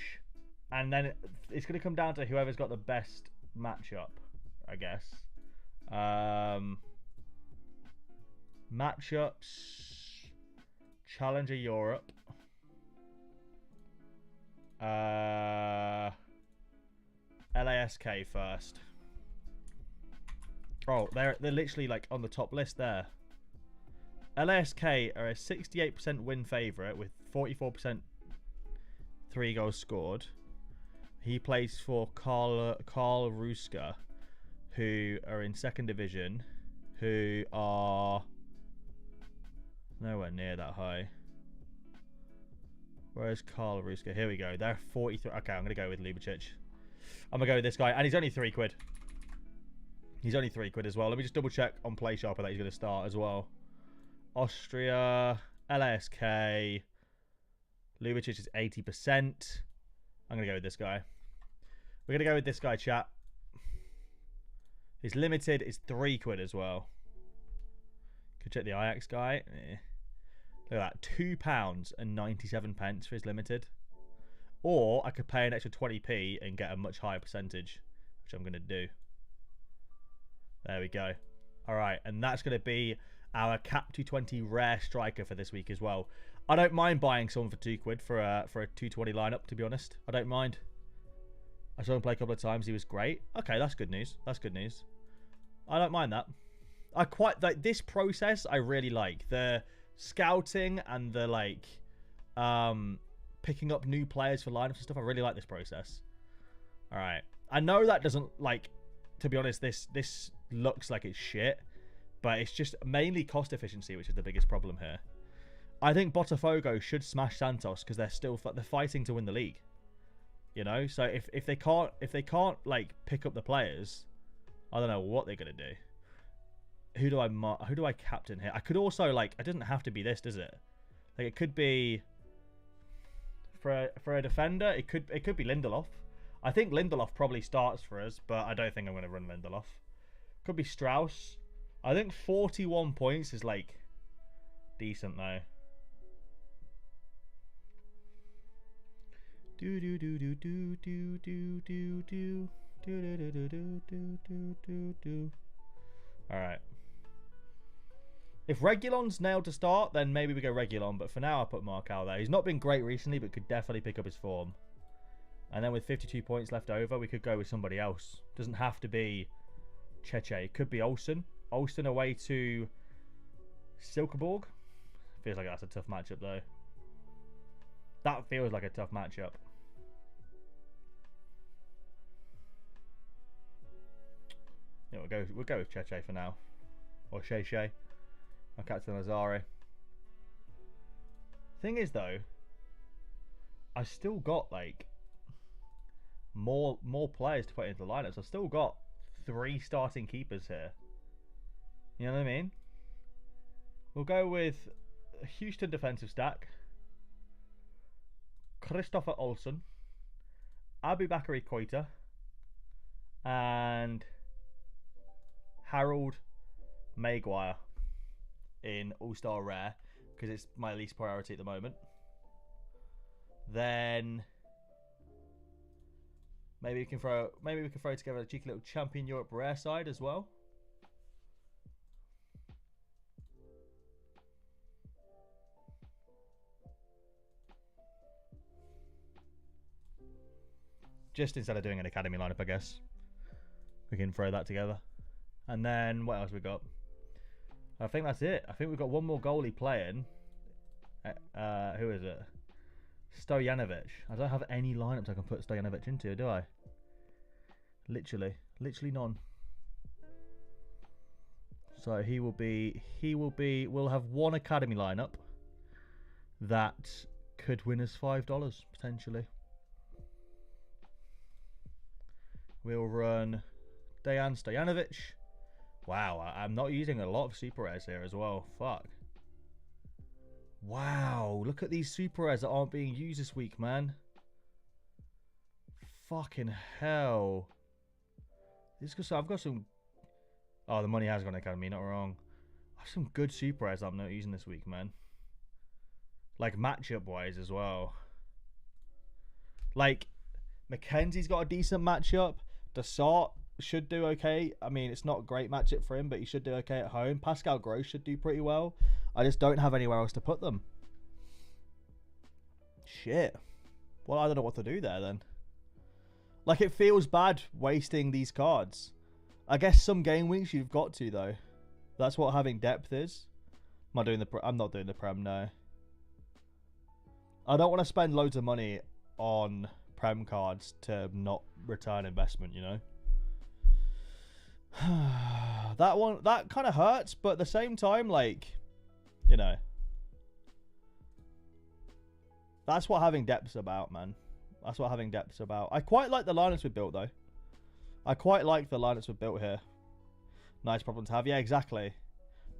And then it's going to come down to whoever's got the best matchup, I guess. Matchups. Challenger Europe. LASK first. Oh, they're literally like on the top list there. LASK are a 68% win favourite with 44% 3 goals scored. He plays for Karl Ruska, who are in 2nd division, who are nowhere near that high. Where's Karl Ruska? Here we go. They're 43. Okay, I'm going to go with Lubicic. I'm going to go with this guy. And he's only £3. He's only £3 as well. Let me just double check on Play Sharper that he's going to start as well. Austria, LASK. Lubicic is 80%. I'm going to go with this guy. We're going to go with this guy, chat. His limited is £3 as well. Could check the Ajax guy. Look at that, £2.97 for his limited. Or I could pay an extra 20p and get a much higher percentage, which I'm going to do. There we go. All right, and that's going to be our Cap 220 rare striker for this week as well. I don't mind buying someone for £2 for a 220 lineup, to be honest. I don't mind. I saw him play a couple of times. He was great. Okay, that's good news. That's good news. I don't mind that. I quite like this process. I really like the scouting and the like picking up new players for lineups and stuff. I really like this process. All right. I know that doesn't, like, to be honest, this looks like it's shit, but it's just mainly cost efficiency, which is the biggest problem here. I think Botafogo should smash Santos because they're fighting to win the league. You know, so if they can't like pick up the players, I don't know what they're gonna do. Who do I captain here? I could also, like, it doesn't have to be this, does it? Like, it could be for a defender. It could be Lindelof. I think Lindelof probably starts for us, but I don't think I'm gonna run Lindelof. Could be Strauss. I think 41 points is like decent though. Do do do do do do do do do do do do do do do do do. All right. If Reguilon's nailed to start, then maybe we go Reguilon. But for now, I put Marcal there. He's not been great recently, but could definitely pick up his form. And then with 52 points left over, we could go with somebody else. Doesn't have to be Cheche. It could be Olsen. Olsen away to Silkeborg. Feels like that's a tough matchup, though. That feels like a tough matchup. Yeah, we'll go with Cheche for now, or Shea. I'll captain Sorare. Thing is, though, I still got like more players to put into the lineups. I've still got 3 starting keepers here. You know what I mean? We'll go with a Houston defensive stack. Christopher Olsen, Abubakar Koita, and Harold Maguire in All-Star Rare because it's my least priority at the moment. Then maybe we can throw together a cheeky little Champion Europe Rare side as well. Just instead of doing an academy lineup, I guess we can throw that together. And then what else we got? I think that's it. I think we've got one more goalie playing. Who is it? Stojanovic. I don't have any lineups I can put Stojanovic into, do I? Literally none. So we'll have one academy lineup that could win us $5 potentially. We'll run Dejan Stojanovic. Wow, I'm not using a lot of super rares here as well. Fuck. Wow, look at these super rares that aren't being used this week, man. Fucking hell. I've got some... Oh, the money has gone academy, not wrong. I have some good super rares I'm not using this week, man. Like, matchup-wise as well. Like, Mackenzie's got a decent matchup. Dessart should do okay. I mean, it's not a great matchup for him, but he should do okay at home. Pascal Gross should do pretty well. I just don't have anywhere else to put them. Shit. Well, I don't know what to do there then. Like, it feels bad wasting these cards. I guess some game weeks you've got to, though. That's what having depth is. I'm not doing the Prem, no. I don't want to spend loads of money on Prem cards to not return investment, you know. that kind of hurts, but at the same time, like, you know, that's what having depth's about, man. That's what having depth's about. I quite like the lineups we built, though. I quite like the lineups we built here. Nice problem to have. Yeah, exactly.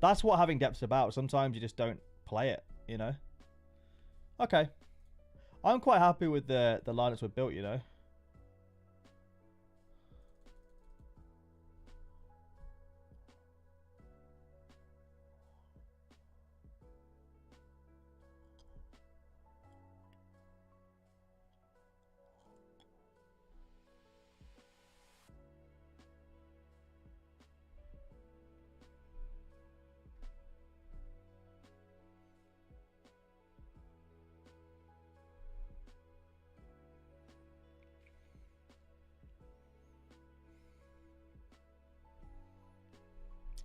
That's what having depth's about. Sometimes you just don't play it, you know. Okay. I'm quite happy with the lineups we built, you know.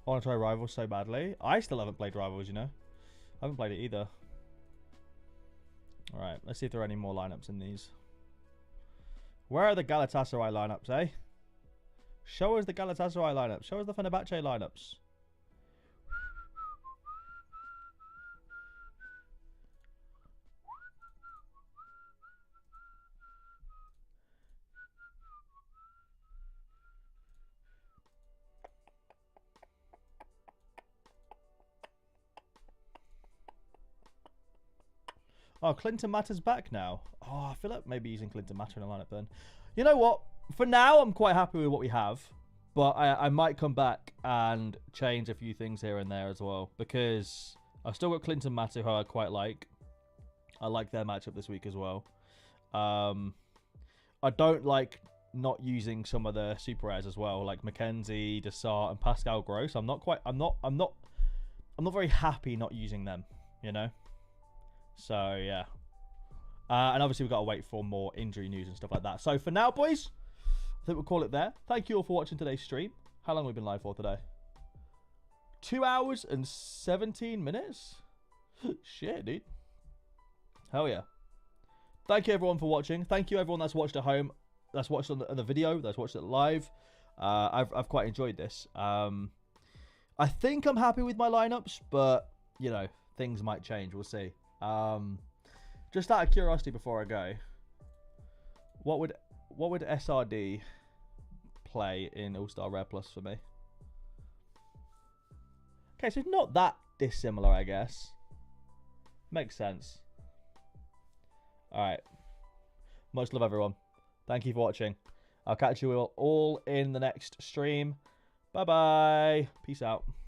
I want to try Rivals so badly. I still haven't played Rivals, you know. I haven't played it either. Alright, let's see if there are any more lineups in these. Where are the Galatasaray lineups, eh? Show us the Galatasaray lineups. Show us the Fenerbahce lineups. Oh, Clinton Matter's back now. Oh, I feel like maybe using Clinton Matter in a lineup then. You know what? For now, I'm quite happy with what we have. But I might come back and change a few things here and there as well. Because I've still got Clinton Matter, who I quite like. I like their matchup this week as well. I don't like not using some of the super rares as well, like Mackenzie, Desart, and Pascal Gross. I'm not very happy not using them, you know. So yeah, and obviously we've got to wait for more injury news and stuff like that. So for now, boys, I think we'll call it there. Thank you all for watching today's stream. How long have we been live for today? 2 hours and 17 minutes. Shit, dude. Hell yeah. Thank you everyone for watching. Thank you everyone that's watched at home, that's watched on the video, that's watched it live. I've quite enjoyed this. I think I'm happy with my lineups, but you know, things might change. We'll see. Just out of curiosity before I go, what would SRD play in All-Star Rare Plus for me? Okay, so it's not that dissimilar, I guess. Makes sense. Alright. Much love, everyone. Thank you for watching. I'll catch you all in the next stream. Bye-bye. Peace out.